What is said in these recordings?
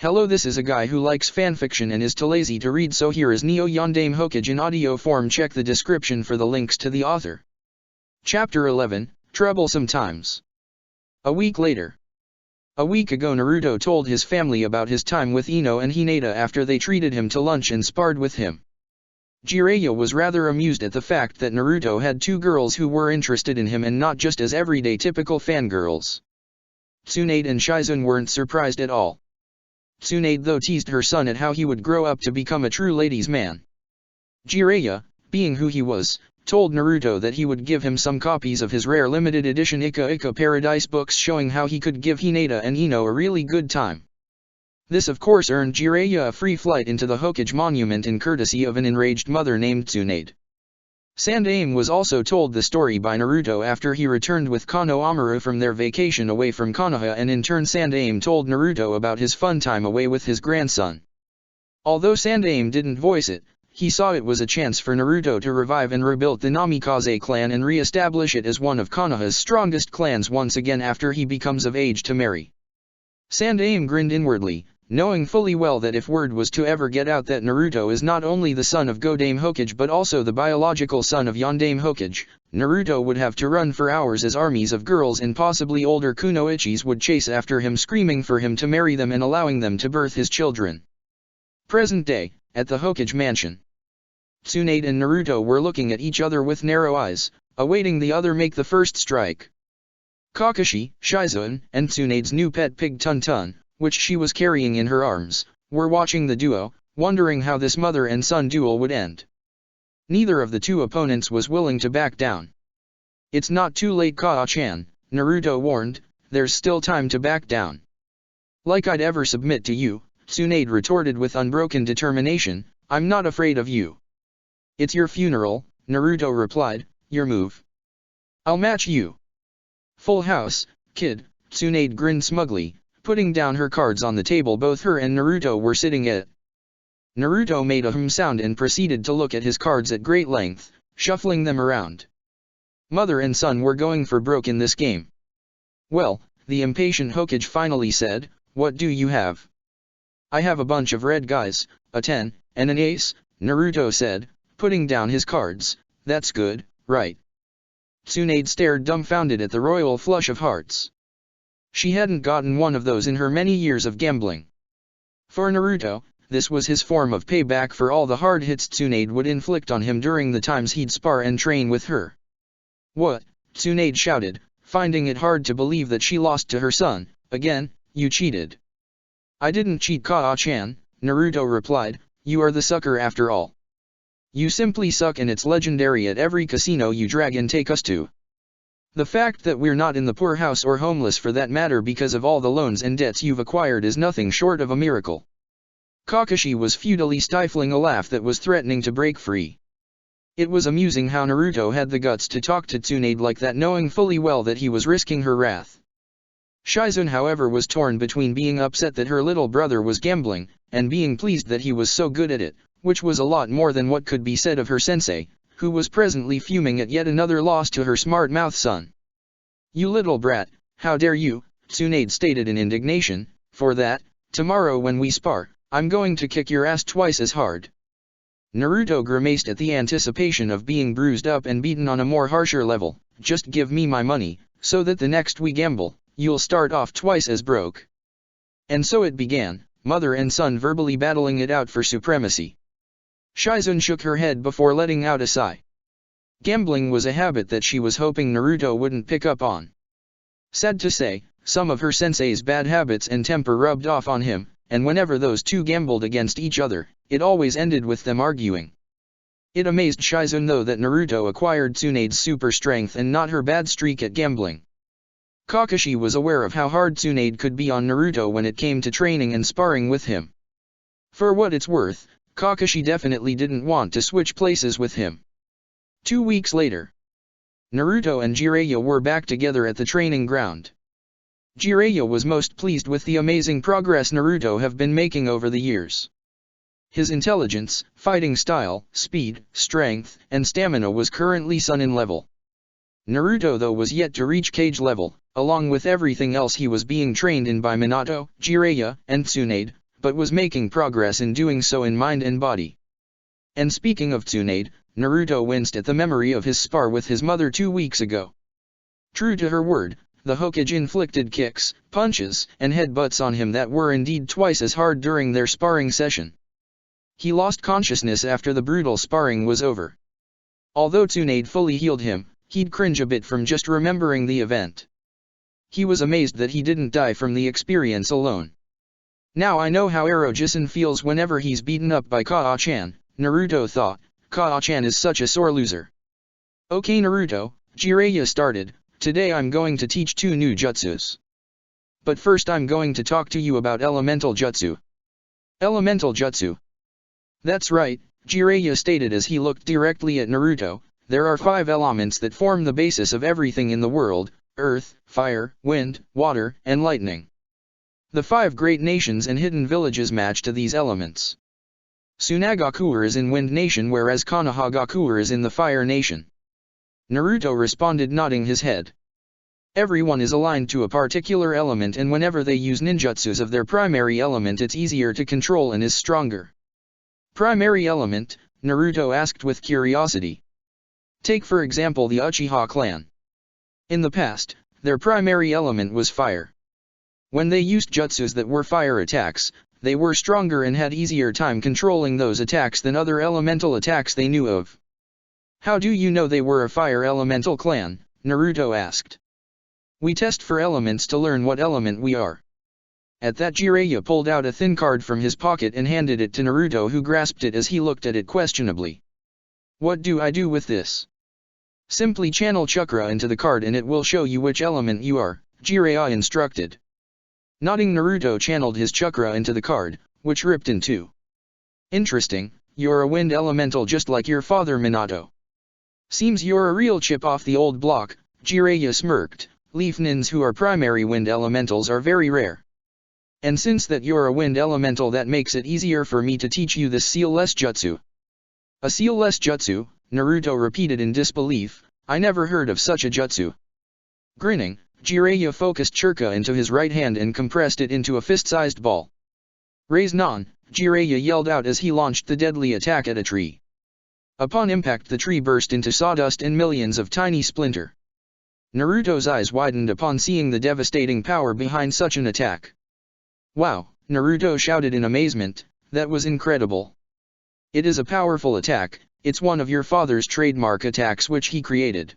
Hello, this is a guy who likes fanfiction and is too lazy to read, so here is Neo Yondaime Hokage in audio form. Check the description for the links to the author. Chapter 11, Troublesome Times. A week later. A week ago Naruto told his family about his time with Ino and Hinata after they treated him to lunch and sparred with him. Jiraiya was rather amused at the fact that Naruto had two girls who were interested in him and not just as everyday typical fangirls. Tsunade and Shizune weren't surprised at all. Tsunade though teased her son at how he would grow up to become a true ladies' man. Jiraiya, being who he was, told Naruto that he would give him some copies of his rare limited edition Ika Ika Paradise books showing how he could give Hinata and Ino a really good time. This of course earned Jiraiya a free flight into the Hokage monument in courtesy of an enraged mother named Tsunade. Sandaime was also told the story by Naruto after he returned with Kano Amaru from their vacation away from Konoha, and in turn Sandaime told Naruto about his fun time away with his grandson. Although Sandaime didn't voice it, he saw it was a chance for Naruto to revive and rebuild the Namikaze clan and re-establish it as one of Konoha's strongest clans once again after he becomes of age to marry. Sandaime grinned inwardly, knowing fully well that if word was to ever get out that Naruto is not only the son of Yondaime Hokage but also the biological son of Yondaime Hokage, Naruto would have to run for hours as armies of girls and possibly older kunoichis would chase after him, screaming for him to marry them and allowing them to birth his children. Present day, at the Hokage mansion. Tsunade and Naruto were looking at each other with narrow eyes, awaiting the other make the first strike. Kakashi, Shizune, and Tsunade's new pet pig Tun Tun, which she was carrying in her arms, were watching the duo, wondering how this mother and son duel would end. Neither of the two opponents was willing to back down. "It's not too late, Kaa-chan," Naruto warned, "there's still time to back down." "Like I'd ever submit to you," Tsunade retorted with unbroken determination, "I'm not afraid of you." "It's your funeral," Naruto replied, "your move. I'll match you." "Full house, kid," Tsunade grinned smugly, putting down her cards on the table both her and Naruto were sitting at. Naruto made a sound and proceeded to look at his cards at great length, shuffling them around. Mother and son were going for broke in this game. "Well," the impatient Hokage finally said, "what do you have?" "I have a bunch of red guys, a 10, and an ace," Naruto said, putting down his cards. "That's good, right?" Tsunade stared dumbfounded at the royal flush of hearts. She hadn't gotten one of those in her many years of gambling. For Naruto, this was his form of payback for all the hard hits Tsunade would inflict on him during the times he'd spar and train with her. "What?" Tsunade shouted, finding it hard to believe that she lost to her son. "Again, you cheated." "I didn't cheat, Kaa-chan," Naruto replied, "you are the sucker after all. You simply suck and it's legendary at every casino you drag and take us to. The fact that we're not in the poorhouse or homeless for that matter because of all the loans and debts you've acquired is nothing short of a miracle." Kakashi was futilely stifling a laugh that was threatening to break free. It was amusing how Naruto had the guts to talk to Tsunade like that, knowing fully well that he was risking her wrath. Shizune however was torn between being upset that her little brother was gambling, and being pleased that he was so good at it, which was a lot more than what could be said of her sensei, who was presently fuming at yet another loss to her smart-mouth son. "You little brat, how dare you," Tsunade stated in indignation, "for that, tomorrow when we spar, I'm going to kick your ass twice as hard." Naruto grimaced at the anticipation of being bruised up and beaten on a more harsher level. "Just give me my money, so that the next we gamble, you'll start off twice as broke." And so it began, mother and son verbally battling it out for supremacy. Shizune shook her head before letting out a sigh. Gambling was a habit that she was hoping Naruto wouldn't pick up on. Sad to say, some of her sensei's bad habits and temper rubbed off on him, and whenever those two gambled against each other, it always ended with them arguing. It amazed Shizune though that Naruto acquired Tsunade's super strength and not her bad streak at gambling. Kakashi was aware of how hard Tsunade could be on Naruto when it came to training and sparring with him. For what it's worth, Kakashi definitely didn't want to switch places with him. 2 weeks later, Naruto and Jiraiya were back together at the training ground. Jiraiya was most pleased with the amazing progress Naruto have been making over the years. His intelligence, fighting style, speed, strength, and stamina was currently Chunin level. Naruto though was yet to reach Kage level, along with everything else he was being trained in by Minato, Jiraiya, and Tsunade, but was making progress in doing so in mind and body. And speaking of Tsunade, Naruto winced at the memory of his spar with his mother 2 weeks ago. True to her word, the Hokage inflicted kicks, punches, and headbutts on him that were indeed twice as hard during their sparring session. He lost consciousness after the brutal sparring was over. Although Tsunade fully healed him, he'd cringe a bit from just remembering the event. He was amazed that he didn't die from the experience alone. Now I know how Ero-Jisan feels whenever he's beaten up by Kaa-chan, Naruto thought. Kaa-chan is such a sore loser. Okay Naruto, Jiraiya started, today I'm going to teach 2 new jutsus. But first I'm going to talk to you about elemental jutsu. Elemental jutsu. That's right, Jiraiya stated as he looked directly at Naruto. There are 5 elements that form the basis of everything in the world: earth, fire, wind, water, and lightning. The 5 great nations and hidden villages match to these elements. Tsunagakuer is in Wind Nation whereas Konohagakuer is in the Fire Nation. Naruto responded nodding his head. Everyone is aligned to a particular element, and whenever they use ninjutsus of their primary element it's easier to control and is stronger. Primary element? Naruto asked with curiosity. Take for example the Uchiha clan. In the past, their primary element was fire. When they used jutsus that were fire attacks, they were stronger and had easier time controlling those attacks than other elemental attacks they knew of. How do you know they were a fire elemental clan? Naruto asked. We test for elements to learn what element we are. At that, Jiraiya pulled out a thin card from his pocket and handed it to Naruto, who grasped it as he looked at it questionably. What do I do with this? Simply channel chakra into the card and it will show you which element you are, Jiraiya instructed. Nodding, Naruto channeled his chakra into the card, which ripped in 2. Interesting, you're a wind elemental just like your father Minato. Seems you're a real chip off the old block, Jiraiya smirked. Leaf nins who are primary wind elementals are very rare. And since that you're a wind elemental, that makes it easier for me to teach you this seal-less jutsu. A seal-less jutsu? Naruto repeated in disbelief. I never heard of such a jutsu. Grinning, Jiraiya focused chakra into his right hand and compressed it into a fist-sized ball. Raise non, Jiraiya yelled out as he launched the deadly attack at a tree. Upon impact the tree burst into sawdust and millions of tiny splinters. Naruto's eyes widened upon seeing the devastating power behind such an attack. Wow, Naruto shouted in amazement, that was incredible. It is a powerful attack, it's one of your father's trademark attacks which he created.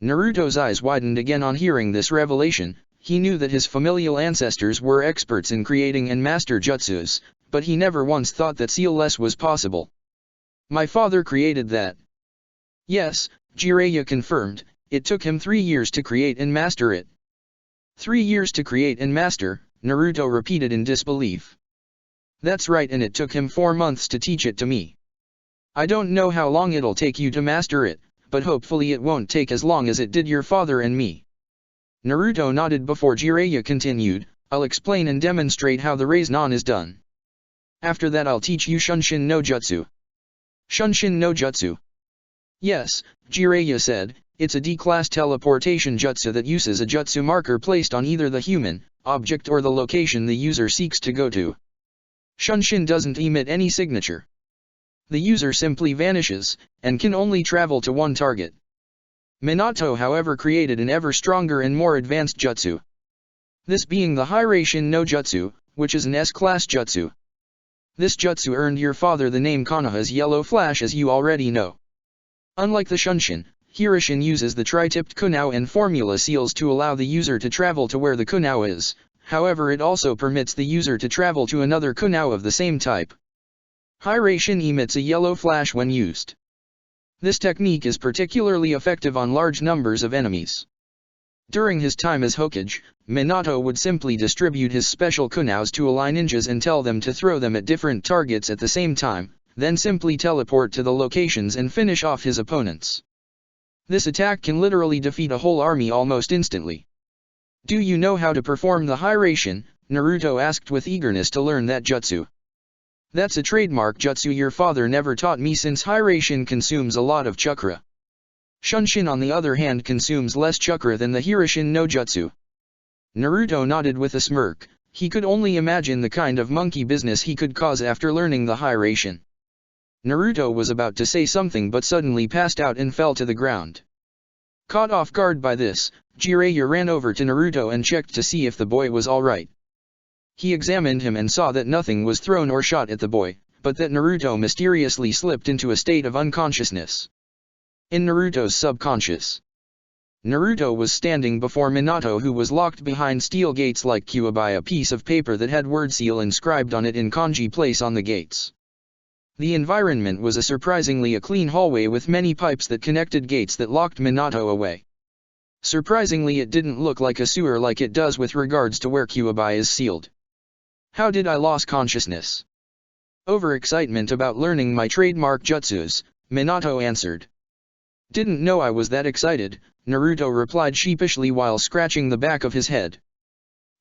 Naruto's eyes widened again on hearing this revelation. He knew that his familial ancestors were experts in creating and master jutsus, but he never once thought that seal-less was possible. My father created that. Yes, Jiraiya confirmed. It took him 3 years to create and master it. 3 years to create and master, Naruto repeated in disbelief. That's right, and it took him 4 months to teach it to me. I don't know how long it'll take you to master it, but hopefully it won't take as long as it did your father and me. Naruto nodded before Jiraiya continued, I'll explain and demonstrate how the raise non is done. After that I'll teach you Shunshin no Jutsu. Shunshin no Jutsu. Yes, Jiraiya said. It's a D-class teleportation jutsu that uses a jutsu marker placed on either the human, object or the location the user seeks to go to. Shunshin doesn't emit any signature. The user simply vanishes, and can only travel to one target. Minato however created an ever stronger and more advanced jutsu. This being the Hiraishin no Jutsu, which is an S-class jutsu. This jutsu earned your father the name Konoha's Yellow Flash, as you already know. Unlike the Shunshin, Hiraishin uses the tri-tipped kunao and formula seals to allow the user to travel to where the kunao is, however it also permits the user to travel to another kunao of the same type. Hiraishin emits a yellow flash when used. This technique is particularly effective on large numbers of enemies. During his time as Hokage, Minato would simply distribute his special kunaos to ally ninjas and tell them to throw them at different targets at the same time, then simply teleport to the locations and finish off his opponents. This attack can literally defeat a whole army almost instantly. Do you know how to perform the Hiraishin? Naruto asked with eagerness to learn that jutsu. That's a trademark jutsu your father never taught me, since Hiraishin consumes a lot of chakra. Shunshin on the other hand consumes less chakra than the Hiraishin no jutsu. Naruto nodded with a smirk. He could only imagine the kind of monkey business he could cause after learning the Hiraishin. Naruto was about to say something but suddenly passed out and fell to the ground. Caught off guard by this, Jiraiya ran over to Naruto and checked to see if the boy was alright. He examined him and saw that nothing was thrown or shot at the boy, but that Naruto mysteriously slipped into a state of unconsciousness. In Naruto's subconscious, Naruto was standing before Minato, who was locked behind steel gates like Kyuubi, a piece of paper that had word seal inscribed on it in kanji place on the gates. The environment was a surprisingly clean hallway with many pipes that connected gates that locked Minato away. Surprisingly, it didn't look like a sewer like it does with regards to where Kyuubi is sealed. How did I lose consciousness? Overexcitement about learning my trademark jutsus, Minato answered. Didn't know I was that excited, Naruto replied sheepishly while scratching the back of his head.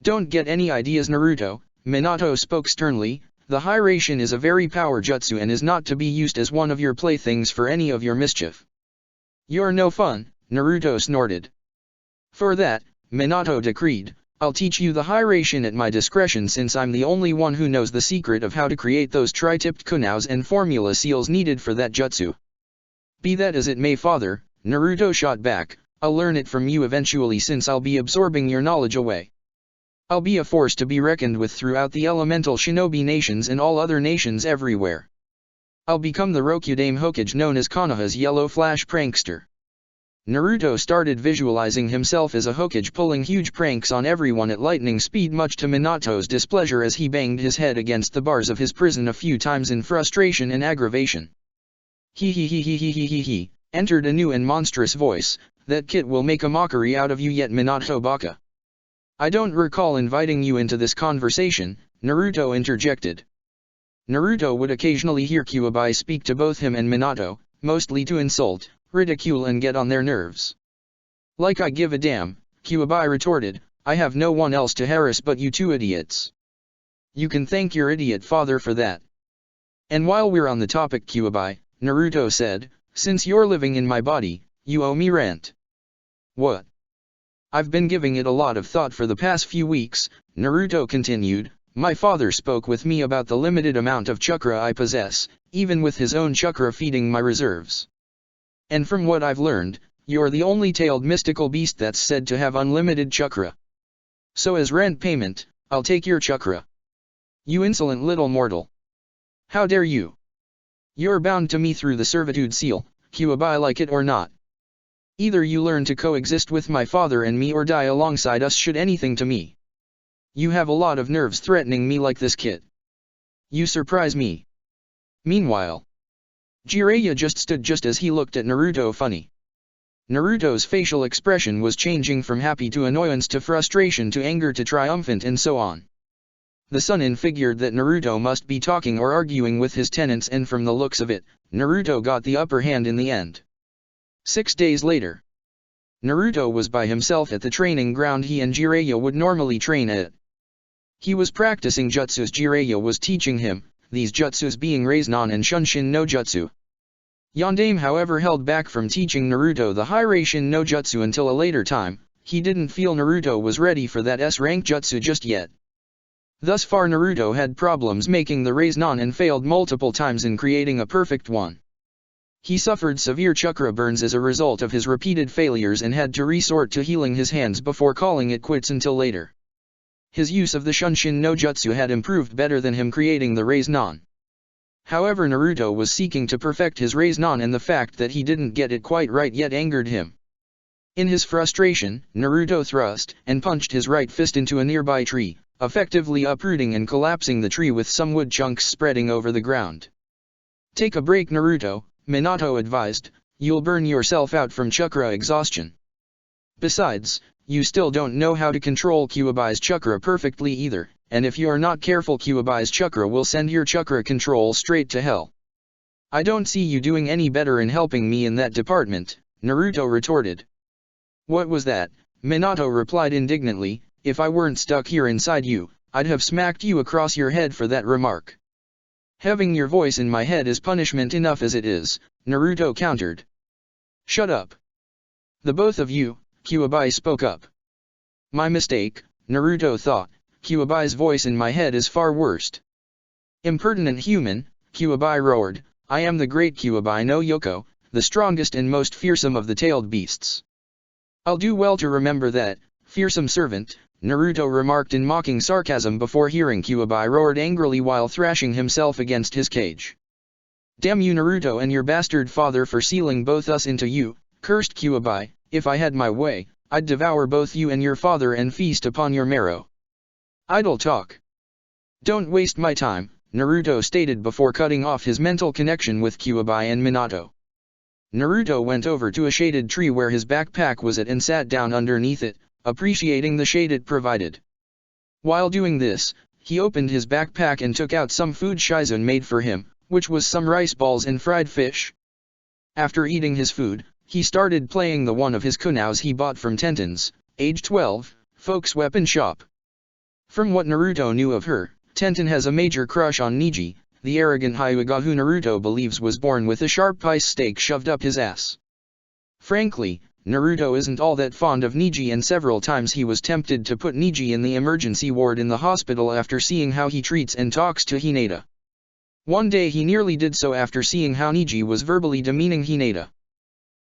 Don't get any ideas, Naruto, Minato spoke sternly. The Hiraishin is a very power jutsu and is not to be used as one of your playthings for any of your mischief. You're no fun, Naruto snorted. For that, Minato decreed, I'll teach you the Hiraishin at my discretion, since I'm the only one who knows the secret of how to create those tri-tipped kunaus and formula seals needed for that jutsu. Be that as it may, father, Naruto shot back, I'll learn it from you eventually, since I'll be absorbing your knowledge away. I'll be a force to be reckoned with throughout the elemental shinobi nations and all other nations everywhere. I'll become the Yondaime Hokage known as Konoha's Yellow Flash Prankster. Naruto started visualizing himself as a Hokage pulling huge pranks on everyone at lightning speed, much to Minato's displeasure as he banged his head against the bars of his prison a few times in frustration and aggravation. He, entered a new and monstrous voice, that kid will make a mockery out of you yet, Minato baka. I don't recall inviting you into this conversation, Naruto interjected. Naruto would occasionally hear Kyuubi speak to both him and Minato, mostly to insult, ridicule and get on their nerves. Like I give a damn, Kyuubi retorted, I have no one else to harass but you two idiots. You can thank your idiot father for that. And while we're on the topic, Kyuubi, Naruto said, since you're living in my body, you owe me rent. What? I've been giving it a lot of thought for the past few weeks, Naruto continued. My father spoke with me about the limited amount of chakra I possess, even with his own chakra feeding my reserves. And from what I've learned, you're the only tailed mystical beast that's said to have unlimited chakra. So as rent payment, I'll take your chakra. You insolent little mortal. How dare you? You're bound to me through the servitude seal, Kyuubi, like it or not. Either you learn to coexist with my father and me or die alongside us should anything to me. You have a lot of nerves threatening me like this, kid. You surprise me. Meanwhile, Jiraiya just stood just as he looked at Naruto funny. Naruto's facial expression was changing from happy to annoyance to frustration to anger to triumphant and so on. The Sannin figured that Naruto must be talking or arguing with his tenants, and from the looks of it, Naruto got the upper hand in the end. 6 days later, Naruto was by himself at the training ground he and Jiraiya would normally train at. He was practicing jutsus Jiraiya was teaching him, these jutsus being Rasengan and Shunshin no Jutsu. Yondaime, however, held back from teaching Naruto the Hiraishin no Jutsu until a later time. He didn't feel Naruto was ready for that S-rank jutsu just yet. Thus far Naruto had problems making the Rasengan and failed multiple times in creating a perfect one. He suffered severe chakra burns as a result of his repeated failures and had to resort to healing his hands before calling it quits until later. His use of the Shunshin no Jutsu had improved better than him creating the Rasengan. However, Naruto was seeking to perfect his Rasengan, and the fact that he didn't get it quite right yet angered him. In his frustration, Naruto thrust and punched his right fist into a nearby tree, effectively uprooting and collapsing the tree with some wood chunks spreading over the ground. Take a break, Naruto, Minato advised, you'll burn yourself out from chakra exhaustion. Besides, you still don't know how to control Kyuubi's chakra perfectly either, and if you're not careful Kyuubi's chakra will send your chakra control straight to hell. I don't see you doing any better in helping me in that department, Naruto retorted. What was that? Minato replied indignantly, if I weren't stuck here inside you, I'd have smacked you across your head for that remark. Having your voice in my head is punishment enough as it is, Naruto countered. Shut up. The both of you, Kyuubi spoke up. My mistake, Naruto thought. Kyubai's voice in my head is far worst. Impertinent human, Kyubai roared, I am the great Kyubai no Yoko, the strongest and most fearsome of the tailed beasts. I'll do well to remember that, fearsome servant, Naruto remarked in mocking sarcasm before hearing Kyubai roared angrily while thrashing himself against his cage. Damn you Naruto and your bastard father for sealing both us into you, cursed Kyubai, if I had my way, I'd devour both you and your father and feast upon your marrow. Idle talk. Don't waste my time, Naruto stated before cutting off his mental connection with Kyubai and Minato. Naruto went over to a shaded tree where his backpack was at and sat down underneath it, appreciating the shade it provided. While doing this, he opened his backpack and took out some food Shizune made for him, which was some rice balls and fried fish. After eating his food, he started playing the one of his kunaus he bought from Tenten's, age 12, folks weapon shop. From what Naruto knew of her, Tenten has a major crush on Neji, the arrogant Hyuga who Naruto believes was born with a sharp ice stake shoved up his ass. Frankly, Naruto isn't all that fond of Neji and several times he was tempted to put Neji in the emergency ward in the hospital after seeing how he treats and talks to Hinata. One day he nearly did so after seeing how Neji was verbally demeaning Hinata.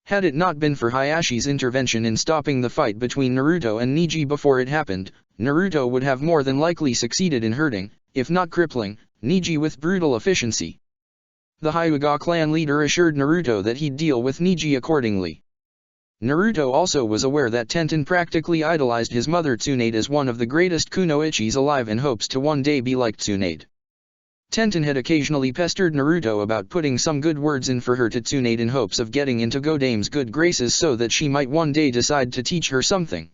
Had it not been for Hayashi's intervention in stopping the fight between Naruto and Neji before it happened, Naruto would have more than likely succeeded in hurting, if not crippling, Neji with brutal efficiency. The Hyuga clan leader assured Naruto that he'd deal with Neji accordingly. Naruto also was aware that Tenten practically idolized his mother Tsunade as one of the greatest kunoichis alive and hopes to one day be like Tsunade. Tenten had occasionally pestered Naruto about putting some good words in for her to Tsunade in hopes of getting into Godame's good graces so that she might one day decide to teach her something.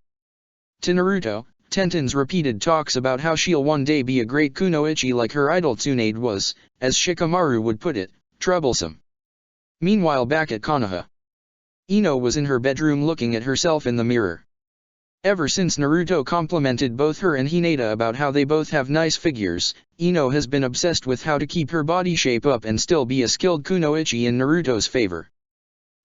To Naruto, Tenten's repeated talks about how she'll one day be a great kunoichi like her idol Tsunade was, as Shikamaru would put it, troublesome. Meanwhile back at Konoha, Ino was in her bedroom looking at herself in the mirror. Ever since Naruto complimented both her and Hinata about how they both have nice figures, Ino has been obsessed with how to keep her body shape up and still be a skilled kunoichi in Naruto's favor.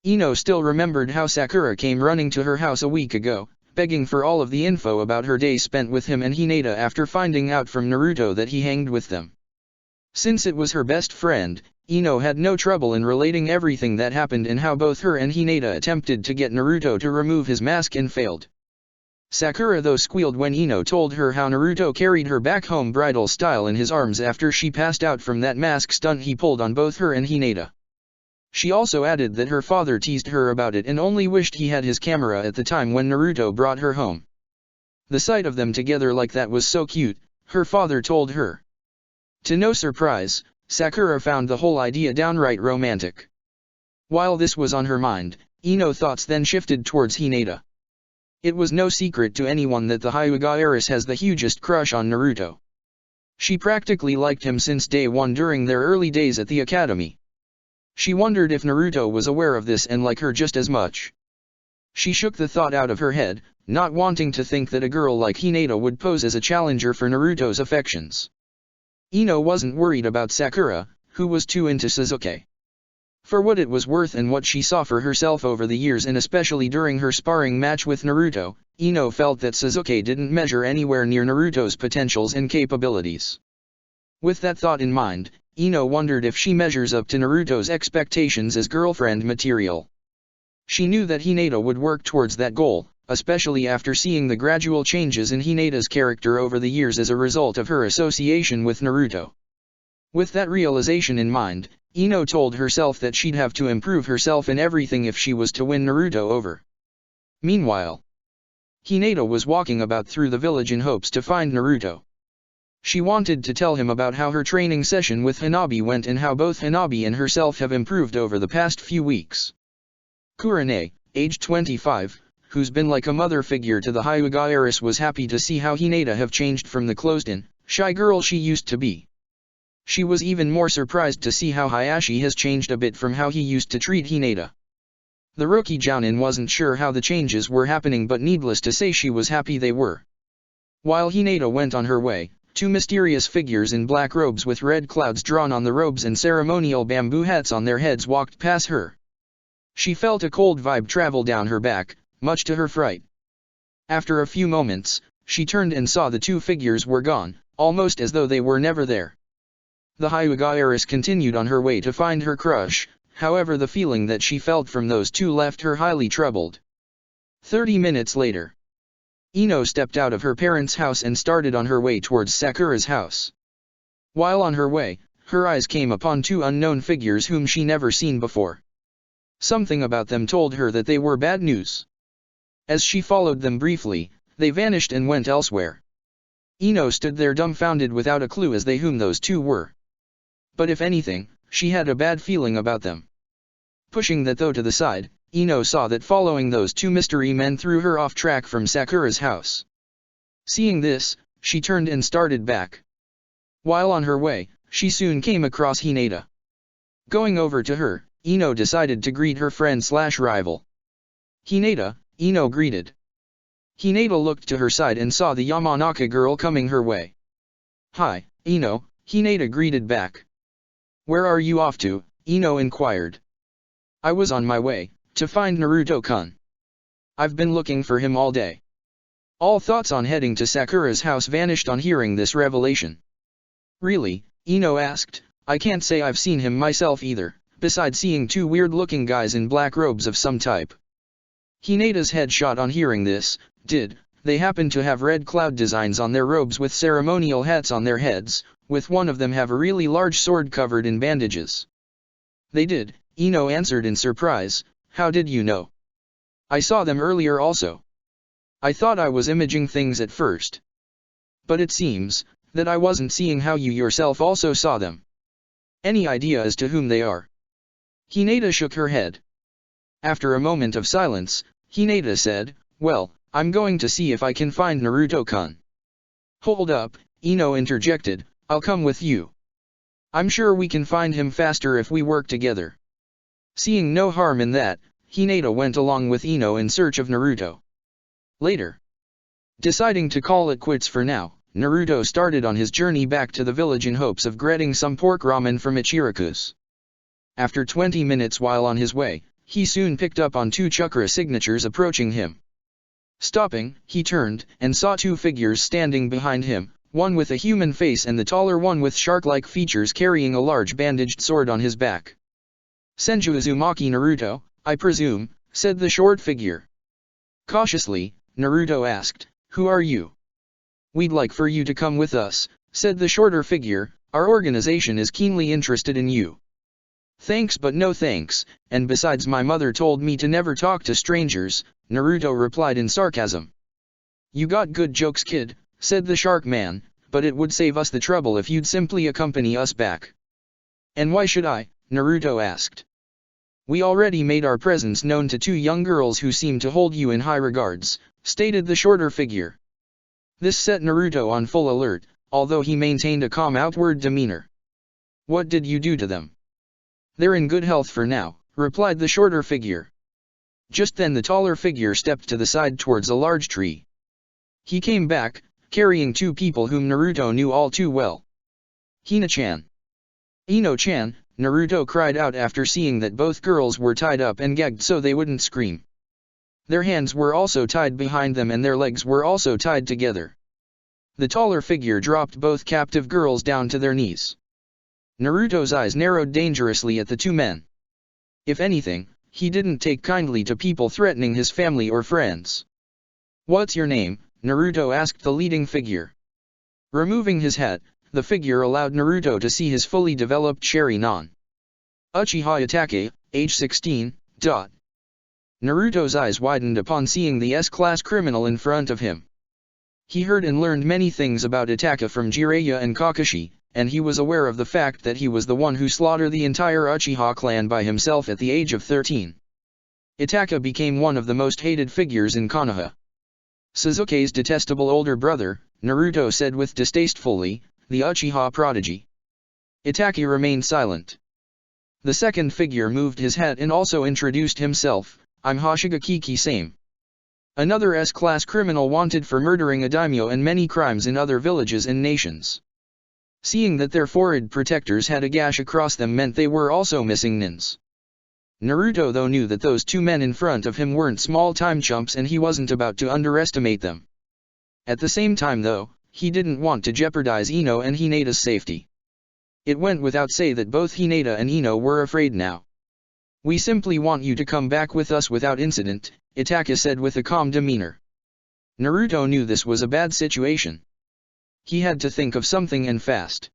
Ino still remembered how Sakura came running to her house a week ago, begging for all of the info about her day spent with him and Hinata after finding out from Naruto that he hanged with them. Since it was her best friend, Ino had no trouble in relating everything that happened and how both her and Hinata attempted to get Naruto to remove his mask and failed. Sakura though squealed when Ino told her how Naruto carried her back home bridal style in his arms after she passed out from that mask stunt he pulled on both her and Hinata. She also added that her father teased her about it and only wished he had his camera at the time when Naruto brought her home. The sight of them together like that was so cute, her father told her. To no surprise, Sakura found the whole idea downright romantic. While this was on her mind, Ino's thoughts then shifted towards Hinata. It was no secret to anyone that the Hyuga heiress has the hugest crush on Naruto. She practically liked him since day one during their early days at the academy. She wondered if Naruto was aware of this and liked her just as much. She shook the thought out of her head, not wanting to think that a girl like Hinata would pose as a challenger for Naruto's affections. Ino wasn't worried about Sakura, who was too into Sasuke. For what it was worth and what she saw for herself over the years and especially during her sparring match with Naruto, Ino felt that Sasuke didn't measure anywhere near Naruto's potentials and capabilities. With that thought in mind, Ino wondered if she measures up to Naruto's expectations as girlfriend material. She knew that Hinata would work towards that goal, especially after seeing the gradual changes in Hinata's character over the years as a result of her association with Naruto. With that realization in mind, Ino told herself that she'd have to improve herself in everything if she was to win Naruto over. Meanwhile, Hinata was walking about through the village in hopes to find Naruto. She wanted to tell him about how her training session with Hanabi went and how both Hanabi and herself have improved over the past few weeks. Kurane, age 25, who's been like a mother figure to the Hyuga heiress, was happy to see how Hinata have changed from the closed-in, shy girl she used to be. She was even more surprised to see how Hayashi has changed a bit from how he used to treat Hinata. The rookie Jounin wasn't sure how the changes were happening, but needless to say she was happy they were. While Hinata went on her way, two mysterious figures in black robes with red clouds drawn on the robes and ceremonial bamboo hats on their heads walked past her. She felt a cold vibe travel down her back, much to her fright. After a few moments, she turned and saw the two figures were gone, almost as though they were never there. The Hyuga heiress continued on her way to find her crush, however the feeling that she felt from those two left her highly troubled. 30 minutes later, Ino stepped out of her parents' house and started on her way towards Sakura's house. While on her way, her eyes came upon two unknown figures whom she never seen before. Something about them told her that they were bad news. As she followed them briefly, they vanished and went elsewhere. Ino stood there dumbfounded without a clue as they whom those two were. But if anything, she had a bad feeling about them. Pushing that though to the side, Ino saw that following those two mystery men threw her off track from Sakura's house. Seeing this, she turned and started back. While on her way, she soon came across Hinata. Going over to her, Ino decided to greet her friend/rival. Hinata, Ino greeted. Hinata looked to her side and saw the Yamanaka girl coming her way. Hi, Ino, Hinata greeted back. Where are you off to? Ino inquired. I was on my way to find Naruto-kun. I've been looking for him all day. All thoughts on heading to Sakura's house vanished on hearing this revelation. Really? Ino asked. I can't say I've seen him myself either, besides seeing two weird-looking guys in black robes of some type. Hinata's head shot on hearing this. Did they happen to have red cloud designs on their robes with ceremonial hats on their heads, with one of them have a really large sword covered in bandages? They did, Ino answered in surprise. How did you know? I saw them earlier also. I thought I was imaging things at first. But it seems that I wasn't seeing how you yourself also saw them. Any idea as to whom they are? Hinata shook her head. After a moment of silence, Hinata said, well, I'm going to see if I can find Naruto-kun. Hold up, Ino interjected, I'll come with you. I'm sure we can find him faster if we work together. Seeing no harm in that, Hinata went along with Ino in search of Naruto. Later, deciding to call it quits for now, Naruto started on his journey back to the village in hopes of getting some pork ramen from Ichiraku's. After 20 minutes while on his way, he soon picked up on two chakra signatures approaching him. Stopping, he turned, and saw two figures standing behind him, one with a human face and the taller one with shark-like features carrying a large bandaged sword on his back. Senju Uzumaki Naruto, I presume, said the short figure. Cautiously, Naruto asked, who are you? We'd like for you to come with us, said the shorter figure, our organization is keenly interested in you. Thanks but no thanks, and besides my mother told me to never talk to strangers, Naruto replied in sarcasm. You got good jokes kid, said the shark man, but it would save us the trouble if you'd simply accompany us back. And why should I? Naruto asked. We already made our presence known to two young girls who seem to hold you in high regards, stated the shorter figure. This set Naruto on full alert, although he maintained a calm outward demeanor. What did you do to them? They're in good health for now, replied the shorter figure. Just then the taller figure stepped to the side towards a large tree. He came back, carrying two people whom Naruto knew all too well. Hina-chan. Ino-chan, Naruto cried out after seeing that both girls were tied up and gagged so they wouldn't scream. Their hands were also tied behind them and their legs were also tied together. The taller figure dropped both captive girls down to their knees. Naruto's eyes narrowed dangerously at the two men. If anything, he didn't take kindly to people threatening his family or friends. What's your name? Naruto asked the leading figure. Removing his hat, the figure allowed Naruto to see his fully developed Sharingan. Uchiha Itachi, age 16. Naruto's eyes widened upon seeing the S-class criminal in front of him. He heard and learned many things about Itachi from Jiraiya and Kakashi, and he was aware of the fact that he was the one who slaughtered the entire Uchiha clan by himself at the age of 13. Itachi became one of the most hated figures in Konoha. Sasuke's detestable older brother, Naruto said with distastefully, the Uchiha prodigy. Itachi remained silent. The second figure moved his hat and also introduced himself, I'm Hoshigaki Kisame. Another S-class criminal wanted for murdering a daimyo and many crimes in other villages and nations. Seeing that their forehead protectors had a gash across them meant they were also missing nins. Naruto though knew that those two men in front of him weren't small-time chumps and he wasn't about to underestimate them. At the same time though, he didn't want to jeopardize Ino and Hinata's safety. It went without say that both Hinata and Ino were afraid now. "We simply want you to come back with us without incident," Itaka said with a calm demeanor. Naruto knew this was a bad situation. He had to think of something and fast.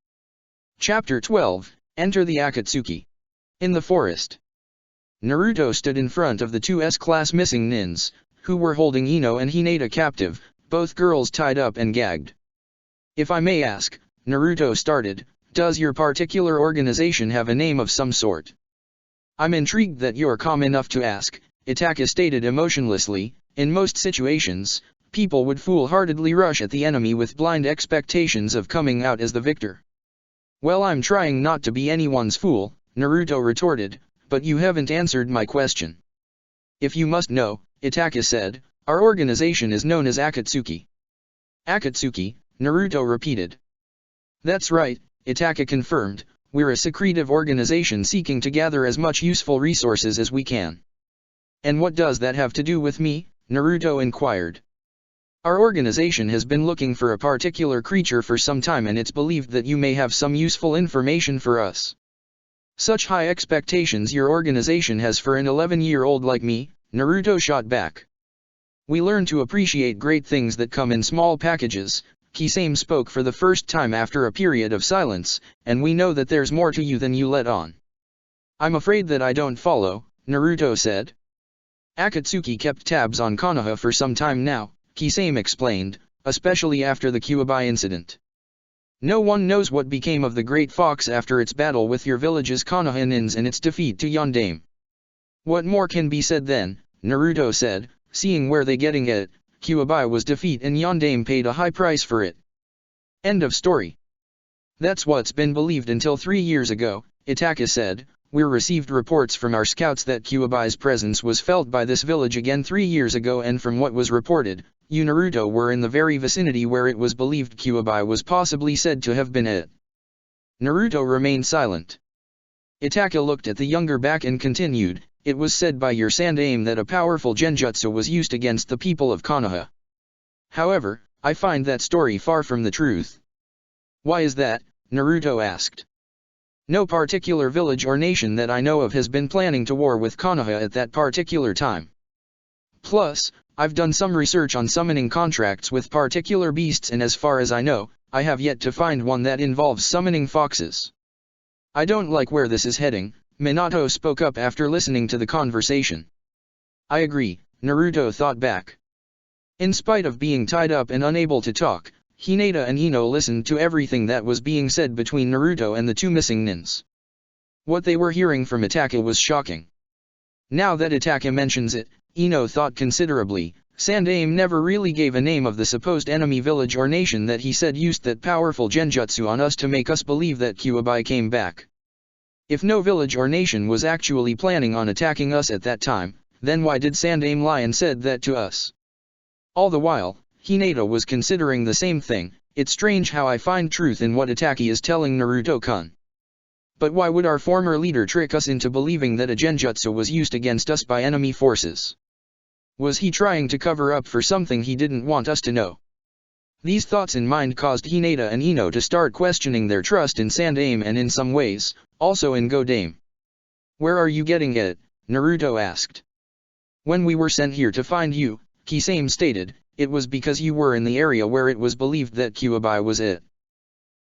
Chapter 12, Enter the Akatsuki. In the forest. Naruto stood in front of the two S-class missing nins, who were holding Ino and Hinata captive, both girls tied up and gagged. "If I may ask," Naruto started, "does your particular organization have a name of some sort?" "I'm intrigued that you're calm enough to ask," Itaka stated emotionlessly. "In most situations, people would foolhardily rush at the enemy with blind expectations of coming out as the victor." "Well, I'm trying not to be anyone's fool," Naruto retorted, "but you haven't answered my question." "If you must know," Itaka said, "our organization is known as Akatsuki." "Akatsuki," Naruto repeated. "That's right," Itaka confirmed, "we're a secretive organization seeking to gather as much useful resources as we can." "And what does that have to do with me?" Naruto inquired. "Our organization has been looking for a particular creature for some time, and it's believed that you may have some useful information for us." "Such high expectations your organization has for an 11-year-old like me," Naruto shot back. "We learn to appreciate great things that come in small packages," Kisame spoke for the first time after a period of silence, "and we know that there's more to you than you let on." "I'm afraid that I don't follow," Naruto said. "Akatsuki kept tabs on Konoha for some time now," Kisame explained, "especially after the Kyuubi incident. No one knows what became of the Great Fox after its battle with your village's Konohanins and its defeat to Yondaime." "What more can be said then?" Naruto said, "seeing where they getting at, Kyuubi was defeat and Yondaime paid a high price for it. End of story." "That's what's been believed until 3 years ago," Itaka said. "We received reports from our scouts that Kyuubi's presence was felt by this village again 3 years ago, and from what was reported, you Naruto were in the very vicinity where it was believed Kyuubi was possibly said to have been at." Naruto remained silent. Itaka looked at the younger back and continued, "It was said by your Sandaime that a powerful genjutsu was used against the people of Konoha. However, I find that story far from the truth." "Why is that?" Naruto asked. "No particular village or nation that I know of has been planning to war with Konoha at that particular time. Plus, I've done some research on summoning contracts with particular beasts, and as far as I know, I have yet to find one that involves summoning foxes." "I don't like where this is heading," Minato spoke up after listening to the conversation. "I agree," Naruto thought back. In spite of being tied up and unable to talk, Hinata and Ino listened to everything that was being said between Naruto and the two missing nins. What they were hearing from Itaka was shocking. Now that Itaka mentions it, Ino thought considerably. Sandaime never really gave a name of the supposed enemy village or nation that he said used that powerful genjutsu on us to make us believe that Kyuubi came back. If no village or nation was actually planning on attacking us at that time, then why did Sandaime lie and said that to us? All the while, Hinata was considering the same thing. It's strange how I find truth in what Itaki is telling Naruto-kun. But why would our former leader trick us into believing that a genjutsu was used against us by enemy forces? Was he trying to cover up for something he didn't want us to know? These thoughts in mind caused Hinata and Ino to start questioning their trust in Sandaime and in some ways, also in Godaime. "Where are you getting at?" Naruto asked. "When we were sent here to find you," Kisame stated, "it was because you were in the area where it was believed that Kyuubi was it.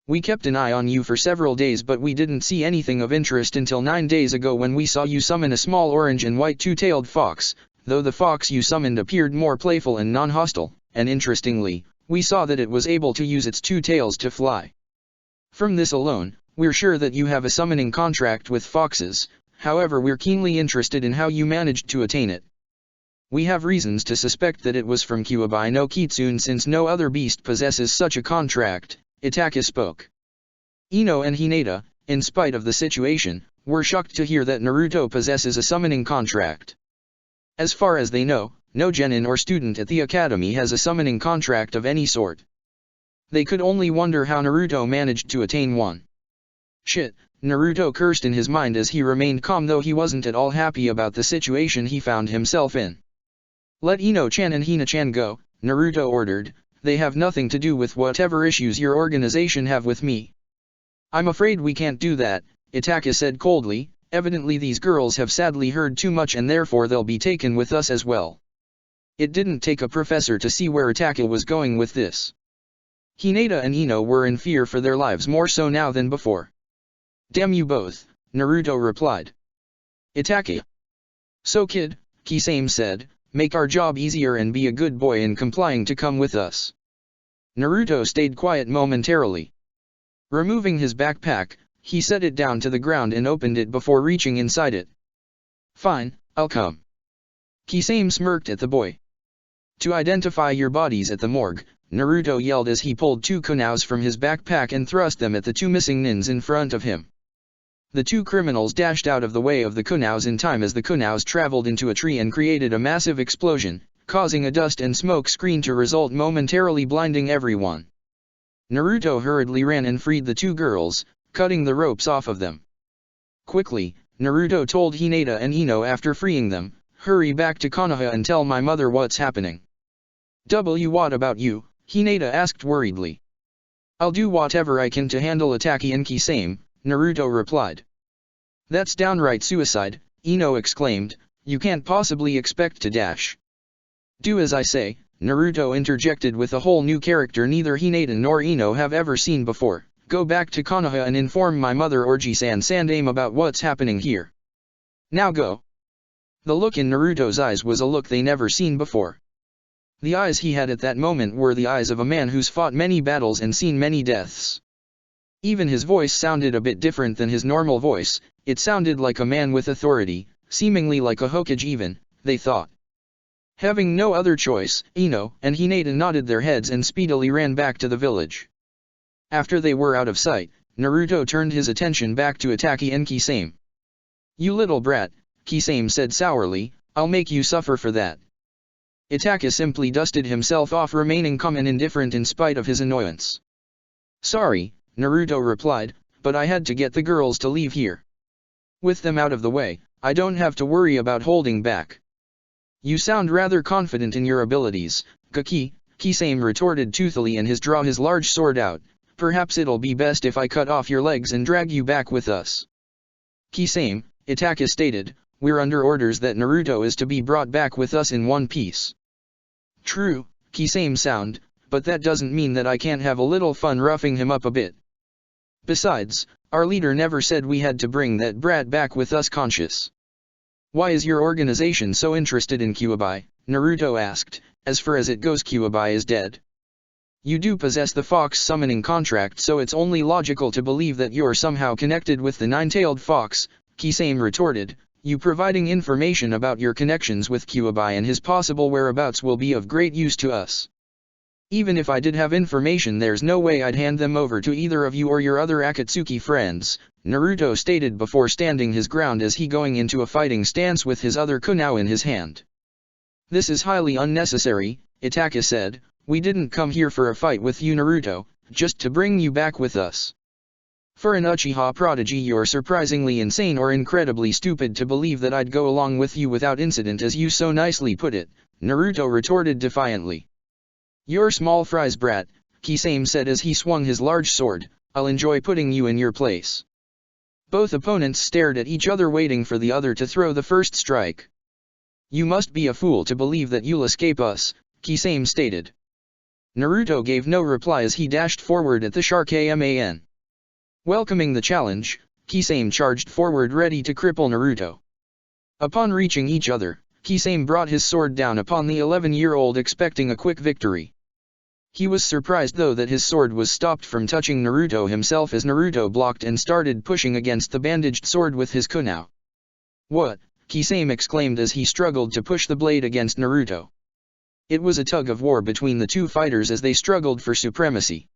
We kept an eye on you for several days, but we didn't see anything of interest until 9 days ago when we saw you summon a small orange and white two-tailed fox, though the fox you summoned appeared more playful and non-hostile, and interestingly, we saw that it was able to use its two tails to fly. From this alone, we're sure that you have a summoning contract with foxes, however we're keenly interested in how you managed to attain it. We have reasons to suspect that it was from Kyuubi no Kitsune since no other beast possesses such a contract," Itaka spoke. Ino and Hinata, in spite of the situation, were shocked to hear that Naruto possesses a summoning contract. As far as they know, no genin or student at the academy has a summoning contract of any sort. They could only wonder how Naruto managed to attain one. Shit, Naruto cursed in his mind as he remained calm, though he wasn't at all happy about the situation he found himself in. "Let Ino-chan and Hina-chan go," Naruto ordered. they have nothing to do with whatever issues your organization have with me. I'm afraid we can't do that, Itaka said coldly. Evidently these girls have sadly heard too much and therefore they'll be taken with us as well. It didn't take a professor to see where Itaka was going with this. Hinata and Ino were in fear for their lives more so now than before. Damn you both, Naruto replied. Itaka. So kid, Kisame said, make our job easier and be a good boy in complying to come with us. Naruto stayed quiet momentarily. Removing his backpack, he set it down to the ground and opened it before reaching inside it. Fine, I'll come. Kisame smirked at the boy. To identify your bodies at the morgue, Naruto yelled as he pulled 2 kunais from his backpack and thrust them at the 2 missing nins in front of him. The 2 criminals dashed out of the way of the kunais in time as the kunais traveled into a tree and created a massive explosion, causing a dust and smoke screen to result, momentarily blinding everyone. Naruto hurriedly ran and freed the 2 girls, cutting the ropes off of them. Quickly, Naruto told Hinata and Ino after freeing them, hurry back to Konoha and tell my mother what's happening. What about you? Hinata asked worriedly. I'll do whatever I can to handle Itaka and Kisame, Naruto replied. That's downright suicide, Ino exclaimed, you can't possibly expect to dash. Do as I say, Naruto interjected with a whole new character neither Hinata nor Ino have ever seen before. Go back to Konoha and inform my mother Orji-san Sandame about what's happening here. Now go. The look in Naruto's eyes was a look they never seen before. The eyes he had at that moment were the eyes of a man who's fought many battles and seen many deaths. Even his voice sounded a bit different than his normal voice, it sounded like a man with authority, seemingly like a Hokage even, they thought. Having no other choice, Ino and Hinata nodded their heads and speedily ran back to the village. After they were out of sight, Naruto turned his attention back to Itaka and Kisame. You little brat, Kisame said sourly, I'll make you suffer for that. Itaka simply dusted himself off, remaining calm and indifferent in spite of his annoyance. Sorry, Naruto replied, but I had to get the girls to leave here. With them out of the way, I don't have to worry about holding back. You sound rather confident in your abilities, Kaki, Kisame retorted toothily and draw his large sword out. Perhaps it'll be best if I cut off your legs and drag you back with us. Kisame, Itaka stated, we're under orders that Naruto is to be brought back with us in one piece. True, Kisame sound, but that doesn't mean that I can't have a little fun roughing him up a bit. Besides, our leader never said we had to bring that brat back with us conscious. Why is your organization so interested in Kyuubi? Naruto asked, as far as it goes Kyuubi is dead. You do possess the fox summoning contract, so it's only logical to believe that you're somehow connected with the nine-tailed fox, Kisame retorted. You providing information about your connections with Kyuubi and his possible whereabouts will be of great use to us. Even if I did have information, there's no way I'd hand them over to either of you or your other Akatsuki friends, Naruto stated before standing his ground as he going into a fighting stance with his other kunai in his hand. This is highly unnecessary, Itaka said. We didn't come here for a fight with you Naruto, just to bring you back with us. For an Uchiha prodigy you're surprisingly insane or incredibly stupid to believe that I'd go along with you without incident, as you so nicely put it, Naruto retorted defiantly. You're small fries brat, Kisame said as he swung his large sword, I'll enjoy putting you in your place. Both opponents stared at each other waiting for the other to throw the first strike. You must be a fool to believe that you'll escape us, Kisame stated. Naruto gave no reply as he dashed forward at the Shark-man. Welcoming the challenge, Kisame charged forward ready to cripple Naruto. Upon reaching each other, Kisame brought his sword down upon the 11-year-old expecting a quick victory. He was surprised though that his sword was stopped from touching Naruto himself as Naruto blocked and started pushing against the bandaged sword with his kunai. What? Kisame exclaimed as he struggled to push the blade against Naruto. It was a tug of war between the two fighters as they struggled for supremacy.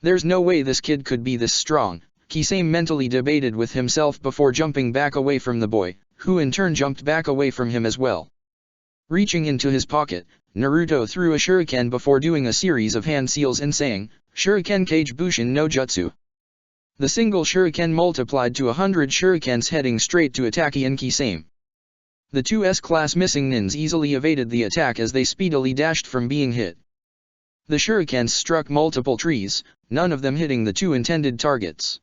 There's no way this kid could be this strong, Kisame mentally debated with himself before jumping back away from the boy, who in turn jumped back away from him as well. Reaching into his pocket, Naruto threw a shuriken before doing a series of hand seals and saying, Shuriken Kage Bushin no Jutsu. The single shuriken multiplied to 100 shurikens heading straight to Itaka and Kisame. The two S-class missing nins easily evaded the attack as they speedily dashed from being hit. The shurikens struck multiple trees, none of them hitting the two intended targets.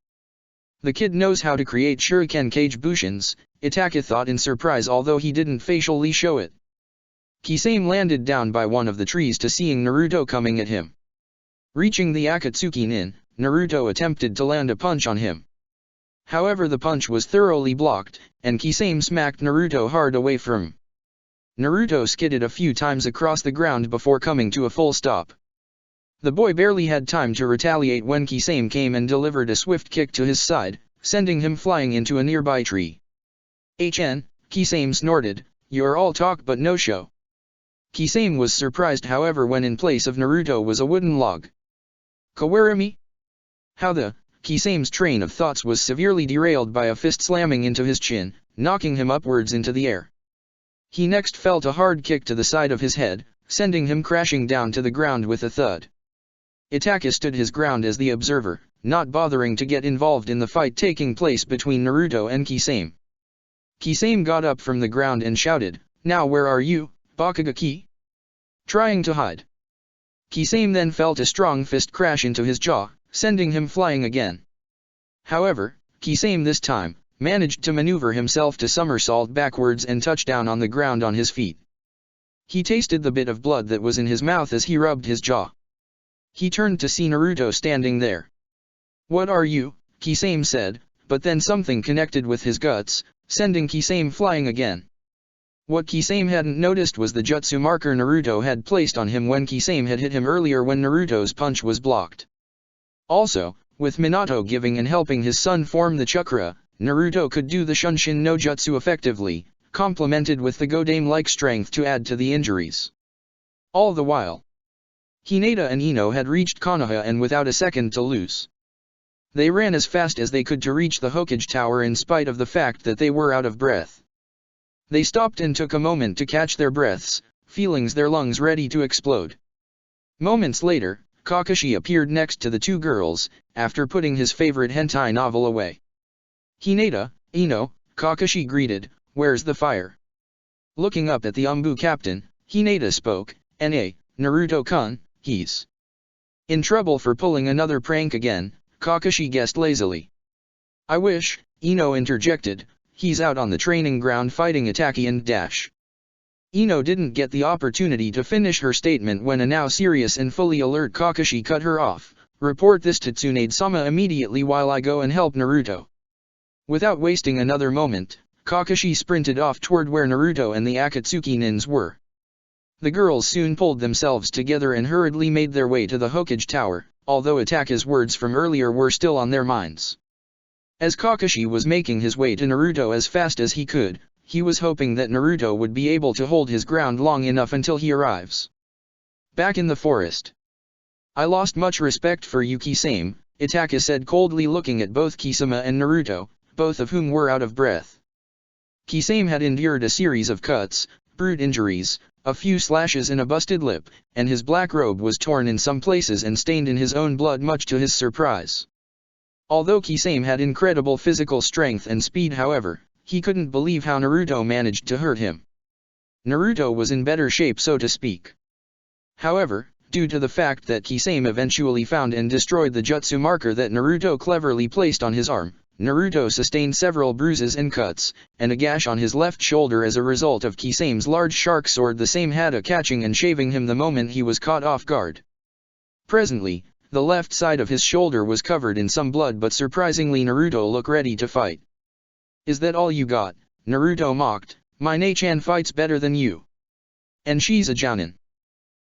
The kid knows how to create shuriken cage bushins, Itaka thought in surprise, although he didn't facially show it. Kisame landed down by one of the trees to seeing Naruto coming at him. Reaching the Akatsuki Nin, Naruto attempted to land a punch on him. However, the punch was thoroughly blocked, and Kisame smacked Naruto hard away from him. Naruto skidded a few times across the ground before coming to a full stop. The boy barely had time to retaliate when Kisame came and delivered a swift kick to his side, sending him flying into a nearby tree. Kisame snorted, "You're all talk but no show." Kisame was surprised, however, when in place of Naruto was a wooden log. Kawarimi? How the? Kisame's train of thoughts was severely derailed by a fist slamming into his chin, knocking him upwards into the air. He next felt a hard kick to the side of his head, sending him crashing down to the ground with a thud. Itaka stood his ground as the observer, not bothering to get involved in the fight taking place between Naruto and Kisame. Kisame got up from the ground and shouted, "Now where are you, Bakugaki?" Trying to hide. Kisame then felt a strong fist crash into his jaw, sending him flying again. However, Kisame this time managed to maneuver himself to somersault backwards and touch down on the ground on his feet. He tasted the bit of blood that was in his mouth as he rubbed his jaw. He turned to see Naruto standing there. "What are you?" Kisame said, but then something connected with his guts, sending Kisame flying again. What Kisame hadn't noticed was the jutsu marker Naruto had placed on him when Kisame had hit him earlier when Naruto's punch was blocked. Also, with Minato giving and helping his son form the chakra, Naruto could do the Shunshin no Jutsu effectively, complemented with the Godame-like strength to add to the injuries. All the while, Hinata and Ino had reached Konoha, and without a second to lose, they ran as fast as they could to reach the Hokage Tower in spite of the fact that they were out of breath. They stopped and took a moment to catch their breaths, feeling their lungs ready to explode. Moments later, Kakashi appeared next to the two girls, after putting his favorite hentai novel away. "Hinata, Ino," Kakashi greeted, "where's the fire?" Looking up at the Umbu captain, Hinata spoke, "Na, Naruto-kun, he's in trouble for pulling another prank again," Kakashi guessed lazily. "I wish," Ino interjected, "he's out on the training ground fighting Itaki and Dash." Ino didn't get the opportunity to finish her statement when a now serious and fully alert Kakashi cut her off. "Report this to Tsunade-sama immediately while I go and help Naruto." Without wasting another moment, Kakashi sprinted off toward where Naruto and the Akatsuki Nins were. The girls soon pulled themselves together and hurriedly made their way to the Hokage Tower, although Itaka's words from earlier were still on their minds. As Kakashi was making his way to Naruto as fast as he could, he was hoping that Naruto would be able to hold his ground long enough until he arrives. Back in the forest, "I lost much respect for you, Kisame," Itaka said coldly, looking at both Kisame and Naruto, both of whom were out of breath. Kisame had endured a series of cuts, brute injuries, a few slashes and a busted lip, and his black robe was torn in some places and stained in his own blood, much to his surprise. Although Kisame had incredible physical strength and speed, however, he couldn't believe how Naruto managed to hurt him. Naruto was in better shape, so to speak. However, due to the fact that Kisame eventually found and destroyed the jutsu marker that Naruto cleverly placed on his arm, Naruto sustained several bruises and cuts, and a gash on his left shoulder as a result of Kisame's large shark sword, the same had catching and shaving him the moment he was caught off guard. Presently, the left side of his shoulder was covered in some blood, but surprisingly Naruto looked ready to fight. "Is that all you got?" Naruto mocked. "My Ne-chan fights better than you. And she's a jounin."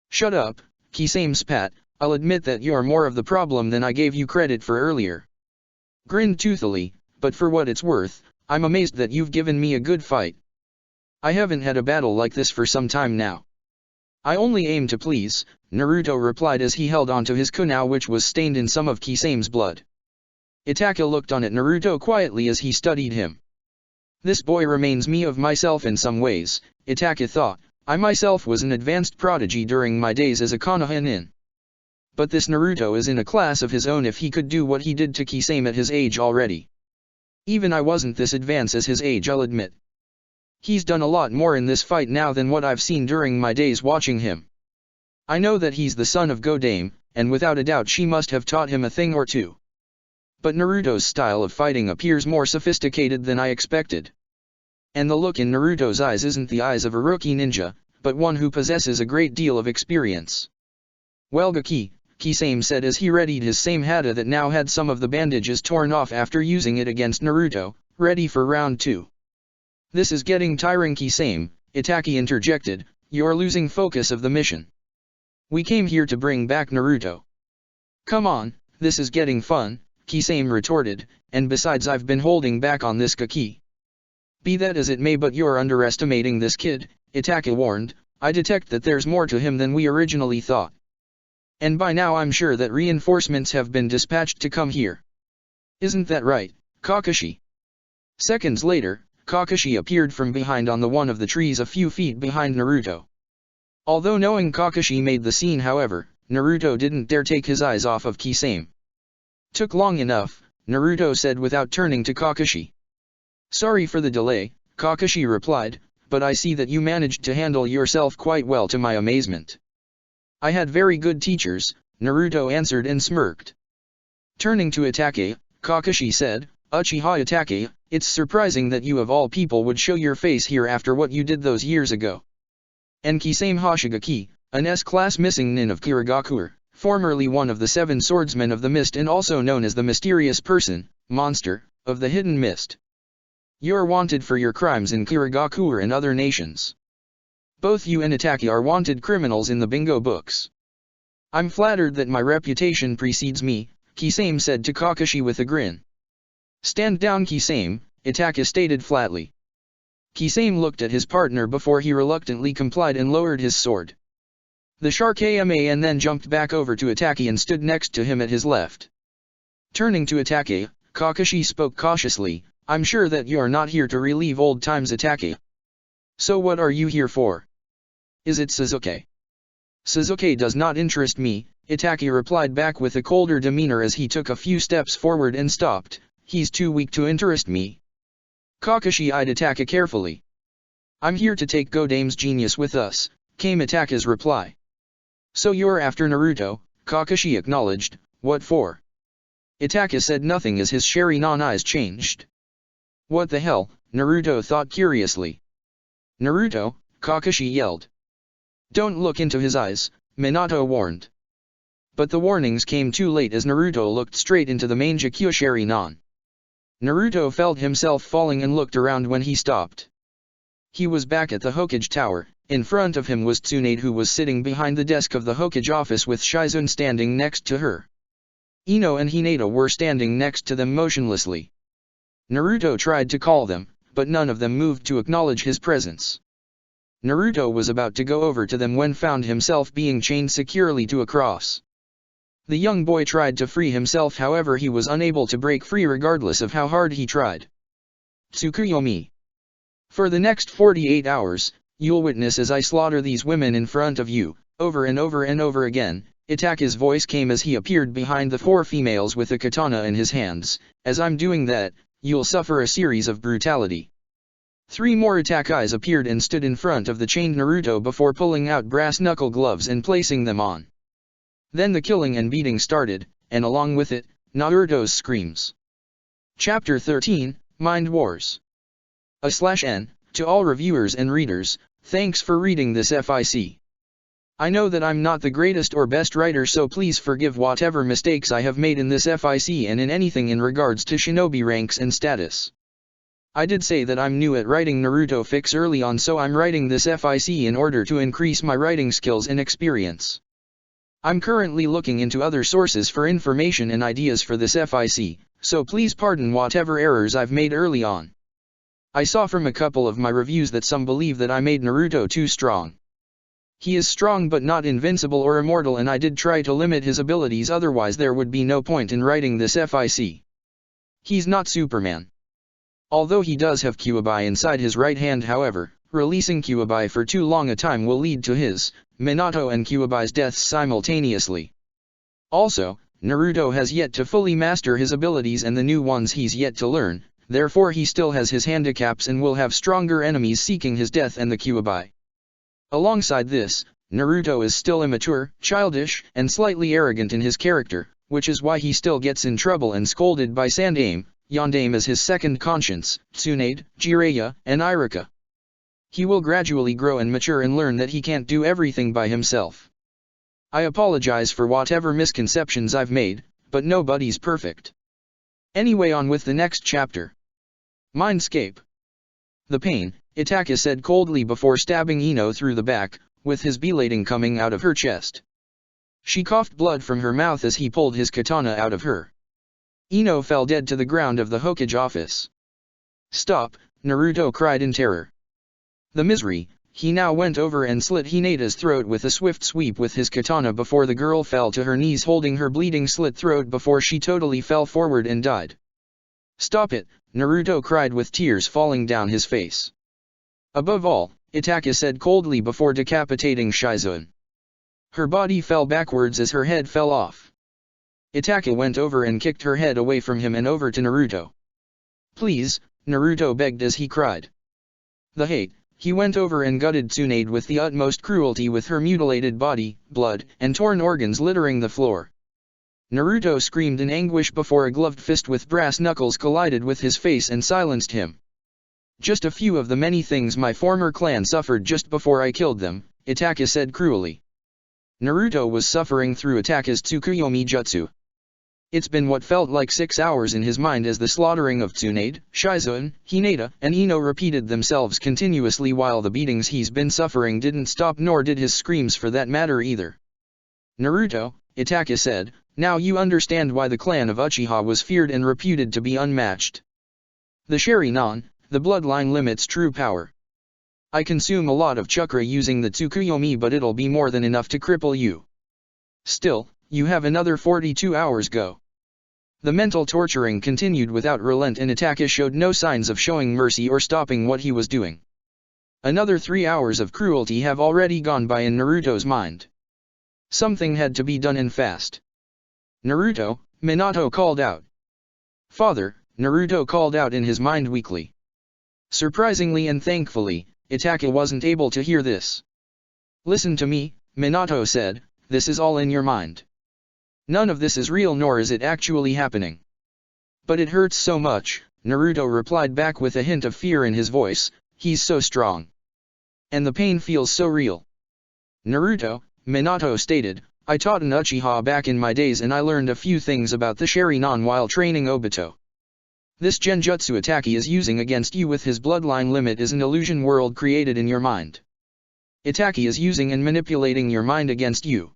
"Shut up," Kisame spat, "I'll admit that you're more of the problem than I gave you credit for earlier." Grinned toothily, "But for what it's worth, I'm amazed that you've given me a good fight. I haven't had a battle like this for some time now." "I only aim to please," Naruto replied as he held onto his kunai, which was stained in some of Kisame's blood. Itaka looked on at Naruto quietly as he studied him. "This boy reminds me of myself in some ways," Itaka thought. "I myself was an advanced prodigy during my days as a Konoha nin. But this Naruto is in a class of his own if he could do what he did to Kisame at his age already. Even I wasn't this advanced as his age, I'll admit. He's done a lot more in this fight now than what I've seen during my days watching him." I know that he's the son of Yondaime, and without a doubt she must have taught him a thing or two. But Naruto's style of fighting appears more sophisticated than I expected. And the look in Naruto's eyes isn't the eyes of a rookie ninja, but one who possesses a great deal of experience. Well Gaki, Kisame said as he readied his same hata that now had some of the bandages torn off after using it against Naruto, ready for round 2. This is getting tiring Kisame, Itachi interjected, you're losing focus of the mission. We came here to bring back Naruto. Come on, this is getting fun, Kisame retorted, and besides I've been holding back on this Gaki. Be that as it may but you're underestimating this kid, Itachi warned, I detect that there's more to him than we originally thought. And by now I'm sure that reinforcements have been dispatched to come here. Isn't that right, Kakashi? Seconds later, Kakashi appeared from behind on the one of the trees a few feet behind Naruto. Although knowing Kakashi made the scene however, Naruto didn't dare take his eyes off of Kisame. Took long enough, Naruto said without turning to Kakashi. Sorry for the delay, Kakashi replied, but I see that you managed to handle yourself quite well to my amazement. I had very good teachers, Naruto answered and smirked. Turning to Itachi, Kakashi said, Uchiha Itachi, it's surprising that you of all people would show your face here after what you did those years ago. And Kisame Hoshigaki, an S-class missing nin of Kirigakure, formerly one of the 7 swordsmen of the mist and also known as the mysterious person, monster, of the hidden mist. You're wanted for your crimes in Kirigakure and other nations. Both you and Itachi are wanted criminals in the bingo books. I'm flattered that my reputation precedes me, Kisame said to Kakashi with a grin. Stand down Kisame, Itachi stated flatly. Kisame looked at his partner before he reluctantly complied and lowered his sword. The shark Ama and then jumped back over to Itachi and stood next to him at his left. Turning to Itachi, Kakashi spoke cautiously, I'm sure that you're not here to relive old times Itachi. So what are you here for? Is it Sasuke? Sasuke does not interest me, Itachi replied back with a colder demeanor as he took a few steps forward and stopped, he's too weak to interest me. Kakashi eyed Itachi carefully. I'm here to take Yondaime's genius with us, came Itachi's reply. So you're after Naruto, Kakashi acknowledged, what for? Itachi said nothing as his Sharingan eyes changed. What the hell, Naruto thought curiously. Naruto, Kakashi yelled. Don't look into his eyes, Minato warned. But the warnings came too late as Naruto looked straight into the Mangekyo Sharingan. Naruto felt himself falling and looked around when he stopped. He was back at the Hokage Tower, in front of him was Tsunade who was sitting behind the desk of the Hokage office with Shizune standing next to her. Ino and Hinata were standing next to them motionlessly. Naruto tried to call them, but none of them moved to acknowledge his presence. Naruto was about to go over to them when found himself being chained securely to a cross. The young boy tried to free himself however he was unable to break free regardless of how hard he tried. Tsukuyomi. For the next 48 hours, you'll witness as I slaughter these women in front of you, over and over and over again. Itachi's voice came as he appeared behind the 4 females with a katana in his hands, as I'm doing that, you'll suffer a series of brutality. 3 more Itachis appeared and stood in front of the chained Naruto before pulling out brass knuckle gloves and placing them on. Then the killing and beating started, and along with it, Naruto's screams. Chapter 13, Mind Wars. /N, to all reviewers and readers, thanks for reading this FIC. I know that I'm not the greatest or best writer so please forgive whatever mistakes I have made in this FIC and in anything in regards to shinobi ranks and status. I did say that I'm new at writing Naruto fics early on so I'm writing this FIC in order to increase my writing skills and experience. I'm currently looking into other sources for information and ideas for this FIC, so please pardon whatever errors I've made early on. I saw from a couple of my reviews that some believe that I made Naruto too strong. He is strong but not invincible or immortal and I did try to limit his abilities otherwise there would be no point in writing this FIC. He's not Superman. Although he does have Kyuubi inside his right hand however, releasing Kyuubi for too long a time will lead to his, Minato and Kyuubi's deaths simultaneously. Also, Naruto has yet to fully master his abilities and the new ones he's yet to learn, therefore he still has his handicaps and will have stronger enemies seeking his death and the Kyuubi. Alongside this, Naruto is still immature, childish, and slightly arrogant in his character, which is why he still gets in trouble and scolded by Sandaime, Yondaime as his second conscience, Tsunade, Jiraiya, and Iruka. He will gradually grow and mature and learn that he can't do everything by himself. I apologize for whatever misconceptions I've made, but nobody's perfect. Anyway, on with the next chapter. Mindscape. The pain, Itaka said coldly before stabbing Ino through the back, with his blading coming out of her chest. She coughed blood from her mouth as he pulled his katana out of her. Ino fell dead to the ground of the Hokage office. Stop, Naruto cried in terror. The misery, he now went over and slit Hinata's throat with a swift sweep with his katana before the girl fell to her knees holding her bleeding slit throat before she totally fell forward and died. Stop it, Naruto cried with tears falling down his face. Above all, Itaka said coldly before decapitating Shizuan. Her body fell backwards as her head fell off. Itaka went over and kicked her head away from him and over to Naruto. Please, Naruto begged as he cried. The hate, he went over and gutted Tsunade with the utmost cruelty with her mutilated body, blood, and torn organs littering the floor. Naruto screamed in anguish before a gloved fist with brass knuckles collided with his face and silenced him. Just a few of the many things my former clan suffered just before I killed them, Itaka said cruelly. Naruto was suffering through Itaka's Tsukuyomi jutsu. It's been what felt like 6 hours in his mind as the slaughtering of Tsunade, Shizuan, Hinata, and Ino repeated themselves continuously while the beatings he's been suffering didn't stop, nor did his screams for that matter either. Naruto, Itaka said, now you understand why the clan of Uchiha was feared and reputed to be unmatched. The Sharingan, the bloodline limits true power. I consume a lot of chakra using the Tsukuyomi, but it'll be more than enough to cripple you. Still, you have another 42 hours go. The mental torturing continued without relent and Itaka showed no signs of showing mercy or stopping what he was doing. Another 3 hours of cruelty have already gone by in Naruto's mind. Something had to be done and fast. Naruto, Minato called out. Father, Naruto called out in his mind weakly. Surprisingly and thankfully, Itaka wasn't able to hear this. Listen to me, Minato said, this is all in your mind. None of this is real nor is it actually happening. But it hurts so much, Naruto replied back with a hint of fear in his voice, he's so strong. And the pain feels so real. Naruto, Minato stated, I taught an Uchiha back in my days and I learned a few things about the Sharingan while training Obito. This genjutsu Itaka is using against you with his bloodline limit is an illusion world created in your mind. Itaka is using and manipulating your mind against you.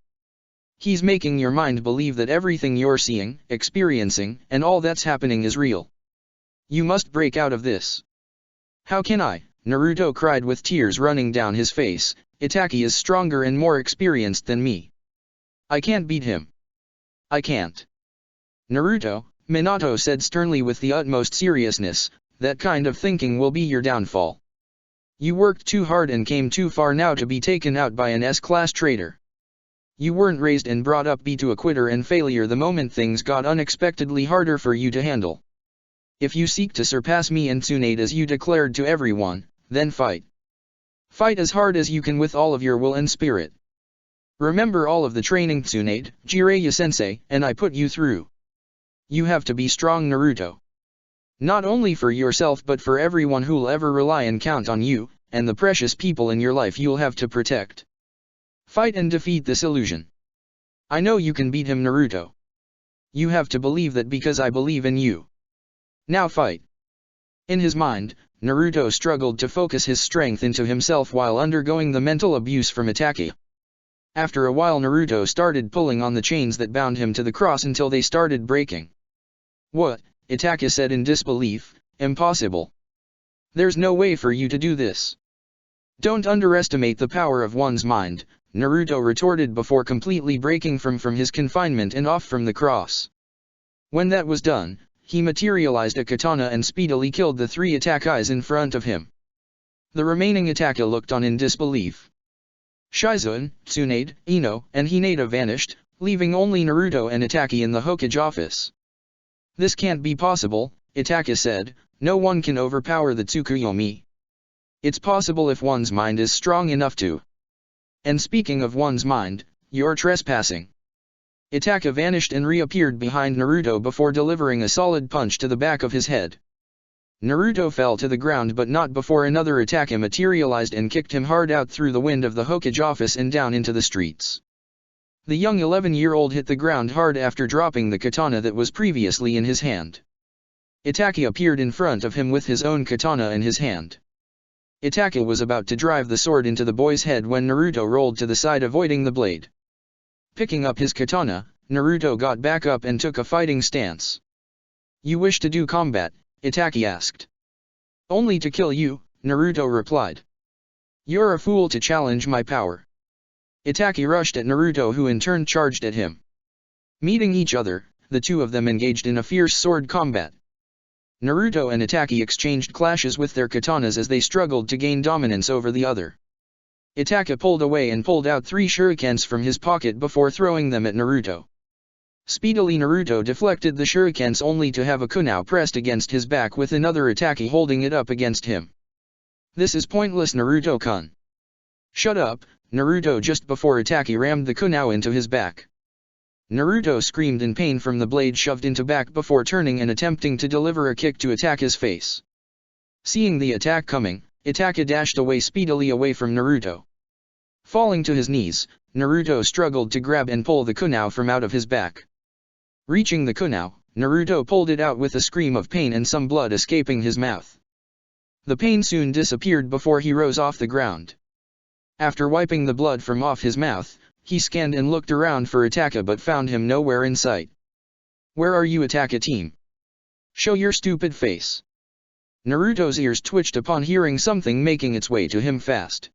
He's making your mind believe that everything you're seeing, experiencing, and all that's happening is real. You must break out of this. How can I? Naruto cried with tears running down his face, Itaka is stronger and more experienced than me. I can't beat him. I can't. Naruto, Minato said sternly with the utmost seriousness, that kind of thinking will be your downfall. You worked too hard and came too far now to be taken out by an S-class traitor. You weren't raised and brought up to a quitter and failure the moment things got unexpectedly harder for you to handle. If you seek to surpass me and Tsunade as you declared to everyone, then fight. Fight as hard as you can with all of your will and spirit. Remember all of the training Tsunade, Jiraiya-sensei, and I put you through. You have to be strong, Naruto. Not only for yourself but for everyone who'll ever rely and count on you, and the precious people in your life you'll have to protect. Fight and defeat this illusion. I know you can beat him, Naruto. You have to believe that because I believe in you. Now fight. In his mind, Naruto struggled to focus his strength into himself while undergoing the mental abuse from Itaka. After a while Naruto started pulling on the chains that bound him to the cross until they started breaking. What? Itaka said in disbelief, impossible. There's no way for you to do this. Don't underestimate the power of one's mind, Naruto retorted before completely breaking from his confinement and off from the cross. When that was done, he materialized a katana and speedily killed the 3 Itakas in front of him. The remaining Itaka looked on in disbelief. Shizuan, Tsunade, Ino, and Hinata vanished, leaving only Naruto and Itaka in the Hokage office. This can't be possible, Itaka said, no one can overpower the Tsukuyomi. It's possible if one's mind is strong enough to. And speaking of one's mind, you're trespassing. Itaka vanished and reappeared behind Naruto before delivering a solid punch to the back of his head. Naruto fell to the ground but not before another Itaka materialized and kicked him hard out through the wind of the Hokage office and down into the streets. The young 11-year-old hit the ground hard after dropping the katana that was previously in his hand. Itaka appeared in front of him with his own katana in his hand. Itaka was about to drive the sword into the boy's head when Naruto rolled to the side avoiding the blade. Picking up his katana, Naruto got back up and took a fighting stance. "You wish to do combat?" Itaka asked. "Only to kill you," Naruto replied. "You're a fool to challenge my power." Itaka rushed at Naruto, who in turn charged at him. Meeting each other, the two of them engaged in a fierce sword combat. Naruto and Itaka exchanged clashes with their katanas as they struggled to gain dominance over the other. Itaka pulled away and pulled out 3 shurikens from his pocket before throwing them at Naruto. Speedily Naruto deflected the shurikens only to have a kunai pressed against his back with another Itaka holding it up against him. "This is pointless, Naruto-kun." "Shut up, Naruto!" Just before Itaka rammed the kunai into his back. Naruto screamed in pain from the blade shoved into back before turning and attempting to deliver a kick to Itaka's face. Seeing the attack coming, Itaka dashed away speedily away from Naruto. Falling to his knees, Naruto struggled to grab and pull the kunai from out of his back. Reaching the kunai, Naruto pulled it out with a scream of pain and some blood escaping his mouth. The pain soon disappeared before he rose off the ground. After wiping the blood from off his mouth, he scanned and looked around for Itaka but found him nowhere in sight. "Where are you, Itaka team? Show your stupid face." Naruto's ears twitched upon hearing something making its way to him fast.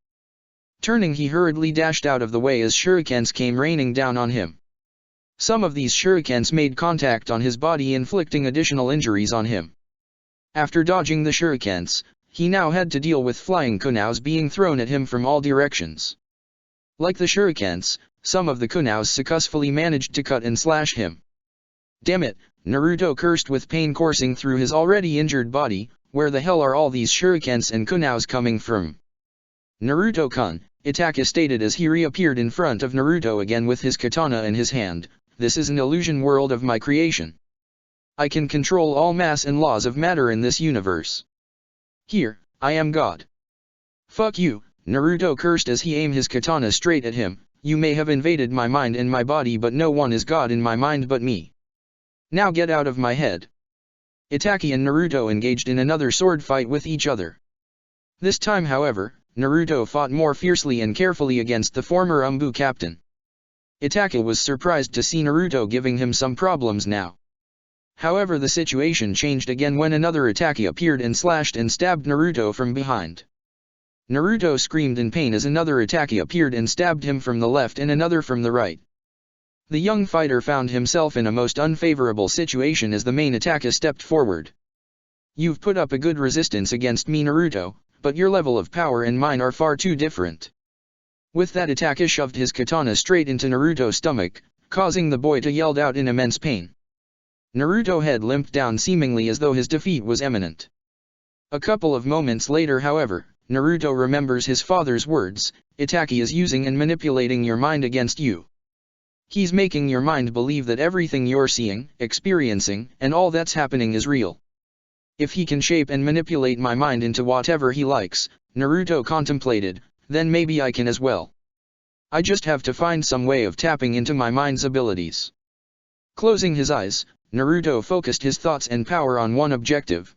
Turning, he hurriedly dashed out of the way as shurikens came raining down on him. Some of these shurikens made contact on his body, inflicting additional injuries on him. After dodging the shurikens, he now had to deal with flying kunais being thrown at him from all directions. Like the shurikens, some of the kunais successfully managed to cut and slash him. "Damn it," Naruto cursed with pain coursing through his already injured body. "Where the hell are all these shurikens and kunais coming from?" "Naruto-kun," Itaka stated as he reappeared in front of Naruto again with his katana in his hand, "this is an illusion world of my creation. I can control all mass and laws of matter in this universe. Here, I am God." "Fuck you," Naruto cursed as he aimed his katana straight at him. "You may have invaded my mind and my body, but no one is God in my mind but me. Now get out of my head." Itaka and Naruto engaged in another sword fight with each other. This time, however, Naruto fought more fiercely and carefully against the former Umbu captain. Itaka was surprised to see Naruto giving him some problems now. However, the situation changed again when another Itaka appeared and slashed and stabbed Naruto from behind. Naruto screamed in pain as another Itaka appeared and stabbed him from the left and another from the right. The young fighter found himself in a most unfavorable situation as the main Itaka stepped forward. "You've put up a good resistance against me, Naruto, but your level of power and mine are far too different." With that, Itaka shoved his katana straight into Naruto's stomach, causing the boy to yell out in immense pain. Naruto's head limped down seemingly as though his defeat was imminent. A couple of moments later, however, Naruto remembers his father's words, "Itaka is using and manipulating your mind against you. He's making your mind believe that everything you're seeing, experiencing, and all that's happening is real. If he can shape and manipulate my mind into whatever he likes," Naruto contemplated, "then maybe I can as well. I just have to find some way of tapping into my mind's abilities." Closing his eyes, Naruto focused his thoughts and power on one objective.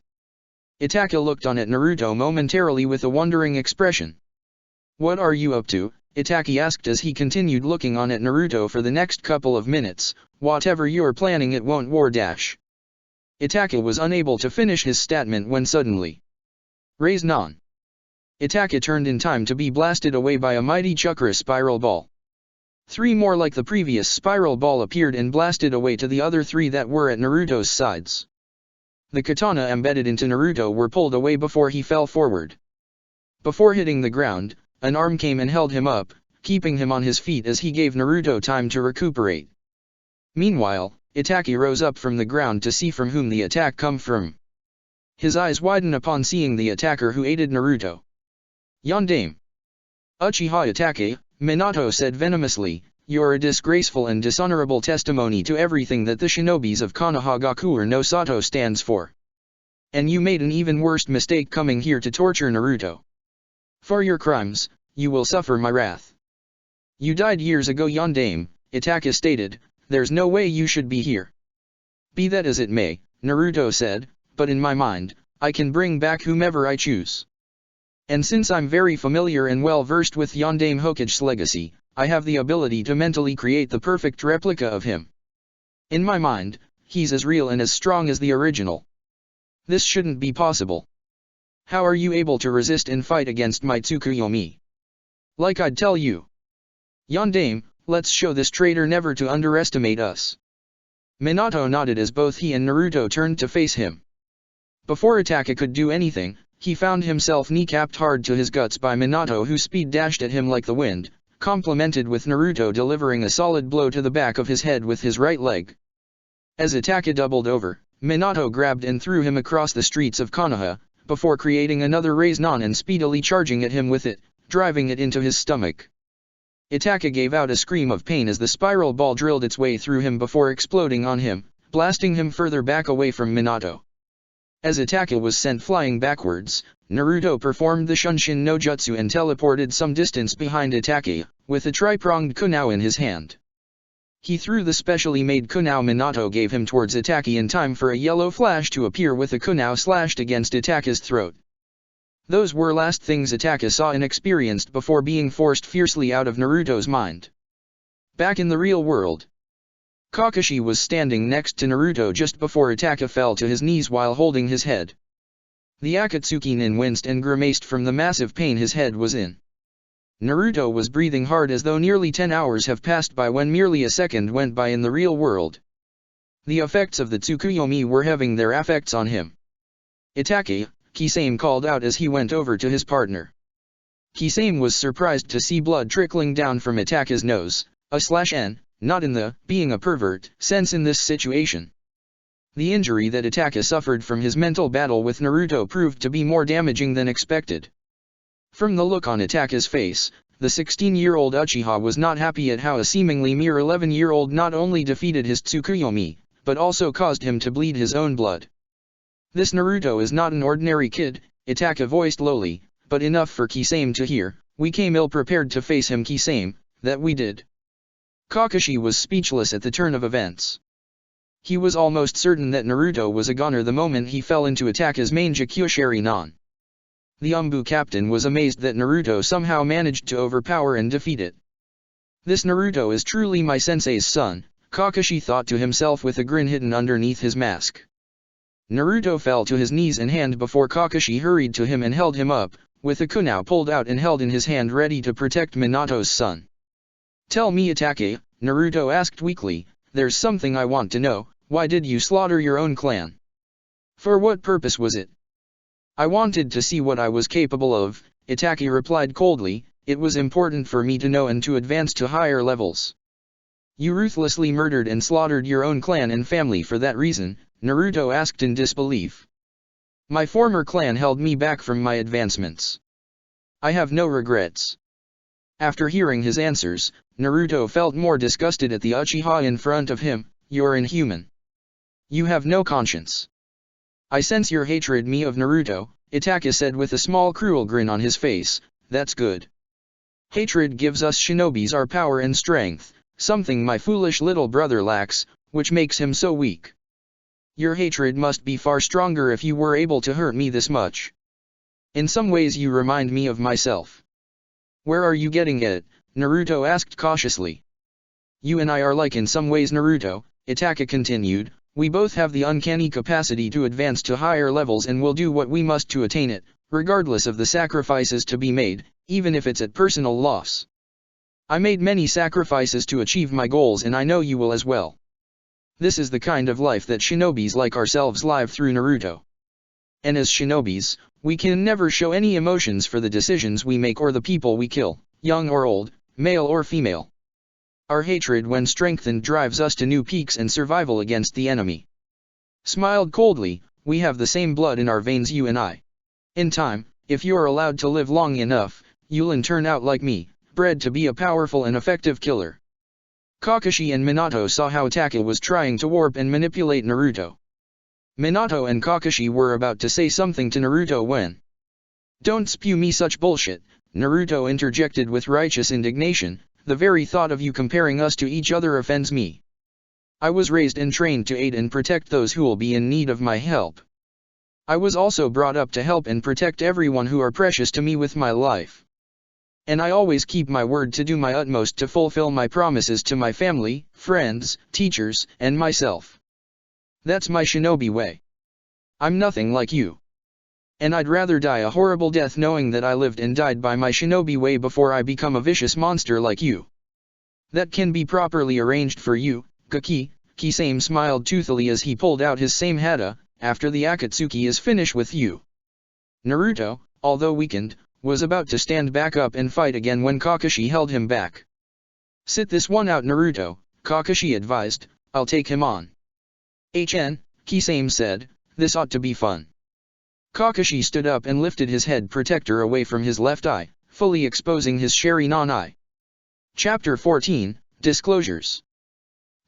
Itaka looked on at Naruto momentarily with a wondering expression. "What are you up to?" Itaka asked as he continued looking on at Naruto for the next couple of minutes. "Whatever you're planning, it won't war dash." Itaka was unable to finish his statement when suddenly, "Raise non." Itaka turned in time to be blasted away by a mighty chakra spiral ball. 3 more like the previous spiral ball appeared and blasted away to the other 3 that were at Naruto's sides. The katana embedded into Naruto were pulled away before he fell forward. Before hitting the ground, an arm came and held him up, keeping him on his feet as he gave Naruto time to recuperate. Meanwhile, Itaka rose up from the ground to see from whom the attack come from. His eyes widened upon seeing the attacker who aided Naruto. "Yondaime Uchiha Itaka," Minato said venomously, "You're a disgraceful and dishonorable testimony to everything that the shinobis of Konohagakure no Sato stands for. And you made an even worse mistake coming here to torture Naruto. For your crimes, you will suffer my wrath. You died years ago, Yondaime," Itachi stated. "There's no way you should be here." "Be that as it may," Naruto said, "but in my mind, I can bring back whomever I choose. And since I'm very familiar and well versed with Yondaime Hokage's legacy, I have the ability to mentally create the perfect replica of him. In my mind, he's as real and as strong as the original. This shouldn't be possible. How are you able to resist and fight against my Tsukuyomi? Like I'd tell you. Yondaime, let's show this traitor never to underestimate us." Minato nodded as both he and Naruto turned to face him. Before Itachi could do anything, he found himself kneecapped hard to his guts by Minato, who speed dashed at him like the wind, complemented with Naruto delivering a solid blow to the back of his head with his right leg. As Itachi doubled over, Minato grabbed and threw him across the streets of Konoha, before creating another raise-non and speedily charging at him with it, driving it into his stomach. Itachi gave out a scream of pain as the spiral ball drilled its way through him before exploding on him, blasting him further back away from Minato. As Itachi was sent flying backwards, Naruto performed the Shunshin no Jutsu and teleported some distance behind Itachi, with a tri-pronged kunao in his hand. He threw the specially made kunao Minato gave him towards Itachi in time for a yellow flash to appear with a kunao slashed against Itachi's throat. Those were last things Itachi saw and experienced before being forced fiercely out of Naruto's mind. Back in the real world, Kakashi was standing next to Naruto just before Itachi fell to his knees while holding his head. The Akatsuki nin winced and grimaced from the massive pain his head was in. Naruto was breathing hard as though nearly 10 hours have passed by when merely a second went by in the real world. The effects of the Tsukuyomi were having their effects on him. "Itachi," Kisame called out as he went over to his partner. Kisame was surprised to see blood trickling down from Itachi's nose, not in the being a pervert sense in this situation. The injury that Itachi suffered from his mental battle with Naruto proved to be more damaging than expected. From the look on Itachi's face, the 16-year-old Uchiha was not happy at how a seemingly mere 11-year-old not only defeated his Tsukuyomi, but also caused him to bleed his own blood. "This Naruto is not an ordinary kid," Itachi voiced lowly, but enough for Kisame to hear. "We came ill-prepared to face him, Kisame, that we did." Kakashi was speechless at the turn of events. He was almost certain that Naruto was a goner the moment he fell into Itachi's main Jakyushari non. The Umbu captain was amazed that Naruto somehow managed to overpower and defeat it. "This Naruto is truly my sensei's son," Kakashi thought to himself with a grin hidden underneath his mask. Naruto fell to his knees and hand before Kakashi hurried to him and held him up, with a kunao pulled out and held in his hand ready to protect Minato's son. "Tell me, Itachi," Naruto asked weakly, "there's something I want to know. Why did you slaughter your own clan? For what purpose was it?" "I wanted to see what I was capable of," Itachi replied coldly. "It was important for me to know and to advance to higher levels." "You ruthlessly murdered and slaughtered your own clan and family for that reason?" Naruto asked in disbelief. "My former clan held me back from my advancements. I have no regrets." After hearing his answers, Naruto felt more disgusted at the Uchiha in front of him. "You're inhuman. You have no conscience. I sense your hatred me of Naruto," Itachi said with a small cruel grin on his face. "That's good. Hatred gives us shinobis our power and strength, something my foolish little brother lacks, which makes him so weak. Your hatred must be far stronger if you were able to hurt me this much. In some ways you remind me of myself." "Where are you getting at?" Naruto asked cautiously. "You and I are like in some ways, Naruto," Itachi continued. "We both have the uncanny capacity to advance to higher levels and will do what we must to attain it, regardless of the sacrifices to be made, even if it's at personal loss. I made many sacrifices to achieve my goals and I know you will as well. This is the kind of life that shinobis like ourselves live through, Naruto. And as shinobis, we can never show any emotions for the decisions we make or the people we kill, young or old, male or female. Our hatred when strengthened drives us to new peaks and survival against the enemy." Smiled coldly, "We have the same blood in our veins, you and I. In time, if you're allowed to live long enough, you'll turn out like me, bred to be a powerful and effective killer. Kakashi and Minato saw how Itachi was trying to warp and manipulate Naruto. Minato and Kakashi were about to say something to Naruto when, "Don't spew me such bullshit," Naruto interjected with righteous indignation. "The very thought of you comparing us to each other offends me. I was raised and trained to aid and protect those who will be in need of my help. I was also brought up to help and protect everyone who are precious to me with my life. And I always keep my word to do my utmost to fulfill my promises to my family, friends, teachers, and myself. That's my shinobi way. I'm nothing like you. And I'd rather die a horrible death knowing that I lived and died by my shinobi way before I become a vicious monster like you. That can be properly arranged for you, Kaki." Kisame smiled toothily as he pulled out his same hata. "After the Akatsuki is finished with you." Naruto, although weakened, was about to stand back up and fight again when Kakashi held him back. "Sit this one out, Naruto," Kakashi advised. "I'll take him on." Kisame said, "This ought to be fun." Kakashi stood up and lifted his head protector away from his left eye, fully exposing his Sharingan eye. Chapter 14, Disclosures.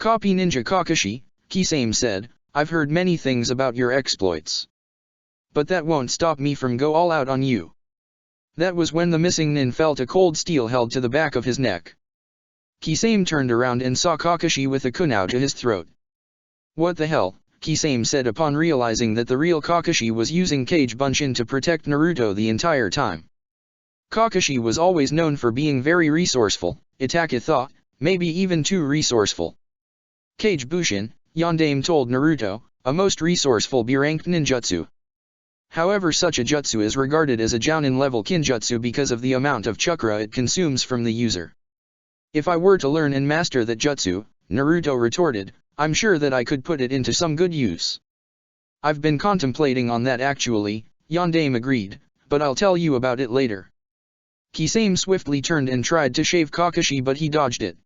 "Copy Ninja Kakashi," Kisame said, "I've heard many things about your exploits. But that won't stop me from go all out on you." That was when the missing nin felt a cold steel held to the back of his neck. Kisame turned around and saw Kakashi with a kunai to his throat. "What the hell?" Kisame said upon realizing that the real Kakashi was using Kage Bunshin to protect Naruto the entire time. Kakashi was always known for being very resourceful, Itachi thought, maybe even too resourceful. Kage Bushin, Yondaime told Naruto, a most resourceful B-ranked ninjutsu. However, such a jutsu is regarded as a Jounin-level kinjutsu because of the amount of chakra it consumes from the user. "If I were to learn and master that jutsu," Naruto retorted, "I'm sure that I could put it into some good use." "I've been contemplating on that actually," Yondaime agreed, "but I'll tell you about it later." Kisame swiftly turned and tried to shave Kakashi, but he dodged it.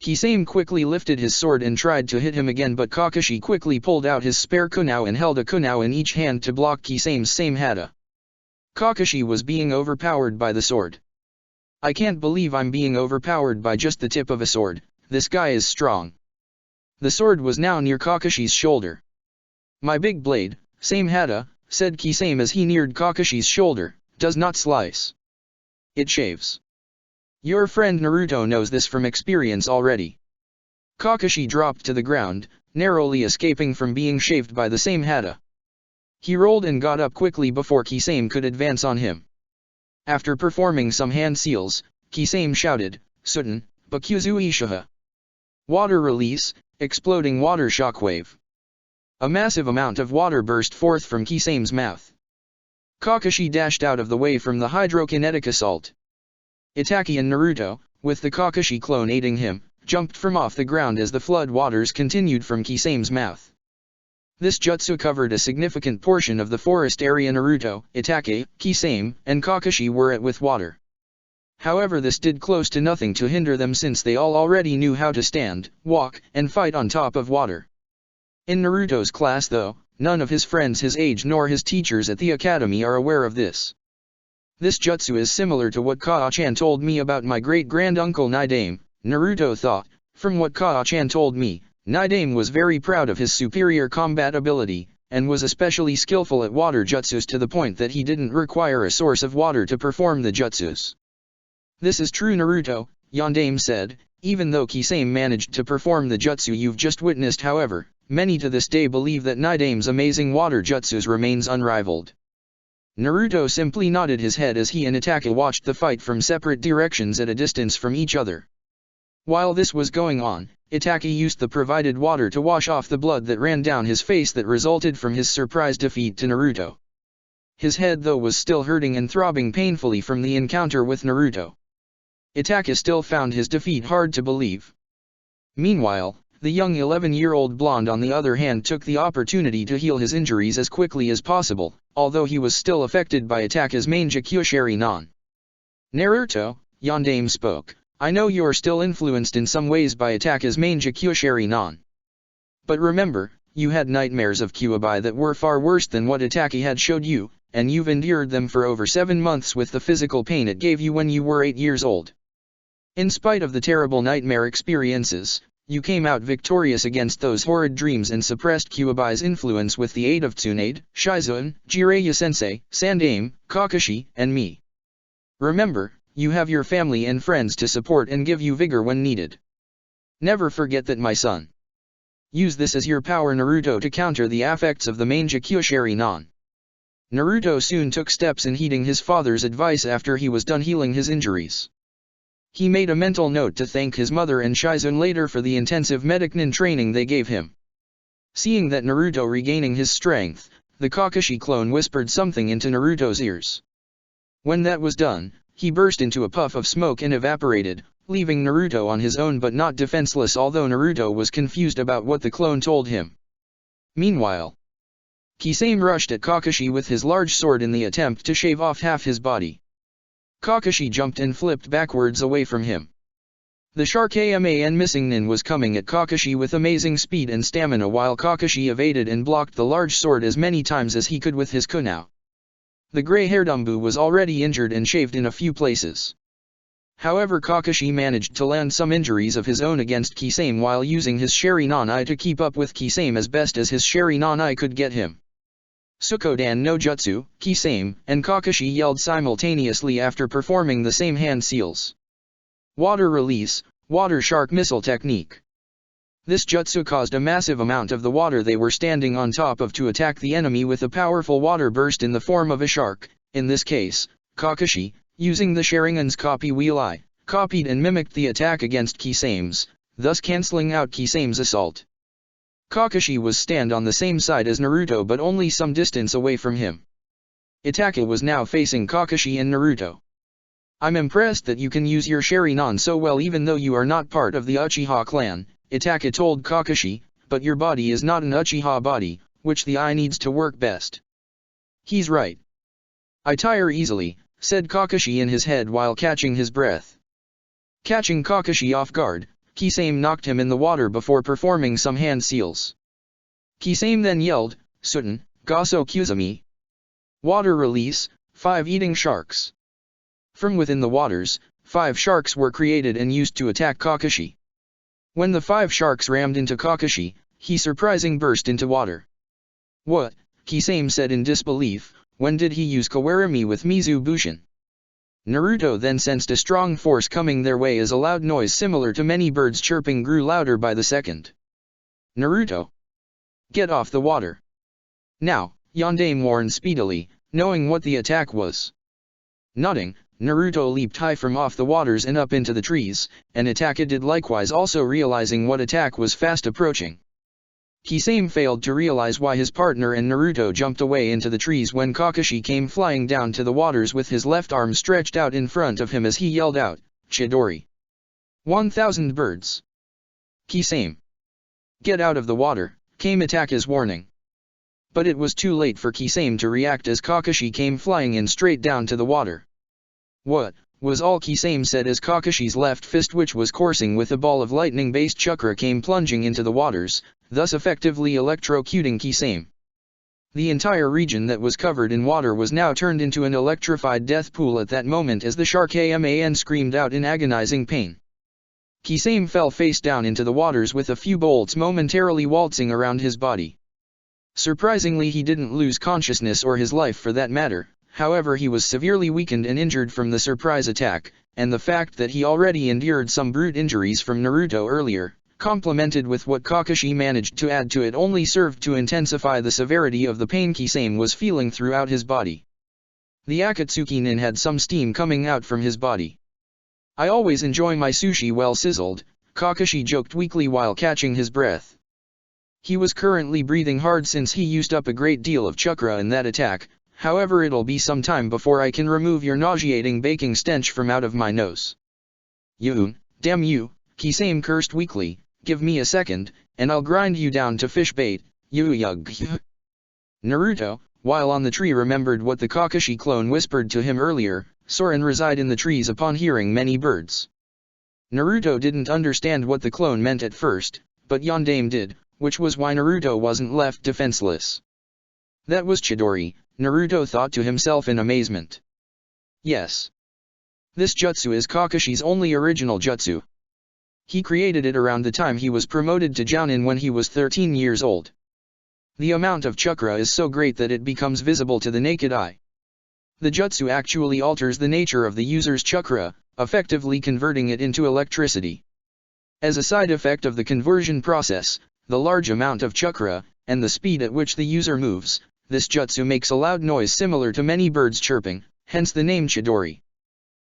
Kisame quickly lifted his sword and tried to hit him again, but Kakashi quickly pulled out his spare kunai and held a kunai in each hand to block Kisame's same hata. Kakashi was being overpowered by the sword. "I can't believe I'm being overpowered by just the tip of a sword, this guy is strong." The sword was now near Kakashi's shoulder. "My big blade, same hata," said Kisame as he neared Kakashi's shoulder, "does not slice. It shaves. Your friend Naruto knows this from experience already." Kakashi dropped to the ground, narrowly escaping from being shaved by the same hata. He rolled and got up quickly before Kisame could advance on him. After performing some hand seals, Kisame shouted, "Suten, Bakuzu Ishiha." Water release, exploding water shockwave. A massive amount of water burst forth from Kisame's mouth. Kakashi dashed out of the way from the hydrokinetic assault. Itachi and Naruto, with the Kakashi clone aiding him, jumped from off the ground as the flood waters continued from Kisame's mouth. This jutsu covered a significant portion of the forest area Naruto, Itachi, Kisame, and Kakashi were at with water. However, this did close to nothing to hinder them since they all already knew how to stand, walk, and fight on top of water. In Naruto's class though, none of his friends his age nor his teachers at the academy are aware of this. This jutsu is similar to what Kaa-chan told me about my great-granduncle Yondaime, Naruto thought. From what Kaa-chan told me, Yondaime was very proud of his superior combat ability, and was especially skillful at water jutsus to the point that he didn't require a source of water to perform the jutsus. "This is true, Naruto," Yondaime said, "even though Kisame managed to perform the jutsu you've just witnessed. However, many to this day believe that Yondaime's amazing water jutsus remains unrivaled." Naruto simply nodded his head as he and Itachi watched the fight from separate directions at a distance from each other. While this was going on, Itachi used the provided water to wash off the blood that ran down his face that resulted from his surprise defeat to Naruto. His head though was still hurting and throbbing painfully from the encounter with Naruto. Itachi still found his defeat hard to believe. Meanwhile, the young 11-year-old blonde on the other hand took the opportunity to heal his injuries as quickly as possible, although he was still affected by Itachi's main Sharingan. "Naruto," Yondaime spoke, "I know you're still influenced in some ways by Itachi's main Sharingan. But remember, you had nightmares of Kyuubi that were far worse than what Itachi had showed you, and you've endured them for over 7 months with the physical pain it gave you when you were 8 years old. In spite of the terrible nightmare experiences, you came out victorious against those horrid dreams and suppressed Kyuubi's influence with the aid of Tsunade, Shizune, Jiraiya-sensei, Sandaime, Kakashi, and me. Remember, you have your family and friends to support and give you vigor when needed. Never forget that, my son. Use this as your power, Naruto, to counter the effects of the Mangekyou Sharingan. Naruto soon took steps in heeding his father's advice after he was done healing his injuries. He made a mental note to thank his mother and Shizune later for the intensive Medicnin training they gave him. Seeing that Naruto regaining his strength, the Kakashi clone whispered something into Naruto's ears. When that was done, he burst into a puff of smoke and evaporated, leaving Naruto on his own but not defenseless, although Naruto was confused about what the clone told him. Meanwhile, Kisame rushed at Kakashi with his large sword in the attempt to shave off half his body. Kakashi jumped and flipped backwards away from him. The Shark-AMAN missing Nin was coming at Kakashi with amazing speed and stamina, while Kakashi evaded and blocked the large sword as many times as he could with his kunai. The grey-haired Umbu was already injured and shaved in a few places. However, Kakashi managed to land some injuries of his own against Kisame while using his Sharingan to keep up with Kisame as best as his Sharingan could get him. Sukodan no Jutsu, Kisame, and Kakashi yelled simultaneously after performing the same hand seals. Water Release, Water Shark Missile Technique. This jutsu caused a massive amount of the water they were standing on top of to attack the enemy with a powerful water burst in the form of a shark. In this case, Kakashi, using the Sharingan's copy wheel copied and mimicked the attack against Kisame's, thus cancelling out Kisame's assault. Kakashi was stand on the same side as Naruto but only some distance away from him. Itachi was now facing Kakashi and Naruto. I'm impressed that you can use your Sharingan so well even though you are not part of the Uchiha clan, Itachi told Kakashi, but your body is not an Uchiha body, which the eye needs to work best. He's right. I tire easily, said Kakashi in his head while catching his breath. Catching Kakashi off guard, Kisame knocked him in the water before performing some hand seals. Kisame then yelled, Suten, Gaso Kyuzumi. Water Release, 5 Eating Sharks. From within the waters, 5 sharks were created and used to attack Kakashi. When the 5 sharks rammed into Kakashi, he surprisingly burst into water. What? Kisame said in disbelief, when did he use Kawarami with Mizu Bushin? Naruto then sensed a strong force coming their way as a loud noise similar to many birds chirping grew louder by the second. Naruto! Get off the water! Now, Yondaime warned speedily, knowing what the attack was. Nodding, Naruto leaped high from off the waters and up into the trees, and Itachi did likewise, also realizing what attack was fast approaching. Kisame failed to realize why his partner and Naruto jumped away into the trees when Kakashi came flying down to the waters with his left arm stretched out in front of him as he yelled out, Chidori! 1,000 birds! Kisame! Get out of the water, came Itachi's warning. But it was too late for Kisame to react as Kakashi came flying in straight down to the water. What? Was all Kisame said as Kakashi's left fist, which was coursing with a ball of lightning-based chakra, came plunging into the waters, thus effectively electrocuting Kisame. The entire region that was covered in water was now turned into an electrified death pool at that moment as the Shark-AMAN screamed out in agonizing pain. Kisame fell face down into the waters with a few bolts momentarily waltzing around his body. Surprisingly, he didn't lose consciousness or his life for that matter. However, he was severely weakened and injured from the surprise attack, and the fact that he already endured some brute injuries from Naruto earlier, complemented with what Kakashi managed to add to it, only served to intensify the severity of the pain Kisame was feeling throughout his body. The Akatsuki Nin had some steam coming out from his body. I always enjoy my sushi well sizzled, Kakashi joked weakly while catching his breath. He was currently breathing hard since he used up a great deal of chakra in that attack. However, it'll be some time before I can remove your nauseating baking stench from out of my nose. Yoon, damn you, Kisame cursed weakly, give me a second, and I'll grind you down to fish bait, yug. Naruto, while on the tree, remembered what the Kakashi clone whispered to him earlier, Soren reside in the trees upon hearing many birds. Naruto didn't understand what the clone meant at first, but Yondaime did, which was why Naruto wasn't left defenseless. That was Chidori, Naruto thought to himself in amazement. Yes. This jutsu is Kakashi's only original jutsu. He created it around the time he was promoted to Jounin when he was 13 years old. The amount of chakra is so great that it becomes visible to the naked eye. The jutsu actually alters the nature of the user's chakra, effectively converting it into electricity. As a side effect of the conversion process, the large amount of chakra, and the speed at which the user moves, this jutsu makes a loud noise similar to many birds chirping, hence the name Chidori.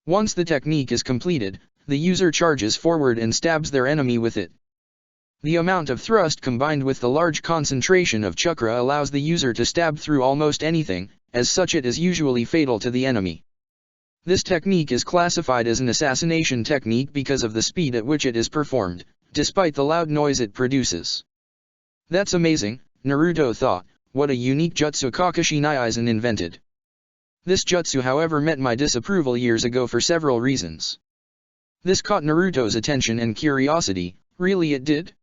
Once the technique is completed, the user charges forward and stabs their enemy with it. The amount of thrust combined with the large concentration of chakra allows the user to stab through almost anything, as such it is usually fatal to the enemy. This technique is classified as an assassination technique because of the speed at which it is performed, despite the loud noise it produces. That's amazing, Naruto thought, what a unique jutsu Kakashi Aizen invented. This jutsu however met my disapproval years ago for several reasons. This caught Naruto's attention and curiosity, really it did?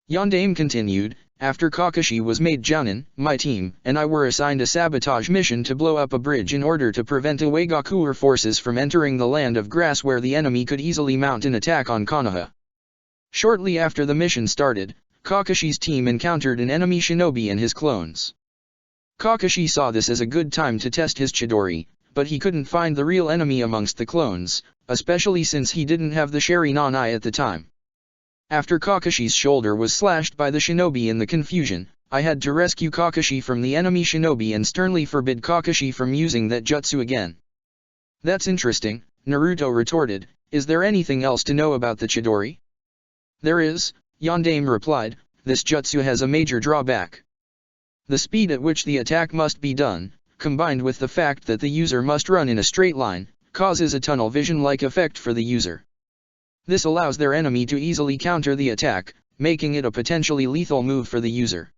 Yondaime continued, after Kakashi was made Jounin, my team and I were assigned a sabotage mission to blow up a bridge in order to prevent Uegakuer forces from entering the land of grass where the enemy could easily mount an attack on Konoha. Shortly after the mission started, Kakashi's team encountered an enemy shinobi and his clones. Kakashi saw this as a good time to test his Chidori, but he couldn't find the real enemy amongst the clones, especially since he didn't have the Sharingan eye at the time. After Kakashi's shoulder was slashed by the shinobi in the confusion, I had to rescue Kakashi from the enemy shinobi and sternly forbid Kakashi from using that jutsu again. That's interesting, Naruto retorted, is there anything else to know about the Chidori? There is, Yondaime replied, this jutsu has a major drawback. The speed at which the attack must be done, combined with the fact that the user must run in a straight line, causes a tunnel vision-like effect for the user. This allows their enemy to easily counter the attack, making it a potentially lethal move for the user.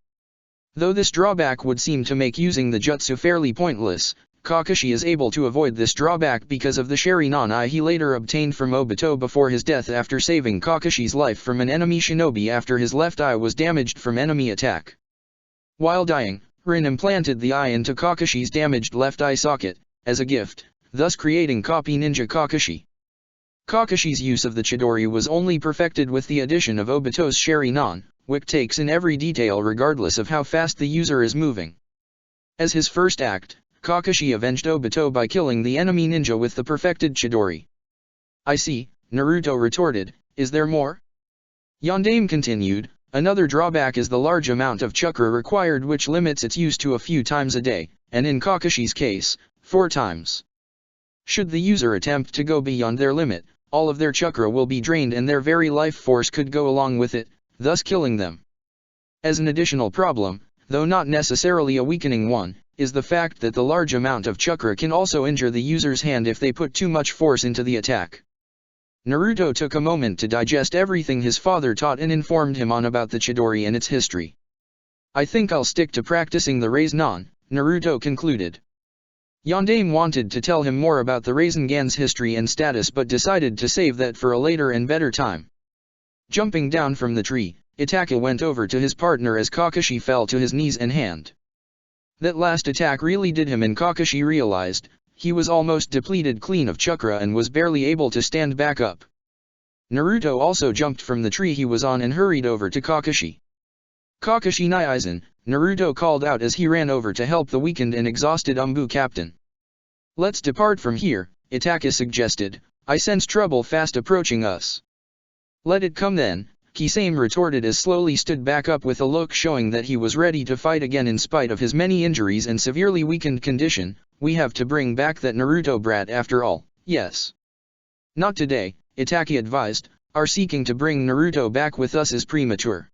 Though this drawback would seem to make using the jutsu fairly pointless, Kakashi is able to avoid this drawback because of the Sharingan eye he later obtained from Obito before his death after saving Kakashi's life from an enemy shinobi after his left eye was damaged from enemy attack. While dying, Rin implanted the eye into Kakashi's damaged left eye socket, as a gift, thus creating Copy Ninja Kakashi. Kakashi's use of the Chidori was only perfected with the addition of Obito's Sharingan, which takes in every detail regardless of how fast the user is moving. As his first act, Kakashi avenged Obito by killing the enemy ninja with the perfected Chidori. I see, Naruto retorted, is there more? Yondaime continued, another drawback is the large amount of chakra required which limits its use to a few times a day, and in Kakashi's case, 4 times. Should the user attempt to go beyond their limit, all of their chakra will be drained and their very life force could go along with it, thus killing them. As an additional problem, though not necessarily a weakening one, is the fact that the large amount of chakra can also injure the user's hand if they put too much force into the attack. Naruto took a moment to digest everything his father taught and informed him on about the Chidori and its history. I think I'll stick to practicing the Rasengan, Naruto concluded. Yondaime wanted to tell him more about the Rasengan's history and status but decided to save that for a later and better time. Jumping down from the tree, Itachi went over to his partner as Kakashi fell to his knees and hand. That last attack really did him and Kakashi realized, he was almost depleted clean of chakra and was barely able to stand back up. Naruto also jumped from the tree he was on and hurried over to Kakashi. Kakashi Aizen, Naruto called out as he ran over to help the weakened and exhausted Umbu captain. Let's depart from here, Itachi suggested, I sense trouble fast approaching us. Let it come then, Kisame retorted as slowly stood back up with a look showing that he was ready to fight again in spite of his many injuries and severely weakened condition. We have to bring back that Naruto brat after all, yes. Not today, Itachi advised, our seeking to bring Naruto back with us is premature.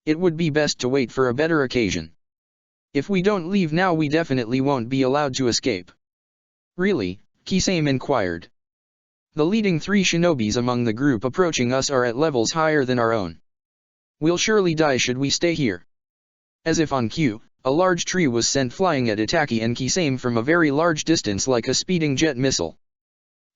It would be best to wait for a better occasion. If we don't leave now we definitely won't be allowed to escape. Really? Kisame inquired. The leading 3 shinobis among the group approaching us are at levels higher than our own. We'll surely die should we stay here. As if on cue, a large tree was sent flying at Itachi and Kisame from a very large distance like a speeding jet missile.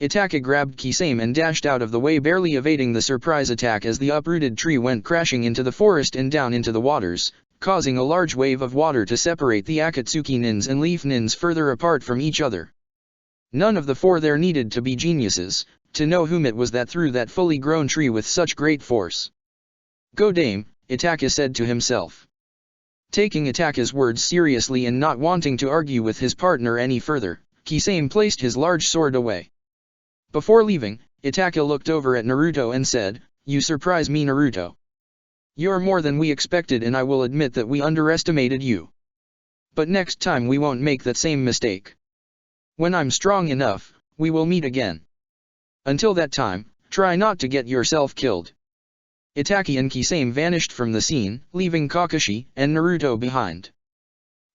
Itachi grabbed Kisame and dashed out of the way, barely evading the surprise attack as the uprooted tree went crashing into the forest and down into the waters, causing a large wave of water to separate the Akatsuki nins and leaf nins further apart from each other. None of the four there needed to be geniuses to know whom it was that threw that fully grown tree with such great force. "Go dame," Itaka said to himself. Taking Itaka's words seriously and not wanting to argue with his partner any further, Kisame placed his large sword away. Before leaving, Itaka looked over at Naruto and said, "You surprise me, Naruto. You're more than we expected, and I will admit that we underestimated you. But next time we won't make that same mistake. When I'm strong enough, we will meet again. Until that time, try not to get yourself killed." Itaki and Kisame vanished from the scene, leaving Kakashi and Naruto behind.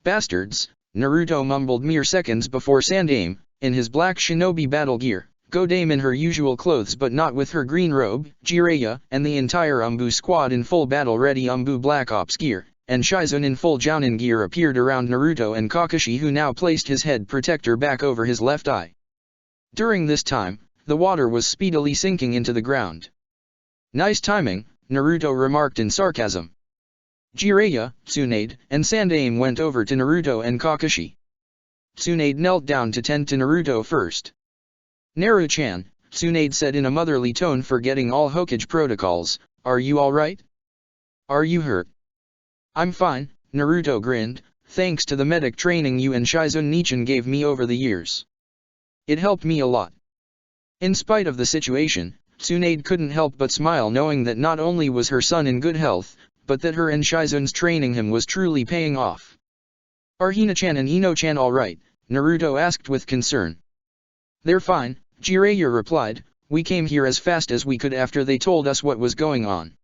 "Bastards," Naruto mumbled mere seconds before Sandaime, in his black shinobi battle gear, Godame in her usual clothes but not with her green robe, Jiraiya and the entire Umbu squad in full battle-ready Umbu Black Ops gear, and Shizune in full Jounin gear appeared around Naruto and Kakashi, who now placed his head protector back over his left eye. During this time, the water was speedily sinking into the ground. "Nice timing," Naruto remarked in sarcasm. Jiraiya, Tsunade, and Sandaime went over to Naruto and Kakashi. Tsunade knelt down to tend to Naruto first. "Naru-chan," Tsunade said in a motherly tone, forgetting all Hokage protocols, "are you alright? Are you hurt?" "I'm fine," Naruto grinned, "thanks to the medic training you and Shizune Nichan gave me over the years. It helped me a lot." In spite of the situation, Tsunade couldn't help but smile, knowing that not only was her son in good health, but that her and Shizune's training him was truly paying off. "Are Hina-chan and Ino-chan alright?" Naruto asked with concern. "They're fine," Jiraiya replied, "we came here as fast as we could after they told us what was going on."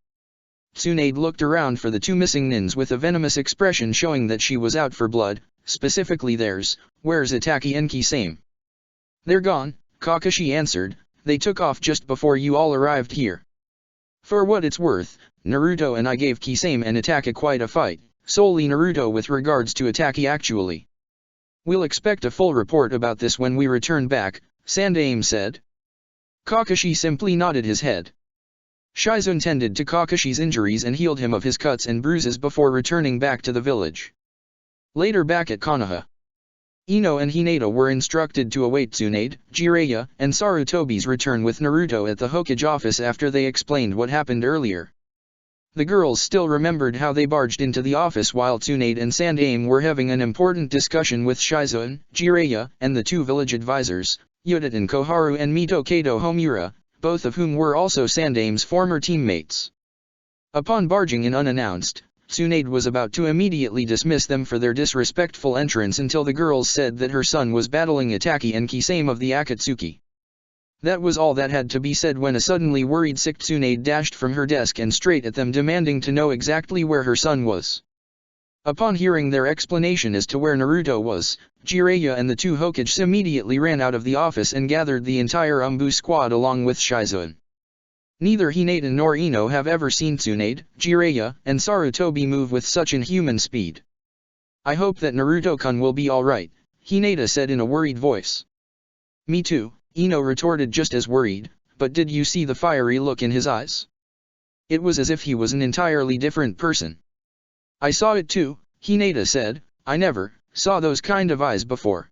Tsunade looked around for the two missing nins with a venomous expression, showing that she was out for blood, specifically theirs. "Where's Itaki and Kisame?" "They're gone," Kakashi answered, "they took off just before you all arrived here." For what it's worth, Naruto and I gave Kisame and Itaka quite a fight, solely Naruto with regards to Itaki actually. "We'll expect a full report about this when we return back," Sandaime said. Kakashi simply nodded his head. Shizune tended to Kakashi's injuries and healed him of his cuts and bruises before returning back to the village. Later, back at Konoha, Ino and Hinata were instructed to await Tsunade, Jiraiya, and Sarutobi's return with Naruto at the Hokage office after they explained what happened earlier. The girls still remembered how they barged into the office while Tsunade and Sandaime were having an important discussion with Shizune, Jiraiya, and the two village advisors, Yudeten Koharu and Mito Kato Homura, both of whom were also Sandaime's former teammates. Upon barging in unannounced, Tsunade was about to immediately dismiss them for their disrespectful entrance until the girls said that her son was battling Itaki and Kisame of the Akatsuki. That was all that had to be said when a suddenly worried sick Tsunade dashed from her desk and straight at them, demanding to know exactly where her son was. Upon hearing their explanation as to where Naruto was, Jiraiya and the two Hokages immediately ran out of the office and gathered the entire Umbu squad along with Shizune. Neither Hinata nor Ino have ever seen Tsunade, Jiraiya, and Sarutobi move with such inhuman speed. "I hope that Naruto-kun will be alright," Hinata said in a worried voice. "Me too," Ino retorted just as worried, "but did you see the fiery look in his eyes? It was as if he was an entirely different person." "I saw it too," Hinata said, "I never saw those kind of eyes before.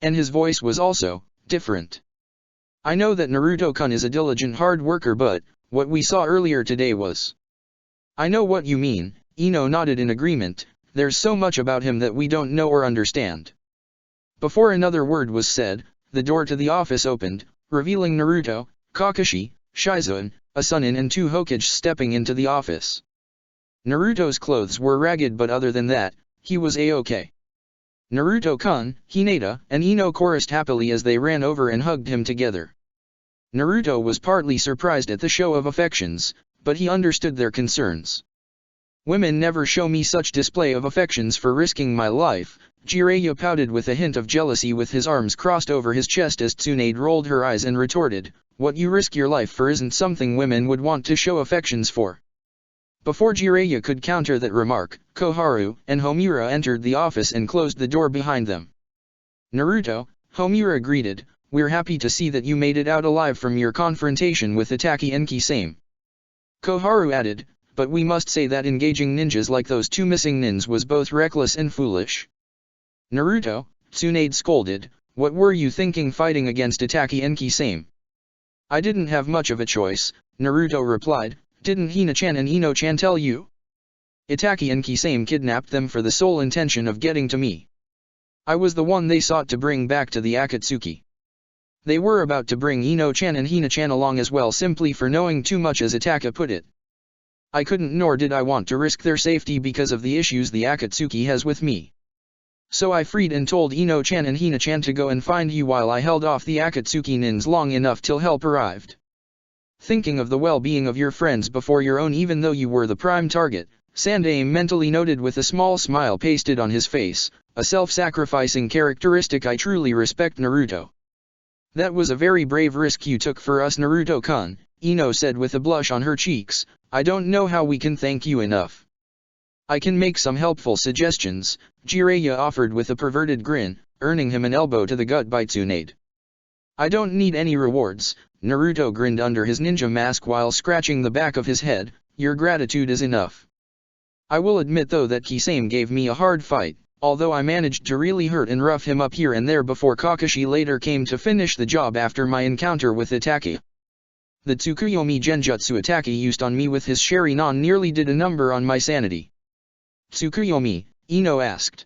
And his voice was also different. I know that Naruto-kun is a diligent hard worker, but what we saw earlier today was—" "I know what you mean," Ino nodded in agreement, "there's so much about him that we don't know or understand." Before another word was said, the door to the office opened, revealing Naruto, Kakashi, Shizune, a Sannin and two Hokage stepping into the office. Naruto's clothes were ragged, but other than that, he was a-okay. "Naruto-kun," Hinata and Ino chorused happily as they ran over and hugged him together. Naruto was partly surprised at the show of affections, but he understood their concerns. "Women never show me such display of affections for risking my life," Jiraiya pouted with a hint of jealousy with his arms crossed over his chest as Tsunade rolled her eyes and retorted, "What you risk your life for isn't something women would want to show affections for." Before Jiraiya could counter that remark, Koharu and Homura entered the office and closed the door behind them. "Naruto," Homura greeted, "we're happy to see that you made it out alive from your confrontation with Itaki and Kisame." Koharu added, "But we must say that engaging ninjas like those two missing nins was both reckless and foolish." "Naruto," Tsunade scolded, What were you thinking fighting against Itachi and Kisame? I didn't have much of a choice, Naruto replied. Didn't Hina-chan and Ino-chan tell you? Itachi and Kisame kidnapped them for the sole intention of getting to me. I was the one they sought to bring back to the Akatsuki. They were about to bring Ino-chan and Hina-chan along as well, simply for knowing too much, as Itachi put it. I couldn't, nor did I want to risk their safety because of the issues the Akatsuki has with me. So I freed and told Ino-chan and Hina-chan to go and find you while I held off the Akatsuki nins long enough till help arrived. Thinking of the well-being of your friends before your own, even though you were the prime target, Sandaime mentally noted with a small smile pasted on his face, a self-sacrificing characteristic I truly respect, Naruto. That was a very brave risk you took for us, Naruto-kun, Ino said with a blush on her cheeks. I don't know how we can thank you enough. I can make some helpful suggestions, Jiraiya offered with a perverted grin, earning him an elbow to the gut by Tsunade. I don't need any rewards, Naruto grinned under his ninja mask while scratching the back of his head. Your gratitude is enough. I will admit though that Kisame gave me a hard fight, although I managed to really hurt and rough him up here and there before Kakashi later came to finish the job after my encounter with Itachi. The Tsukuyomi Genjutsu Itachi used on me with his Sharingan nearly did a number on my sanity. Tsukuyomi, Ino asked.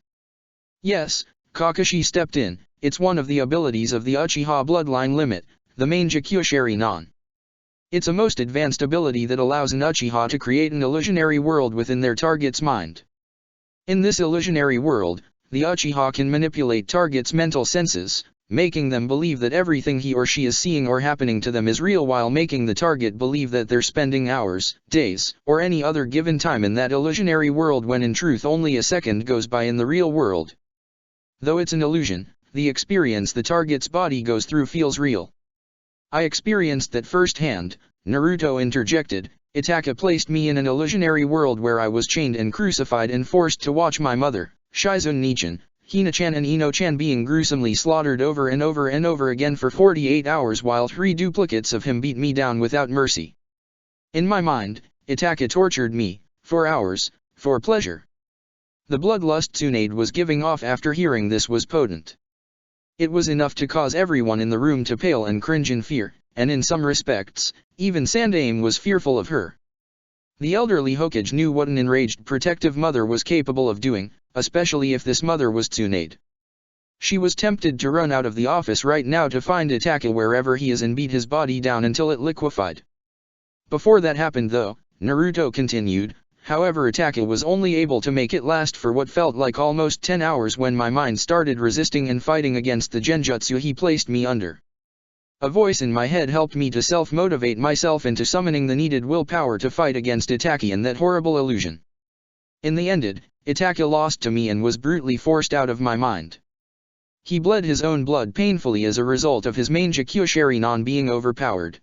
Yes, Kakashi stepped in, it's one of the abilities of the Uchiha bloodline limit, the main Jakyu Sharingan. It's a most advanced ability that allows an Uchiha to create an illusionary world within their target's mind. In this illusionary world, the Uchiha can manipulate target's mental senses, making them believe that everything he or she is seeing or happening to them is real, while making the target believe that they're spending hours, days, or any other given time in that illusionary world when in truth only a second goes by in the real world. Though it's an illusion, the experience the target's body goes through feels real. I experienced that firsthand, Naruto interjected. Itachi placed me in an illusionary world where I was chained and crucified and forced to watch my mother, Shizune Nichan, Hina-chan and Ino-chan being gruesomely slaughtered over and over and over again for 48 hours while 3 duplicates of him beat me down without mercy. In my mind, Itachi tortured me, for hours, for pleasure. The bloodlust Tsunade was giving off after hearing this was potent. It was enough to cause everyone in the room to pale and cringe in fear, and in some respects, even Sandaime was fearful of her. The elderly Hokage knew what an enraged protective mother was capable of doing, especially if this mother was Tsunade. She was tempted to run out of the office right now to find Itachi wherever he is and beat his body down until it liquefied. Before that happened though, Naruto continued, however Itachi was only able to make it last for what felt like almost 10 hours when my mind started resisting and fighting against the genjutsu he placed me under. A voice in my head helped me to self-motivate myself into summoning the needed willpower to fight against Itachi and that horrible illusion. In the end, Itachi lost to me and was brutally forced out of my mind. He bled his own blood painfully as a result of his main Jakyu Sharingan being overpowered.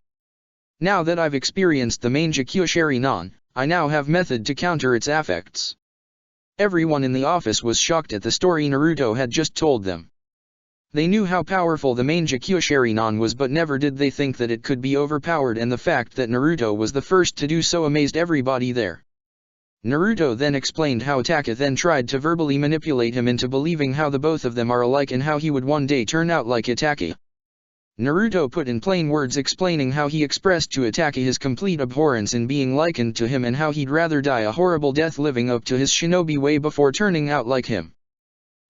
Now that I've experienced the main Jakyu Sharingan, I now have method to counter its effects. Everyone in the office was shocked at the story Naruto had just told them. They knew how powerful the main Jakyu Sharingan was, but never did they think that it could be overpowered, and the fact that Naruto was the first to do so amazed everybody there. Naruto then explained how Itachi then tried to verbally manipulate him into believing how the both of them are alike and how he would one day turn out like Itachi. Naruto put in plain words explaining how he expressed to Itachi his complete abhorrence in being likened to him and how he'd rather die a horrible death living up to his shinobi way before turning out like him.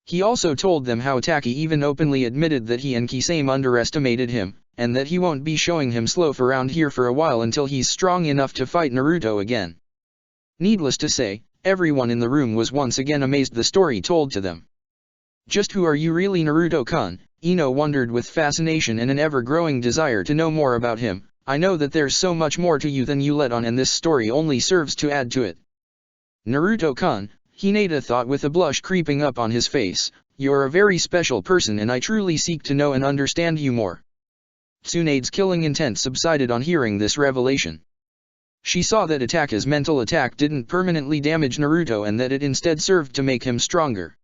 He also told them how Itachi even openly admitted that he and Kisame underestimated him, and that he won't be showing him slow around here for a while until he's strong enough to fight Naruto again. Needless to say, everyone in the room was once again amazed the story told to them. Just who are you really, Naruto-kun? Ino wondered with fascination and an ever-growing desire to know more about him. I know that there's so much more to you than you let on, and this story only serves to add to it. Naruto-kun, Hinata thought with a blush creeping up on his face, you're a very special person and I truly seek to know and understand you more. Tsunade's killing intent subsided on hearing this revelation. She saw that Itachi's mental attack didn't permanently damage Naruto and that it instead served to make him stronger.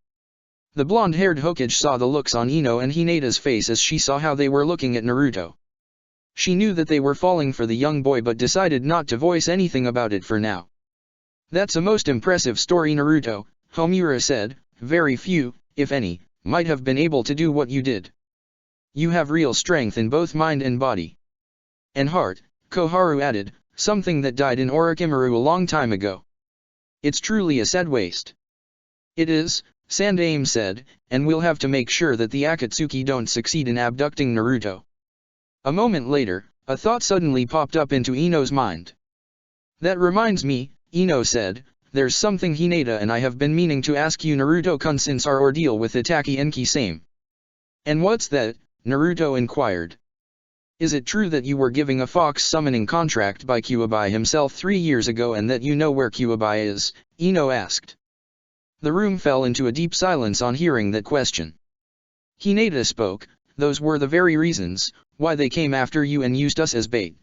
The blonde-haired Hokage saw the looks on Ino and Hinata's face as she saw how they were looking at Naruto. She knew that they were falling for the young boy but decided not to voice anything about it for now. That's a most impressive story, Naruto, Homura said. Very few, if any, might have been able to do what you did. You have real strength in both mind and body. And heart, Koharu added, something that died in Orochimaru a long time ago. It's truly a sad waste. It is, Sandaime said, and we'll have to make sure that the Akatsuki don't succeed in abducting Naruto. A moment later, a thought suddenly popped up into Ino's mind. That reminds me, Ino said, there's something Hinata and I have been meaning to ask you Naruto-kun since our ordeal with Itachi and Kisame. And what's that? Naruto inquired. Is it true that you were giving a fox summoning contract by Kyuubi himself 3 years ago and that you know where Kyuubi is? Ino asked. The room fell into a deep silence on hearing that question. Hinata spoke, those were the very reasons why they came after you and used us as bait.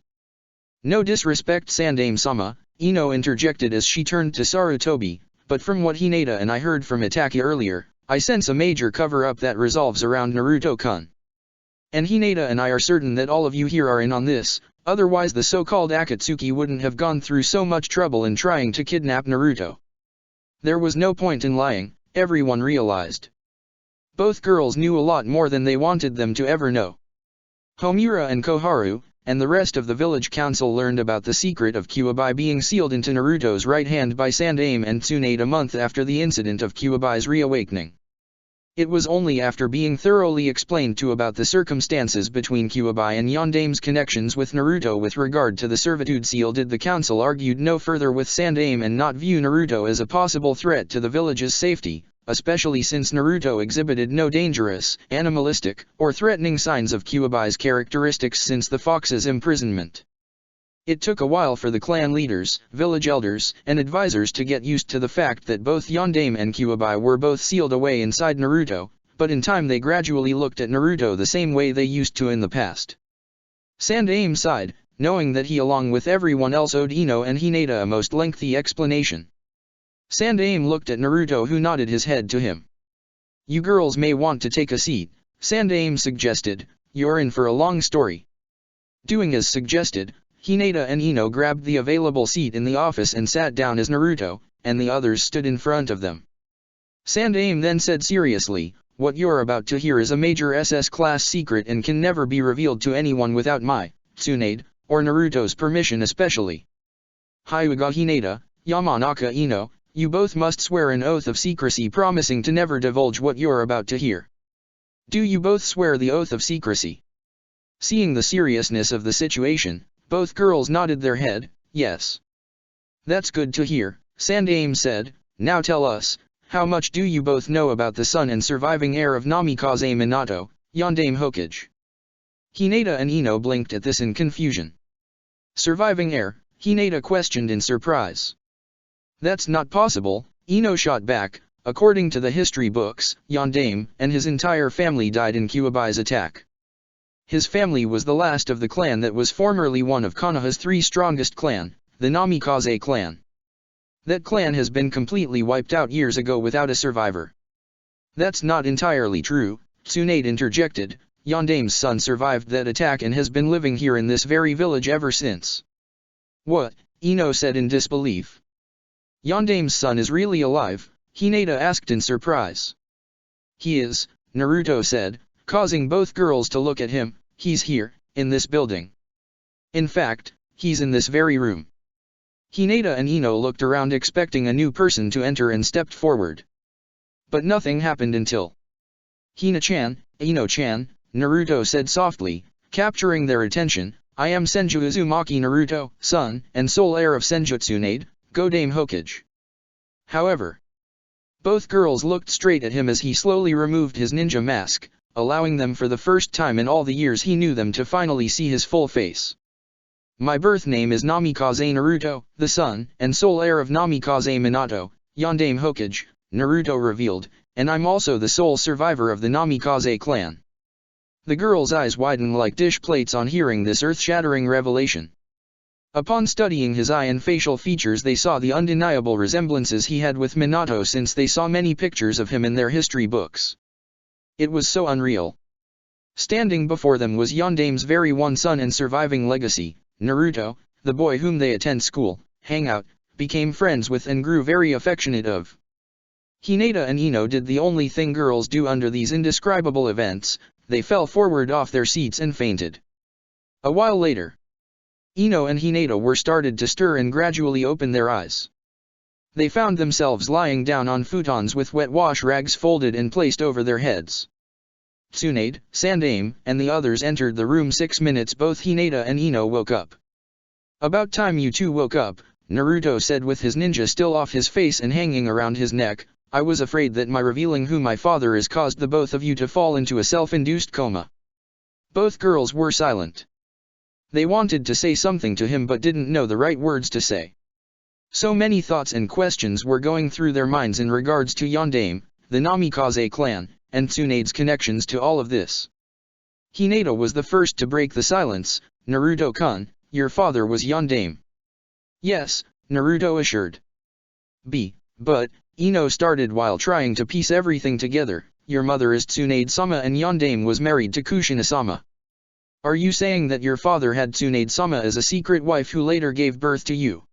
No disrespect Sandaime-sama, Ino interjected as she turned to Sarutobi, but from what Hinata and I heard from Itachi earlier, I sense a major cover-up that resolves around Naruto-kun. And Hinata and I are certain that all of you here are in on this, otherwise the so-called Akatsuki wouldn't have gone through so much trouble in trying to kidnap Naruto. There was no point in lying, everyone realized. Both girls knew a lot more than they wanted them to ever know. Homura and Koharu, and the rest of the village council learned about the secret of Kyuubi being sealed into Naruto's right hand by Sandaime and Tsunade a month after the incident of Kyuubi's reawakening. It was only after being thoroughly explained to about the circumstances between Kyuubi and Yondaime's connections with Naruto with regard to the servitude seal did the council argued no further with Sandaime and not view Naruto as a possible threat to the village's safety, especially since Naruto exhibited no dangerous, animalistic, or threatening signs of Kyuubi's characteristics since the fox's imprisonment. It took a while for the clan leaders, village elders, and advisors to get used to the fact that both Yondaime and Kyuubi were both sealed away inside Naruto, but in time they gradually looked at Naruto the same way they used to in the past. Sandaime sighed, knowing that he along with everyone else owed Ino and Hinata a most lengthy explanation. Sandaime looked at Naruto who nodded his head to him. You girls may want to take a seat, Sandaime suggested, you're in for a long story. Doing as suggested, Hinata and Ino grabbed the available seat in the office and sat down as Naruto, and the others stood in front of them. Sandaime then said seriously, what you're about to hear is a major SS-class secret and can never be revealed to anyone without my, Tsunade, or Naruto's permission especially. Hyuga Hinata, Yamanaka Ino, you both must swear an oath of secrecy promising to never divulge what you're about to hear. Do you both swear the oath of secrecy? Seeing the seriousness of the situation, both girls nodded their head, yes. That's good to hear, Sandaime said, now tell us, how much do you both know about the son and surviving heir of Namikaze Minato, Yondaime Hokage? Hinata and Ino blinked at this in confusion. Surviving heir, Hinata questioned in surprise. That's not possible, Ino shot back, according to the history books, Yondaime and his entire family died in Kyuubi's attack. His family was the last of the clan that was formerly one of Konoha's 3 strongest clan, the Namikaze clan. That clan has been completely wiped out years ago without a survivor. That's not entirely true, Tsunade interjected, Yondaime's son survived that attack and has been living here in this very village ever since. What? Ino said in disbelief. Yondaime's son is really alive? Hinata asked in surprise. He is, Naruto said, causing both girls to look at him. He's here, in this building. In fact, he's in this very room. Hinata and Ino looked around expecting a new person to enter and stepped forward. But nothing happened until. Hina-chan, Ino-chan, Naruto said softly, capturing their attention, I am Senju Uzumaki Naruto, son and sole heir of Senju Tsunade, Yondaime Hokage. However, both girls looked straight at him as he slowly removed his ninja mask, allowing them for the first time in all the years he knew them to finally see his full face. My birth name is Namikaze Naruto, the son and sole heir of Namikaze Minato, Yondaime Hokage, Naruto revealed, and I'm also the sole survivor of the Namikaze clan. The girl's eyes widened like dish plates on hearing this earth-shattering revelation. Upon studying his eye and facial features they saw the undeniable resemblances he had with Minato since they saw many pictures of him in their history books. It was so unreal. Standing before them was Yondaime's very one son and surviving legacy, Naruto, the boy whom they attend school, hang out, became friends with and grew very affectionate of. Hinata and Ino did the only thing girls do under these indescribable events, they fell forward off their seats and fainted. A while later, Ino and Hinata were started to stir and gradually open their eyes. They found themselves lying down on futons with wet wash rags folded and placed over their heads. Tsunade, Sandaime, and the others entered the room 6 minutes. Both Hinata and Ino woke up. "About time you two woke up," Naruto said with his ninja still off his face and hanging around his neck. "I was afraid that my revealing who my father is caused the both of you to fall into a self-induced coma." Both girls were silent. They wanted to say something to him but didn't know the right words to say. So many thoughts and questions were going through their minds in regards to Yondaime, the Namikaze clan, and Tsunade's connections to all of this. Hinata was the first to break the silence. "Naruto-kun, your father was Yondaime." "Yes," Naruto assured. But, Ino started while trying to piece everything together, "your mother is Tsunade-sama and Yondaime was married to Kushina-sama. Are you saying that your father had Tsunade-sama as a secret wife who later gave birth to you?"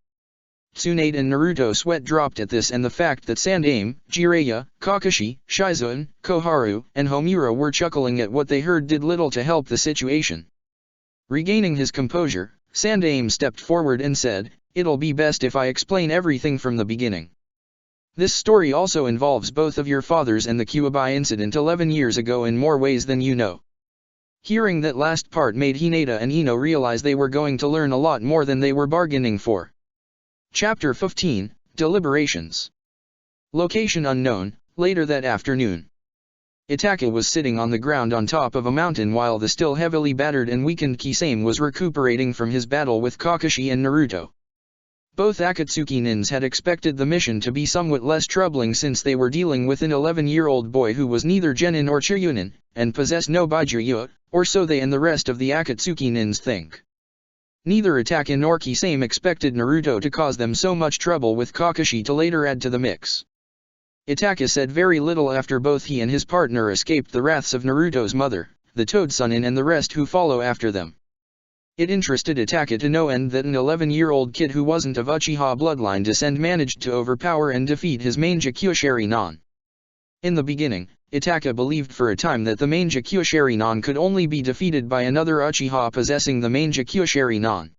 Tsunade and Naruto sweat dropped at this, and the fact that Sandaime, Jiraiya, Kakashi, Shizune, Koharu, and Homura were chuckling at what they heard did little to help the situation. Regaining his composure, Sandaime stepped forward and said, "It'll be best if I explain everything from the beginning. This story also involves both of your fathers and the Kyuubi incident 11 years ago in more ways than you know." Hearing that last part made Hinata and Ino realize they were going to learn a lot more than they were bargaining for. Chapter 15, Deliberations. Location unknown. Later that afternoon, Itachi was sitting on the ground on top of a mountain while the still heavily battered and weakened Kisame was recuperating from his battle with Kakashi and Naruto. Both Akatsuki nins had expected the mission to be somewhat less troubling since they were dealing with an 11-year-old boy who was neither genin nor chiryunin, and possessed no Baijuyuo, or so they and the rest of the Akatsuki nins think. Neither Itachi nor Kisame expected Naruto to cause them so much trouble with Kakashi to later add to the mix. Itachi said very little after both he and his partner escaped the wraths of Naruto's mother, the Toad Sunin and the rest who follow after them. It interested Itachi to no end that an 11-year-old kid who wasn't of Uchiha bloodline descent managed to overpower and defeat his main Kyushari-nan. In the beginning, Itachi believed for a time that the main Kyushari-nan could only be defeated by another Uchiha possessing the main Kyushari-nan.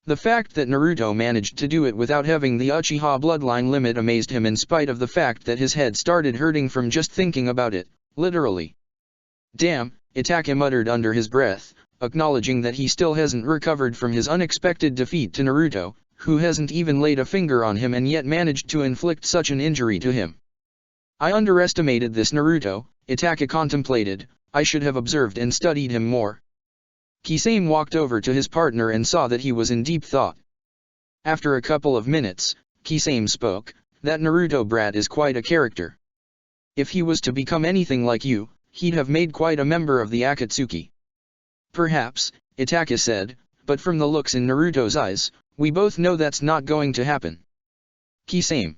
The fact that Naruto managed to do it without having the Uchiha bloodline limit amazed him in spite of the fact that his head started hurting from just thinking about it, literally. "Damn," Itachi muttered under his breath, acknowledging that he still hasn't recovered from his unexpected defeat to Naruto, who hasn't even laid a finger on him and yet managed to inflict such an injury to him. "I underestimated this Naruto," Itachi contemplated. "I should have observed and studied him more." Kisame walked over to his partner and saw that he was in deep thought. After a couple of minutes, Kisame spoke, "That Naruto brat is quite a character. If he was to become anything like you, he'd have made quite a member of the Akatsuki." "Perhaps," Itachi said, "but from the looks in Naruto's eyes, we both know that's not going to happen." Kisame.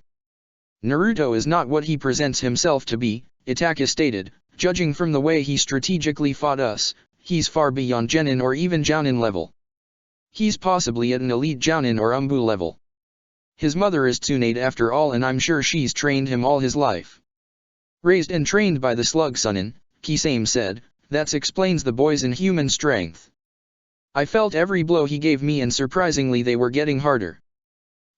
"Naruto is not what he presents himself to be," Itachi stated, "judging from the way he strategically fought us, he's far beyond Genin or even Jounin level. He's possibly at an elite Jounin or Umbu level. His mother is Tsunade after all, and I'm sure she's trained him all his life." "Raised and trained by the Slug Sunin," Kisame said, "that explains the boy's inhuman strength. I felt every blow he gave me and surprisingly they were getting harder."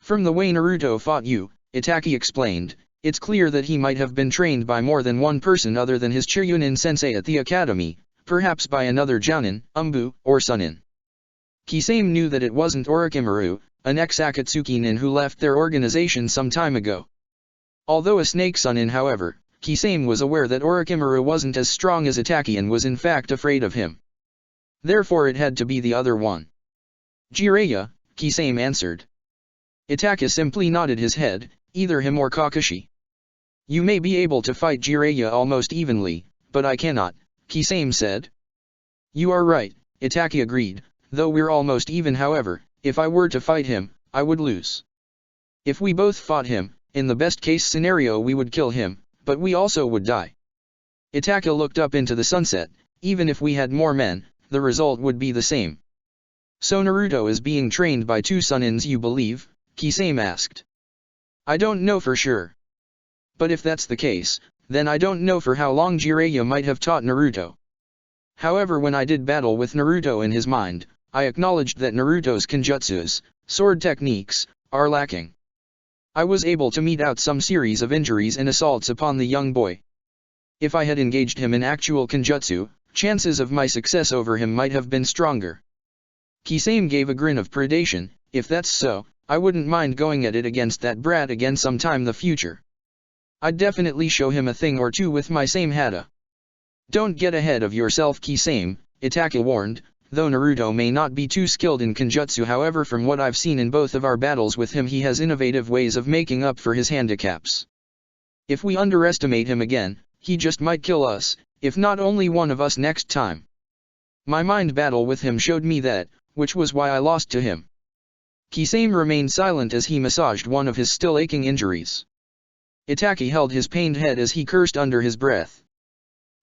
"From the way Naruto fought you," Itachi explained, "it's clear that he might have been trained by more than one person other than his Chiryunin sensei at the academy, perhaps by another Jounin, Umbu, or Sunin." Kisame knew that it wasn't Orochimaru, an ex-Akatsuki nin who left their organization some time ago. Although a Snake Sunin, however, Kisame was aware that Orochimaru wasn't as strong as Itachi and was in fact afraid of him. Therefore it had to be the other one. "Jiraiya," Kisame answered. Itachi simply nodded his head, "Either him or Kakashi. You may be able to fight Jiraiya almost evenly, but I cannot," Kisame said. "You are right," Itachi agreed, "though we're almost even. However, if I were to fight him, I would lose. If we both fought him, in the best case scenario we would kill him, but we also would die." Itachi looked up into the sunset. "Even if we had more men, the result would be the same." "So Naruto is being trained by two Sunins, you believe?" Kisame asked. "I don't know for sure. But if that's the case, then I don't know for how long Jiraiya might have taught Naruto. However, when I did battle with Naruto in his mind, I acknowledged that Naruto's kenjutsus, sword techniques, are lacking. I was able to mete out some series of injuries and assaults upon the young boy. If I had engaged him in actual kenjutsu, chances of my success over him might have been stronger. Kisame gave a grin of predation. If that's so, I wouldn't mind going at it against that brat again sometime in the future. I'd definitely show him a thing or two with my same hata. Don't get ahead of yourself, Kisame, Itachi warned, though Naruto may not be too skilled in kenjutsu. However, from what I've seen in both of our battles with him, he has innovative ways of making up for his handicaps. If we underestimate him again, he just might kill us, if not only one of us next time. My mind battle with him showed me that, which was why I lost to him. Kisame remained silent as he massaged one of his still aching injuries. Itachi held his pained head as he cursed under his breath.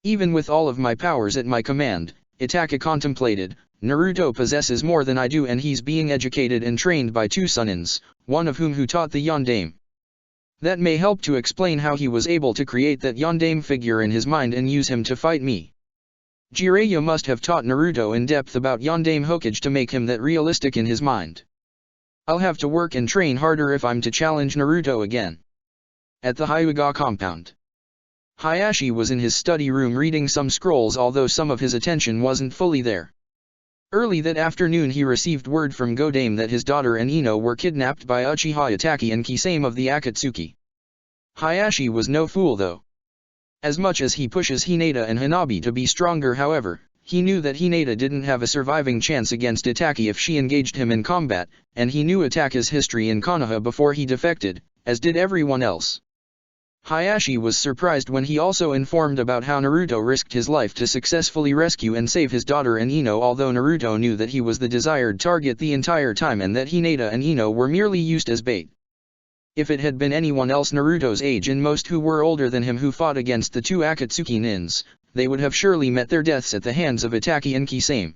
Even with all of my powers at my command, Itachi contemplated, Naruto possesses more than I do, and he's being educated and trained by two Sanins, one of who taught the Yondaime. That may help to explain how he was able to create that Yondaime figure in his mind and use him to fight me. Jiraiya must have taught Naruto in depth about Yondaime Hokage to make him that realistic in his mind. I'll have to work and train harder if I'm to challenge Naruto again. At the Hyuga compound, Hayashi was in his study room reading some scrolls, although some of his attention wasn't fully there. Early that afternoon he received word from Godaime that his daughter and Ino were kidnapped by Uchiha Itachi and Kisame of the Akatsuki. Hayashi was no fool though. As much as he pushes Hinata and Hanabi to be stronger, however, he knew that Hinata didn't have a surviving chance against Itachi if she engaged him in combat, and he knew Itachi's history in Konoha before he defected, as did everyone else. Hayashi was surprised when he also informed about how Naruto risked his life to successfully rescue and save his daughter and Ino, although Naruto knew that he was the desired target the entire time and that Hinata and Ino were merely used as bait. If it had been anyone else Naruto's age and most who were older than him who fought against the two Akatsuki nins, they would have surely met their deaths at the hands of Itachi and Kisame.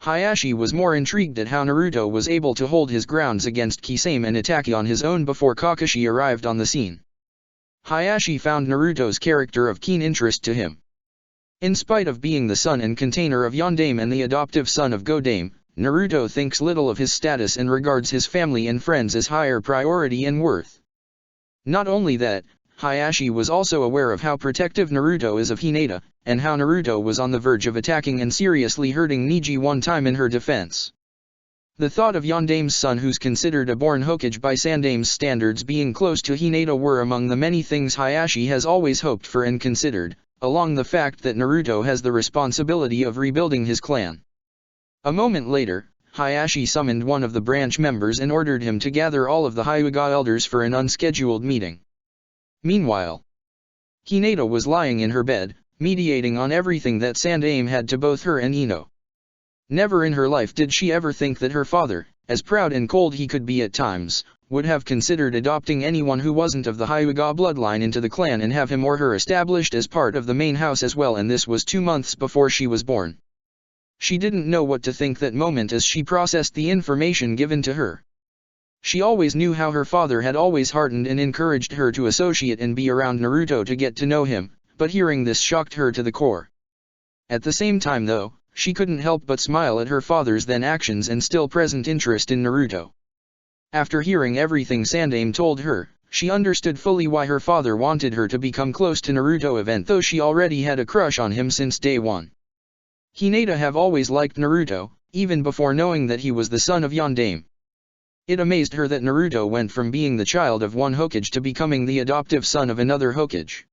Hayashi was more intrigued at how Naruto was able to hold his grounds against Kisame and Itachi on his own before Kakashi arrived on the scene. Hayashi found Naruto's character of keen interest to him. In spite of being the son and container of Yondaime and the adoptive son of Godaime, Naruto thinks little of his status and regards his family and friends as higher priority and worth. Not only that, Hayashi was also aware of how protective Naruto is of Hinata, and how Naruto was on the verge of attacking and seriously hurting Neji one time in her defense. The thought of Yondaime's son, who's considered a born Hokage by Sandaime's standards, being close to Hinata were among the many things Hayashi has always hoped for and considered, along the fact that Naruto has the responsibility of rebuilding his clan. A moment later, Hayashi summoned one of the branch members and ordered him to gather all of the Hyuga elders for an unscheduled meeting. Meanwhile, Hinata was lying in her bed, mediating on everything that Sandaime had to both her and Ino. Never in her life did she ever think that her father, as proud and cold he could be at times, would have considered adopting anyone who wasn't of the Hyuga bloodline into the clan and have him or her established as part of the main house as well, and this was 2 months before she was born. She didn't know what to think that moment as she processed the information given to her. She always knew how her father had always heartened and encouraged her to associate and be around Naruto to get to know him, but hearing this shocked her to the core. At the same time though, she couldn't help but smile at her father's then actions and still present interest in Naruto. After hearing everything Sandaime told her, she understood fully why her father wanted her to become close to Naruto, even though she already had a crush on him since day one. Hinata have always liked Naruto, even before knowing that he was the son of Yondaime. It amazed her that Naruto went from being the child of one Hokage to becoming the adoptive son of another Hokage.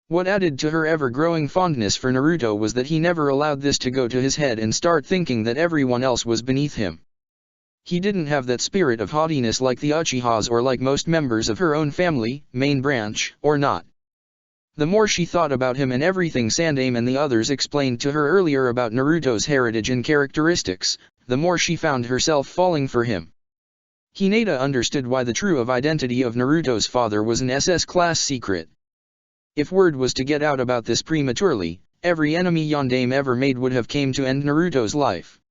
What added to her ever-growing fondness for Naruto was that he never allowed this to go to his head and start thinking that everyone else was beneath him. He didn't have that spirit of haughtiness like the Uchihas or like most members of her own family, main branch, or not. The more she thought about him and everything Sandaime and the others explained to her earlier about Naruto's heritage and characteristics, the more she found herself falling for him. Hinata understood why the true identity of Naruto's father was an SS-class secret. If word was to get out about this prematurely, every enemy Yondaime ever made would have came to end Naruto's life.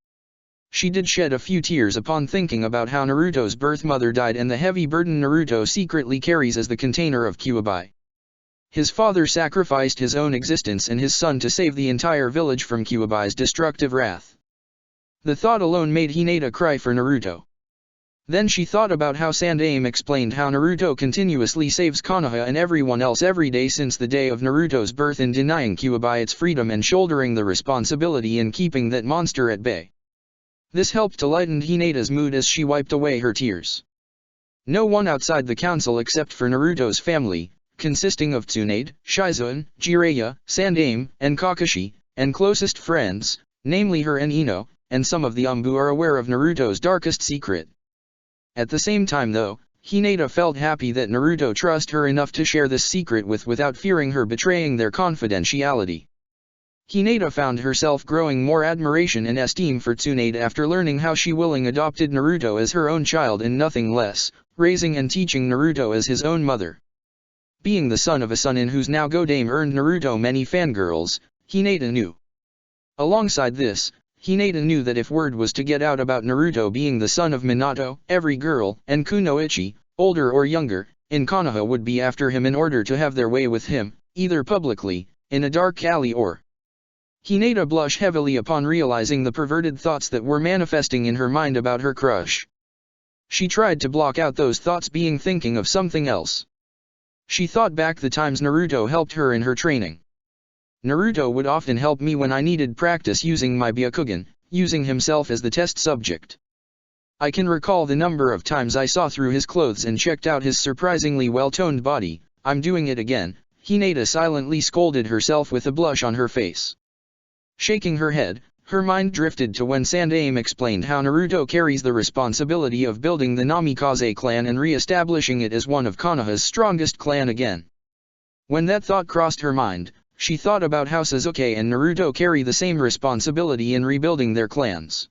She did shed a few tears upon thinking about how Naruto's birth mother died and the heavy burden Naruto secretly carries as the container of Kyuubi. His father sacrificed his own existence and his son to save the entire village from Kyubai's destructive wrath. The thought alone made Hinata cry for Naruto. Then she thought about how Sandaime explained how Naruto continuously saves Konoha and everyone else every day since the day of Naruto's birth in denying Kyuubi its freedom and shouldering the responsibility in keeping that monster at bay. This helped to lighten Hinata's mood as she wiped away her tears. No one outside the council except for Naruto's family, consisting of Tsunade, Shizune, Jiraiya, Sandaime, and Kakashi, and closest friends, namely her and Ino, and some of the Umbu are aware of Naruto's darkest secret. At the same time though, Hinata felt happy that Naruto trusted her enough to share this secret without fearing her betraying their confidentiality. Hinata found herself growing more admiration and esteem for Tsunade after learning how she willingly adopted Naruto as her own child and nothing less, raising and teaching Naruto as his own mother. Being the son of a son in whose now Yondaime earned Naruto many fangirls, Hinata knew. Alongside this, Hinata knew that if word was to get out about Naruto being the son of Minato, every girl, and Kunoichi, older or younger, in Konoha would be after him in order to have their way with him, either publicly, in a dark alley or... Hinata blushed heavily upon realizing the perverted thoughts that were manifesting in her mind about her crush. She tried to block out those thoughts being thinking of something else. She thought back the times Naruto helped her in her training. Naruto would often help me when I needed practice using my Byakugan, using himself as the test subject. I can recall the number of times I saw through his clothes and checked out his surprisingly well-toned body. I'm doing it again, Hinata silently scolded herself with a blush on her face. Shaking her head, her mind drifted to when Sandaime explained how Naruto carries the responsibility of building the Namikaze clan and re-establishing it as one of Konoha's strongest clan again. When that thought crossed her mind, she thought about how Sasuke and Naruto carry the same responsibility in rebuilding their clans.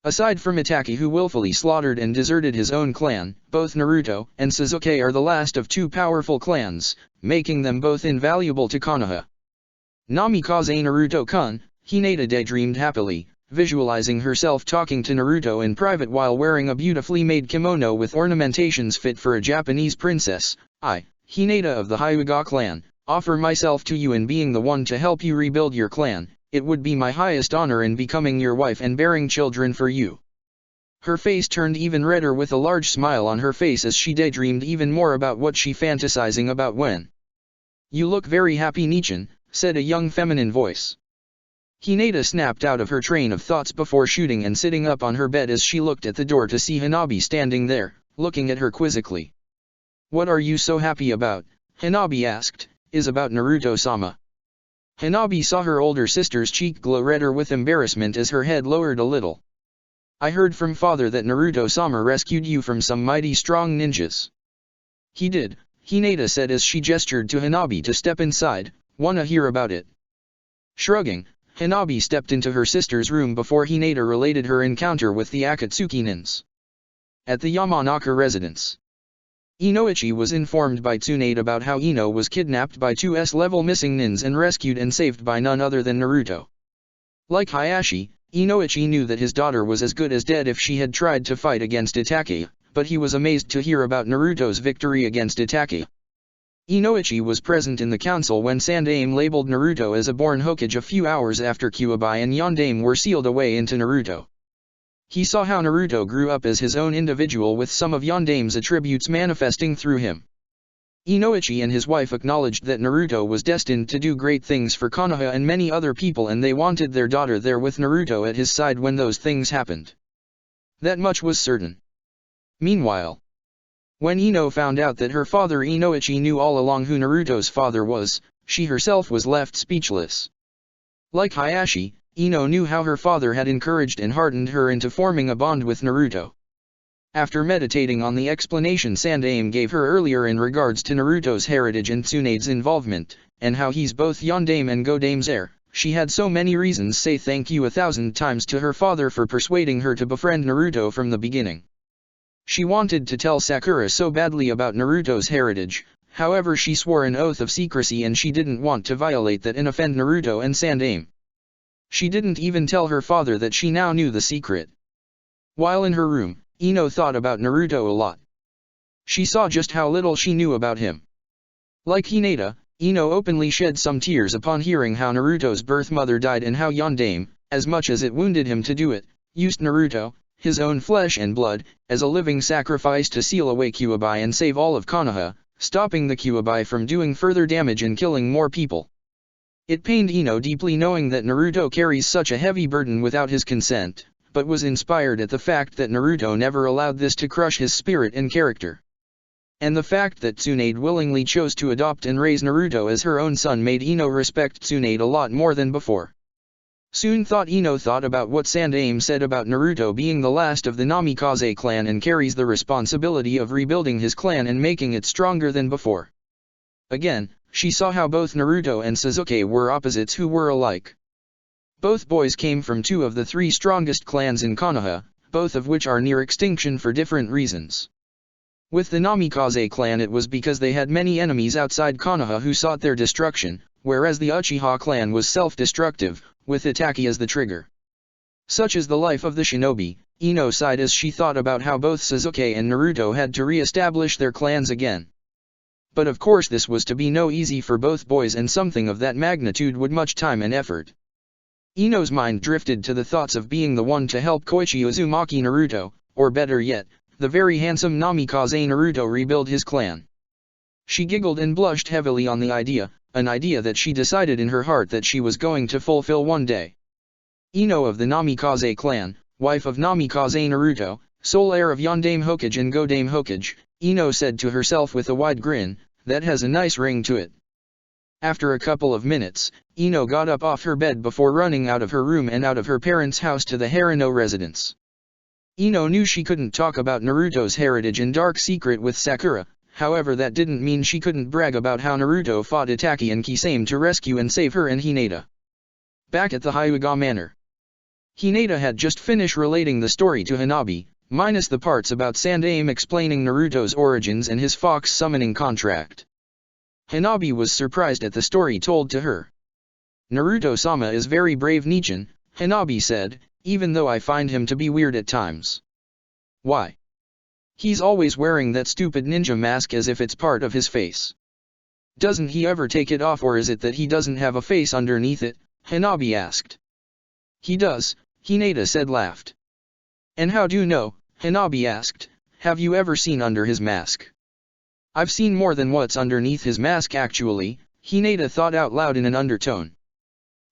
Aside from Itachi who willfully slaughtered and deserted his own clan, both Naruto and Sasuke are the last of two powerful clans, making them both invaluable to Konoha. Namikaze Naruto-kun, Hinata daydreamed happily, visualizing herself talking to Naruto in private while wearing a beautifully made kimono with ornamentations fit for a Japanese princess. I, Hinata of the Hyuga clan, offer myself to you in being the one to help you rebuild your clan. It would be my highest honor in becoming your wife and bearing children for you. Her face turned even redder with a large smile on her face as she daydreamed even more about what she fantasizing about when. You look very happy Nichan, said a young feminine voice. Hinata snapped out of her train of thoughts before shooting and sitting up on her bed as she looked at the door to see Hanabi standing there, looking at her quizzically. What are you so happy about? Hanabi asked. Is about Naruto-sama. Hanabi saw her older sister's cheek glow redder with embarrassment as her head lowered a little. I heard from father that Naruto-sama rescued you from some mighty strong ninjas. He did, Hinata said as she gestured to Hanabi to step inside. Wanna hear about it? Shrugging, Hanabi stepped into her sister's room before Hinata related her encounter with the Akatsuki nins. At the Yamanaka residence. Inoichi was informed by Tsunade about how Ino was kidnapped by two S-level missing nins and rescued and saved by none other than Naruto. Like Hayashi, Inoichi knew that his daughter was as good as dead if she had tried to fight against Itachi, but he was amazed to hear about Naruto's victory against Itachi. Inoichi was present in the council when Sandaime labeled Naruto as a born Hokage a few hours after Kyuubi and Yondaime were sealed away into Naruto. He saw how Naruto grew up as his own individual with some of Yondaime's attributes manifesting through him. Inoichi and his wife acknowledged that Naruto was destined to do great things for Konoha and many other people and they wanted their daughter there with Naruto at his side when those things happened. That much was certain. Meanwhile, when Ino found out that her father Inoichi knew all along who Naruto's father was, she herself was left speechless. Like Hayashi, Ino knew how her father had encouraged and hardened her into forming a bond with Naruto. After meditating on the explanation Sandaime gave her earlier in regards to Naruto's heritage and Tsunade's involvement, and how he's both Yondaime and Yondaime's heir, she had so many reasons say thank you 1,000 times to her father for persuading her to befriend Naruto from the beginning. She wanted to tell Sakura so badly about Naruto's heritage, however she swore an oath of secrecy and she didn't want to violate that and offend Naruto and Sandaime. She didn't even tell her father that she now knew the secret. While in her room, Ino thought about Naruto a lot. She saw just how little she knew about him. Like Hinata, Ino openly shed some tears upon hearing how Naruto's birth mother died and how Yondaime, as much as it wounded him to do it, used Naruto, his own flesh and blood, as a living sacrifice to seal away Kyuubi and save all of Konoha, stopping the Kyuubi from doing further damage and killing more people. It pained Ino deeply knowing that Naruto carries such a heavy burden without his consent, but was inspired at the fact that Naruto never allowed this to crush his spirit and character. And the fact that Tsunade willingly chose to adopt and raise Naruto as her own son made Ino respect Tsunade a lot more than before. Ino thought about what Sandaime said about Naruto being the last of the Namikaze clan and carries the responsibility of rebuilding his clan and making it stronger than before. Again, she saw how both Naruto and Sasuke were opposites who were alike. Both boys came from two of the three strongest clans in Konoha, both of which are near extinction for different reasons. With the Namikaze clan it was because they had many enemies outside Konoha who sought their destruction, whereas the Uchiha clan was self-destructive, with Itachi as the trigger. Such is the life of the shinobi. Ino sighed as she thought about how both Sasuke and Naruto had to re-establish their clans again. But of course this was to be no easy for both boys and something of that magnitude would much time and effort. Ino's mind drifted to the thoughts of being the one to help Koichi Uzumaki Naruto, or better yet, the very handsome Namikaze Naruto rebuild his clan. She giggled and blushed heavily on the idea, an idea that she decided in her heart that she was going to fulfill one day. Ino of the Namikaze clan, wife of Namikaze Naruto, sole heir of Yondaime Hokage and Godaime Hokage, Ino said to herself with a wide grin, that has a nice ring to it. After a couple of minutes, Ino got up off her bed before running out of her room and out of her parents' house to the Harano residence. Ino knew she couldn't talk about Naruto's heritage and dark secret with Sakura, however that didn't mean she couldn't brag about how Naruto fought Itachi and Kisame to rescue and save her and Hinata. Back at the Hyuga Manor. Hinata had just finished relating the story to Hanabi, minus the parts about Sandaime explaining Naruto's origins and his fox summoning contract. Hanabi was surprised at the story told to her. Naruto-sama is very brave Nichan, Hanabi said, even though I find him to be weird at times. Why? He's always wearing that stupid ninja mask as if it's part of his face. Doesn't he ever take it off, or is it that he doesn't have a face underneath it? Hanabi asked. He does, Hinata said laughed. And how do you know? Hanabi asked, have you ever seen under his mask? I've seen more than what's underneath his mask actually, Hinata thought out loud in an undertone.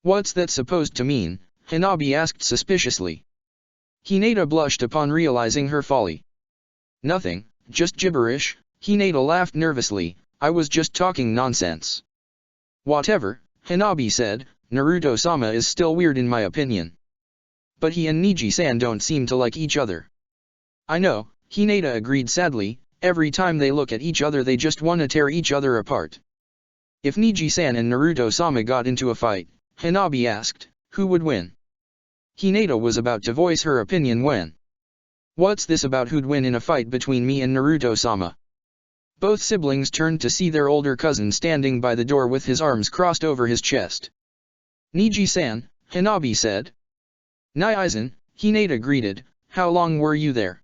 What's that supposed to mean? Hanabi asked suspiciously. Hinata blushed upon realizing her folly. Nothing, just gibberish, Hinata laughed nervously, I was just talking nonsense. Whatever, Hanabi said, Naruto-sama is still weird in my opinion. But he and Niji-san don't seem to like each other. I know, Hinata agreed sadly, every time they look at each other they just want to tear each other apart. If Niji-san and Naruto-sama got into a fight, Hanabi asked, who would win? Hinata was about to voice her opinion when. What's this about who'd win in a fight between me and Naruto-sama? Both siblings turned to see their older cousin standing by the door with his arms crossed over his chest. Niji-san, Hanabi said. Naizen, Hinata greeted, how long were you there?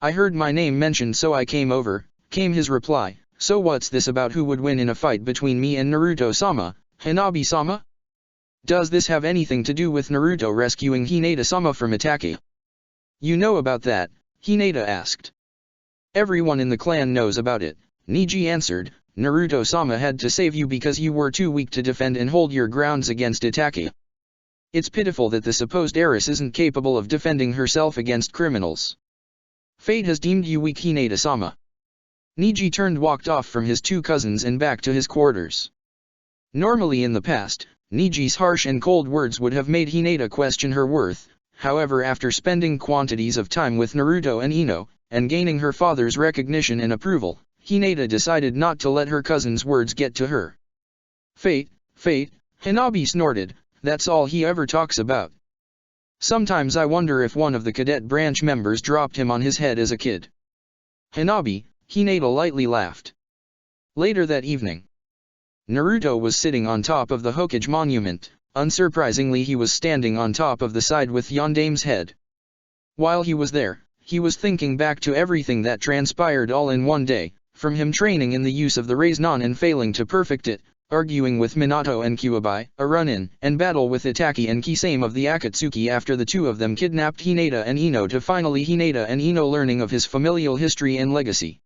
I heard my name mentioned so I came over, came his reply, so what's this about who would win in a fight between me and Naruto-sama, Hanabi-sama? Does this have anything to do with Naruto rescuing Hinata-sama from Itachi? You know about that, Hinata asked. Everyone in the clan knows about it, Niji answered, Naruto-sama had to save you because you were too weak to defend and hold your grounds against Itachi. It's pitiful that the supposed heiress isn't capable of defending herself against criminals. Fate has deemed you weak, Hinata-sama. Niji walked off from his two cousins and back to his quarters. Normally in the past, Niji's harsh and cold words would have made Hinata question her worth, however after spending quantities of time with Naruto and Ino, and gaining her father's recognition and approval, Hinata decided not to let her cousin's words get to her. Fate, Hanabi snorted, that's all he ever talks about. Sometimes I wonder if one of the cadet branch members dropped him on his head as a kid. Hanabi, Hinata lightly laughed. Later that evening, Naruto was sitting on top of the Hokage monument, unsurprisingly he was standing on top of the side with Yondaime's head. While he was there, he was thinking back to everything that transpired all in one day, from him training in the use of the Rasengan and failing to perfect it, arguing with Minato and Kyuubi, a run-in and battle with Itaki and Kisame of the Akatsuki after the two of them kidnapped Hinata and Ino to finally Hinata and Ino learning of his familial history and legacy.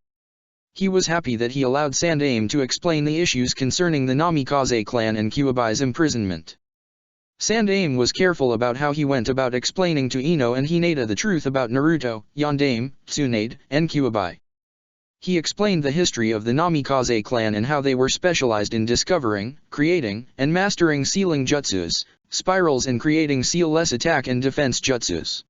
He was happy that he allowed Sandaime to explain the issues concerning the Namikaze clan and Kyuubi's imprisonment. Sandaime was careful about how he went about explaining to Ino and Hinata the truth about Naruto, Yondaime, Tsunade, and Kyuubi. He explained the history of the Namikaze clan and how they were specialized in discovering, creating, and mastering sealing jutsus, spirals and creating seal-less attack and defense jutsus.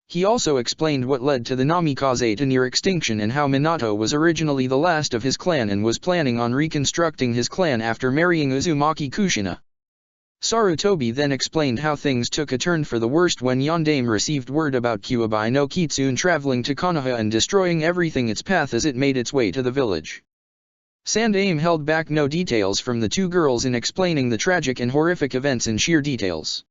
He also explained what led to the Namikaze to near extinction and how Minato was originally the last of his clan and was planning on reconstructing his clan after marrying Uzumaki Kushina. Sarutobi then explained how things took a turn for the worst when Yondaime received word about Kyuubi no Kitsune traveling to Konoha and destroying everything its path as it made its way to the village. Sandaime held back no details from the two girls in explaining the tragic and horrific events in sheer details.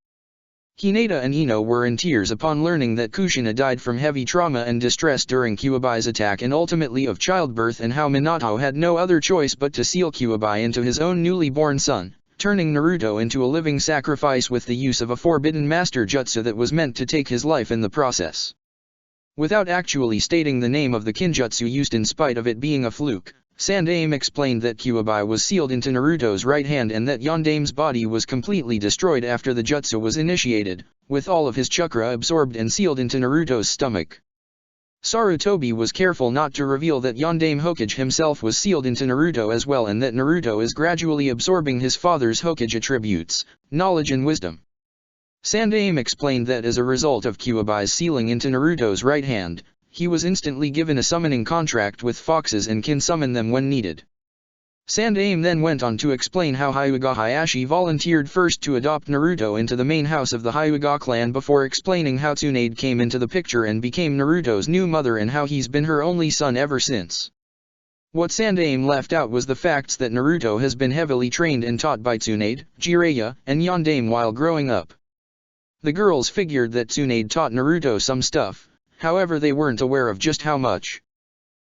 Hinata and Ino were in tears upon learning that Kushina died from heavy trauma and distress during Kyuubi's attack and ultimately of childbirth, and how Minato had no other choice but to seal Kyuubi into his own newly born son, turning Naruto into a living sacrifice with the use of a forbidden master jutsu that was meant to take his life in the process. Without actually stating the name of the kinjutsu used in spite of it being a fluke, Sandaime explained that Kyuubi was sealed into Naruto's right hand and that Yondaime's body was completely destroyed after the jutsu was initiated, with all of his chakra absorbed and sealed into Naruto's stomach. Sarutobi was careful not to reveal that Yondaime Hokage himself was sealed into Naruto as well, and that Naruto is gradually absorbing his father's Hokage attributes, knowledge and wisdom. Sandaime explained that as a result of Kyuubi's sealing into Naruto's right hand, he was instantly given a summoning contract with foxes and can summon them when needed. Sandaime then went on to explain how Hyuga Hayashi volunteered first to adopt Naruto into the main house of the Hyuga clan before explaining how Tsunade came into the picture and became Naruto's new mother and how he's been her only son ever since. What Sandaime left out was the facts that Naruto has been heavily trained and taught by Tsunade, Jiraiya, and Yondaime while growing up. The girls figured that Tsunade taught Naruto some stuff, however they weren't aware of just how much.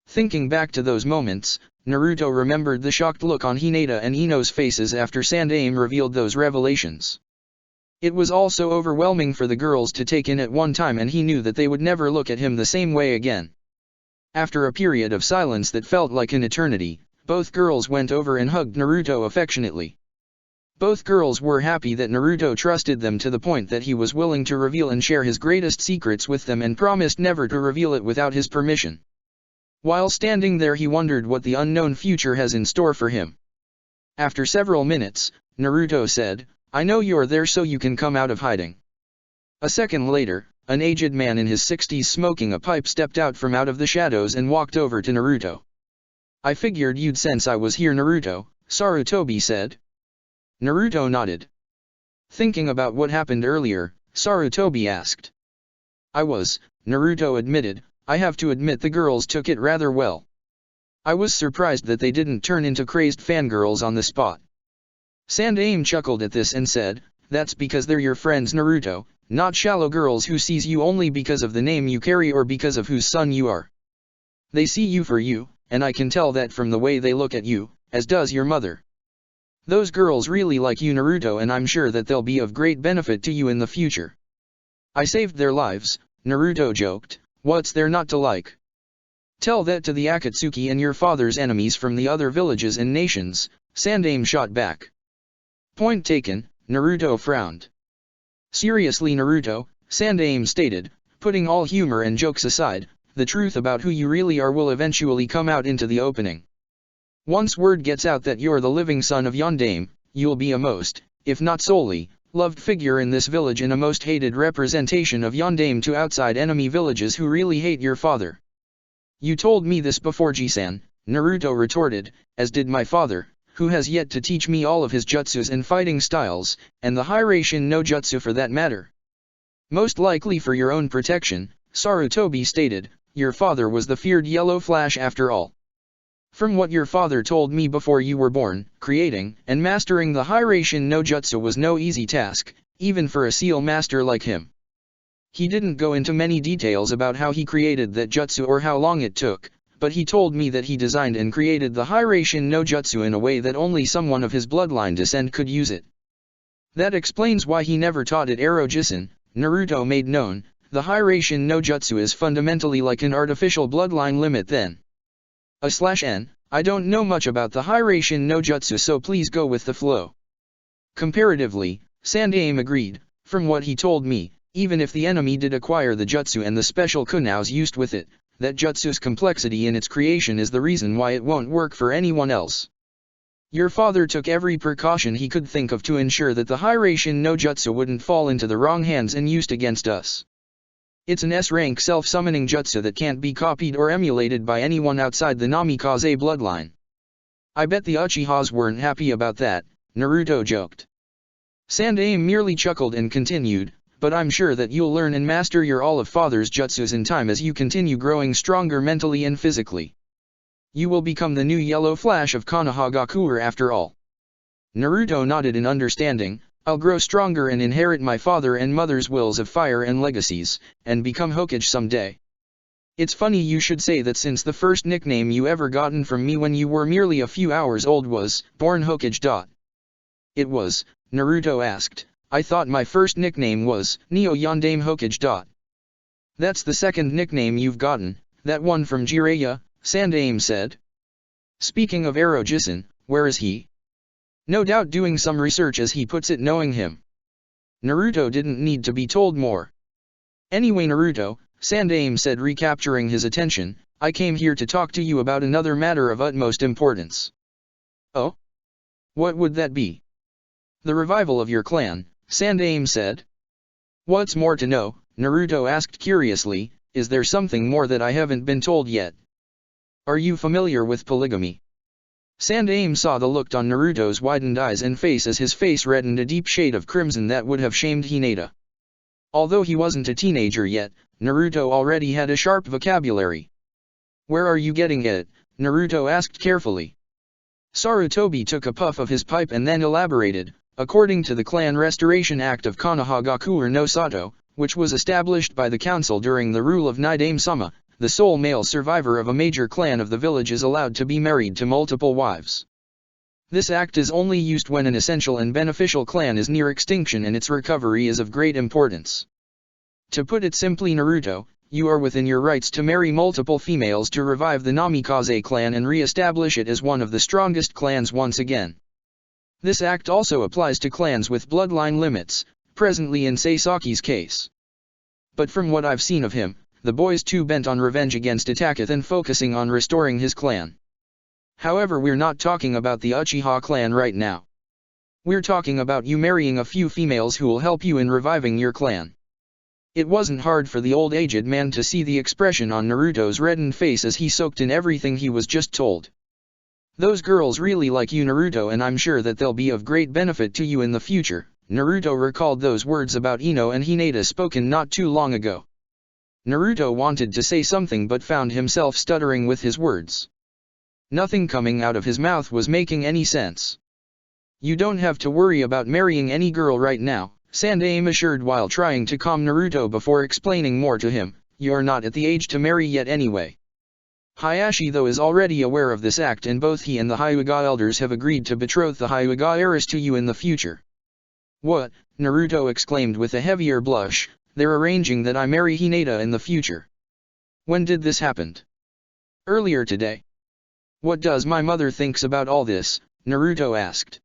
Thinking back to those moments, Naruto remembered the shocked look on Hinata and Ino's faces after Sandaime revealed those revelations. It was also overwhelming for the girls to take in at one time, and he knew that they would never look at him the same way again. After a period of silence that felt like an eternity, both girls went over and hugged Naruto affectionately. Both girls were happy that Naruto trusted them to the point that he was willing to reveal and share his greatest secrets with them and promised never to reveal it without his permission. While standing there, he wondered what the unknown future has in store for him. After several minutes, Naruto said, "I know you're there so you can come out of hiding." A second later, an aged man in his 60s smoking a pipe stepped out from out of the shadows and walked over to Naruto. "I figured you'd sense I was here, Naruto," Sarutobi said. Naruto nodded. Thinking about what happened earlier, Sarutobi asked. "I was," Naruto admitted. "I have to admit the girls took it rather well. I was surprised that they didn't turn into crazed fangirls on the spot." Sandaime chuckled at this and said, "That's because they're your friends, Naruto, not shallow girls who sees you only because of the name you carry or because of whose son you are. They see you for you, and I can tell that from the way they look at you, as does your mother. Those girls really like you, Naruto, and I'm sure that they'll be of great benefit to you in the future." "I saved their lives," Naruto joked. "What's there not to like? Tell that to the Akatsuki and your father's enemies from the other villages and nations," Sandaime shot back. "Point taken," Naruto frowned. "Seriously, Naruto," Sandaime stated, "putting all humor and jokes aside, the truth about who you really are will eventually come out into the opening. Once word gets out that you're the living son of Yondaime, you'll be a most, if not solely, loved figure in this village and a most hated representation of Yondaime to outside enemy villages who really hate your father." "You told me this before, Ji-san," Naruto retorted, "as did my father, who has yet to teach me all of his jutsus and fighting styles, and the Hiraishin no jutsu for that matter." "Most likely for your own protection," Sarutobi stated, "your father was the feared Yellow Flash after all. From what your father told me before you were born, creating and mastering the Hiraishin no jutsu was no easy task, even for a seal master like him. He didn't go into many details about how he created that jutsu or how long it took, but he told me that he designed and created the Hiraishin no Jutsu in a way that only someone of his bloodline descent could use it. That explains why he never taught it Arojisen. Naruto made known, the Hiraishin no Jutsu is fundamentally like an artificial bloodline limit then. /n, I don't know much about the Hiraishin no Jutsu, so please go with the flow. Comparatively, Sandaime agreed. From what he told me, even if the enemy did acquire the jutsu and the special kunows used with it, that jutsu's complexity in its creation is the reason why it won't work for anyone else. Your father took every precaution he could think of to ensure that the Hiraishin no Jutsu wouldn't fall into the wrong hands and used against us. It's an S-rank self-summoning jutsu that can't be copied or emulated by anyone outside the Namikaze bloodline. I bet the Uchihas weren't happy about that, Naruto joked. Sandaime merely chuckled and continued, but I'm sure that you'll learn and master your all of father's jutsus in time as you continue growing stronger mentally and physically. You will become the new yellow flash of Konohagakure after all. Naruto nodded in understanding. I'll grow stronger and inherit my father and mother's wills of fire and legacies, and become Hokage someday. It's funny you should say that, since the first nickname you ever gotten from me when you were merely a few hours old was, Born Hokage. It was, Naruto asked. I thought my first nickname was, Yondaime Hokage. That's the second nickname you've gotten, that one from Jiraiya, Sandaime said. Speaking of Arojisen, where is he? No doubt doing some research, as he puts it, knowing him. Naruto didn't need to be told more. Anyway Naruto, Sandaime said, recapturing his attention, I came here to talk to you about another matter of utmost importance. Oh? What would that be? The revival of your clan, Sandaime said. What's more to know? Naruto asked curiously. Is there something more that I haven't been told yet? Are you familiar with polygamy? Sandaime saw the look on Naruto's widened eyes and face as his face reddened a deep shade of crimson that would have shamed Hinata. Although he wasn't a teenager yet, Naruto already had a sharp vocabulary. Where are you getting at? Naruto asked carefully. Sarutobi took a puff of his pipe and then elaborated. According to the Clan Restoration Act of Konohagakure no Sato, which was established by the council during the rule of Naidame-sama, the sole male survivor of a major clan of the village is allowed to be married to multiple wives. This act is only used when an essential and beneficial clan is near extinction and its recovery is of great importance. To put it simply Naruto, you are within your rights to marry multiple females to revive the Namikaze clan and re-establish it as one of the strongest clans once again. This act also applies to clans with bloodline limits, presently in Sasaki's case. But from what I've seen of him, the boy's too bent on revenge against Itachi than focusing on restoring his clan. However, we're not talking about the Uchiha clan right now. We're talking about you marrying a few females who will help you in reviving your clan. It wasn't hard for the old aged man to see the expression on Naruto's reddened face as he soaked in everything he was just told. Those girls really like you, Naruto, and I'm sure that they'll be of great benefit to you in the future. Naruto recalled those words about Ino and Hinata spoken not too long ago. Naruto wanted to say something but found himself stuttering with his words. Nothing coming out of his mouth was making any sense. You don't have to worry about marrying any girl right now, Sandaime assured while trying to calm Naruto before explaining more to him. You're not at the age to marry yet anyway. Hayashi though is already aware of this act, and both he and the Hyuga elders have agreed to betroth the Hyuga heiress to you in the future. What? Naruto exclaimed with a heavier blush. They're arranging that I marry Hinata in the future. When did this happen? Earlier today. What does my mother thinks about all this? Naruto asked.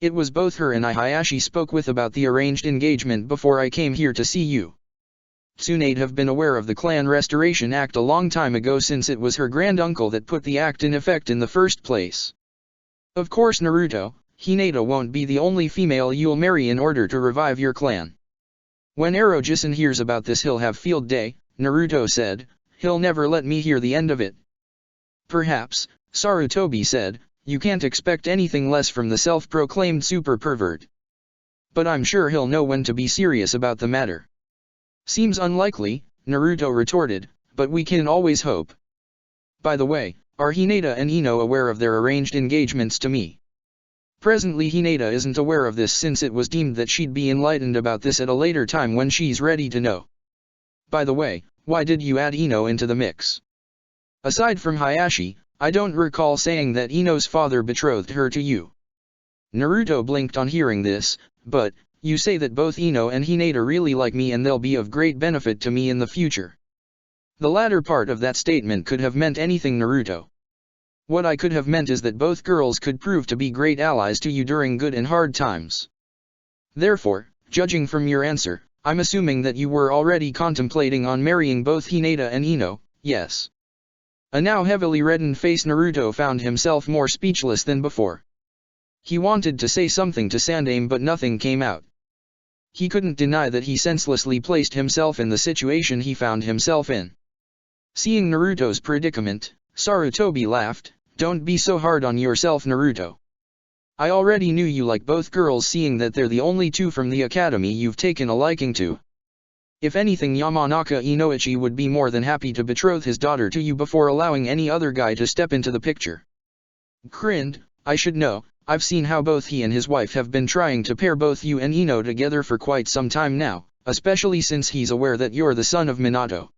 It was both her and I Hayashi spoke with about the arranged engagement before I came here to see you. Tsunade have been aware of the Clan Restoration Act a long time ago, since it was her granduncle that put the act in effect in the first place. Of course Naruto, Hinata won't be the only female you'll marry in order to revive your clan. When Arojisen hears about this he'll have field day, Naruto said. He'll never let me hear the end of it. Perhaps, Sarutobi said, you can't expect anything less from the self-proclaimed super pervert. But I'm sure he'll know when to be serious about the matter. Seems unlikely, Naruto retorted, but we can always hope. By the way, are Hinata and Ino aware of their arranged engagements to me? Presently Hinata isn't aware of this, since it was deemed that she'd be enlightened about this at a later time when she's ready to know. By the way, why did you add Ino into the mix? Aside from Hayashi, I don't recall saying that Ino's father betrothed her to you. Naruto blinked on hearing this, but, you say that both Ino and Hinata really like me and they'll be of great benefit to me in the future. The latter part of that statement could have meant anything, Naruto. What I could have meant is that both girls could prove to be great allies to you during good and hard times. Therefore, judging from your answer, I'm assuming that you were already contemplating on marrying both Hinata and Ino, yes. A now heavily reddened face Naruto found himself more speechless than before. He wanted to say something to Sandaime but nothing came out. He couldn't deny that he senselessly placed himself in the situation he found himself in. Seeing Naruto's predicament, Sarutobi laughed, "Don't be so hard on yourself, Naruto. I already knew you like both girls, seeing that they're the only two from the academy you've taken a liking to. If anything, Yamanaka Inoichi would be more than happy to betroth his daughter to you before allowing any other guy to step into the picture." Grinned, "I should know. I've seen how both he and his wife have been trying to pair both you and Ino together for quite some time now, especially since he's aware that you're the son of Minato.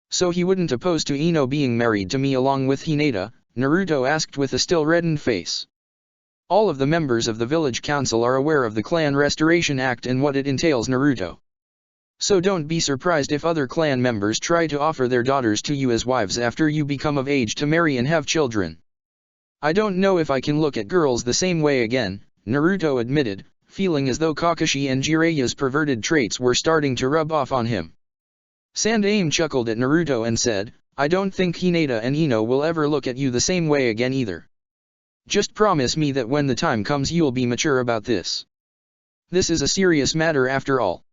So he wouldn't oppose to Ino being married to me along with Hinata?" Naruto asked with a still reddened face. All of the members of the village council are aware of the Clan Restoration Act and what it entails, Naruto. So don't be surprised if other clan members try to offer their daughters to you as wives after you become of age to marry and have children. I don't know if I can look at girls the same way again, Naruto admitted, feeling as though Kakashi and Jiraiya's perverted traits were starting to rub off on him. Sandaime chuckled at Naruto and said, "I don't think Hinata and Ino will ever look at you the same way again either. Just promise me that when the time comes you'll be mature about this. This is a serious matter after all."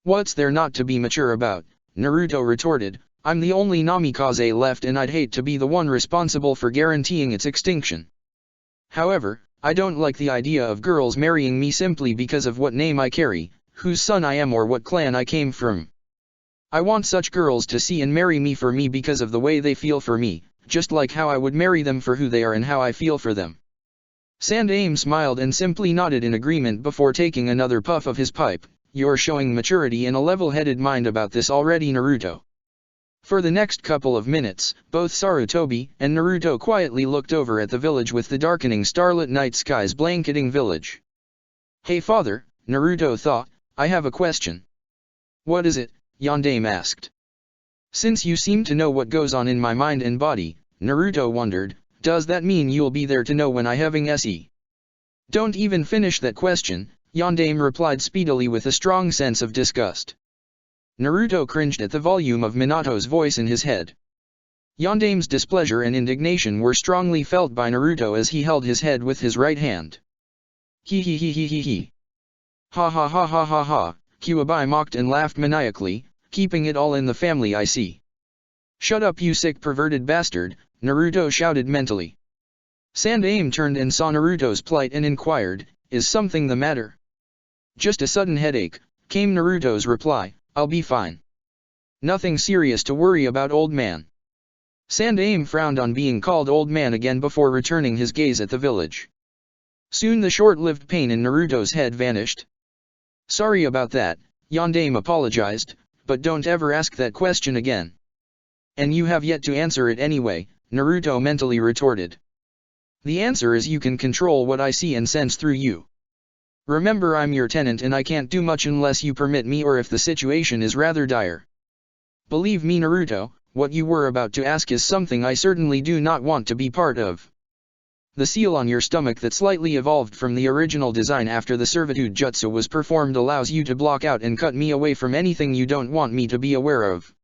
"What's there not to be mature about?" Naruto retorted. "I'm the only Namikaze left and I'd hate to be the one responsible for guaranteeing its extinction. However, I don't like the idea of girls marrying me simply because of what name I carry, whose son I am or what clan I came from. I want such girls to see and marry me for me because of the way they feel for me, just like how I would marry them for who they are and how I feel for them." Sandaime smiled and simply nodded in agreement before taking another puff of his pipe. "You're showing maturity and a level-headed mind about this already, Naruto." For the next couple of minutes, both Sarutobi and Naruto quietly looked over at the village with the darkening starlit night skies blanketing village. "Hey father," Naruto thought, "I have a question." "What is it?" Yondaime asked. "Since you seem to know what goes on in my mind and body," Naruto wondered, "does that mean you'll be there to know when I having SE?" "Don't even finish that question," Yondaime replied speedily with a strong sense of disgust. Naruto cringed at the volume of Minato's voice in his head. Yondaime's displeasure and indignation were strongly felt by Naruto as he held his head with his right hand. "He. Ha ha ha ha ha ha," Kuwabai mocked and laughed maniacally, "keeping it all in the family, I see." "Shut up, you sick perverted bastard," Naruto shouted mentally. Sandaime turned and saw Naruto's plight and inquired, "Is something the matter?" "Just a sudden headache," came Naruto's reply. "I'll be fine. Nothing serious to worry about, old man." Sandaime frowned on being called old man again before returning his gaze at the village. Soon the short-lived pain in Naruto's head vanished. "Sorry about that," Yondaime apologized, "but don't ever ask that question again." "And you have yet to answer it anyway," Naruto mentally retorted. "The answer is you can control what I see and sense through you. Remember, I'm your tenant and I can't do much unless you permit me or if the situation is rather dire. Believe me, Naruto, what you were about to ask is something I certainly do not want to be part of. The seal on your stomach that slightly evolved from the original design after the servitude jutsu was performed allows you to block out and cut me away from anything you don't want me to be aware of.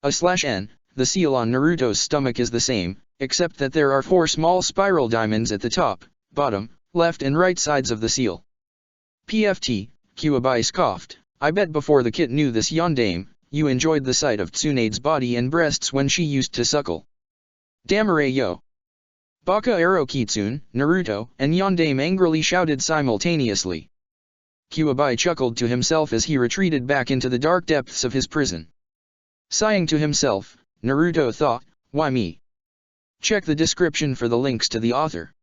/N, the seal on Naruto's stomach is the same, except that there are 4 small spiral diamonds at the top, bottom, left and right sides of the seal. PFT, Kuwabai scoffed, "I bet before the kit knew this, Yondaime, you enjoyed the sight of Tsunade's body and breasts when she used to suckle. Damare yo." "Baka Aro Kitsune," Naruto and Yondaime angrily shouted simultaneously. Kuwabai chuckled to himself as he retreated back into the dark depths of his prison. Sighing to himself, Naruto thought, "Why me?" Check the description for the links to the author.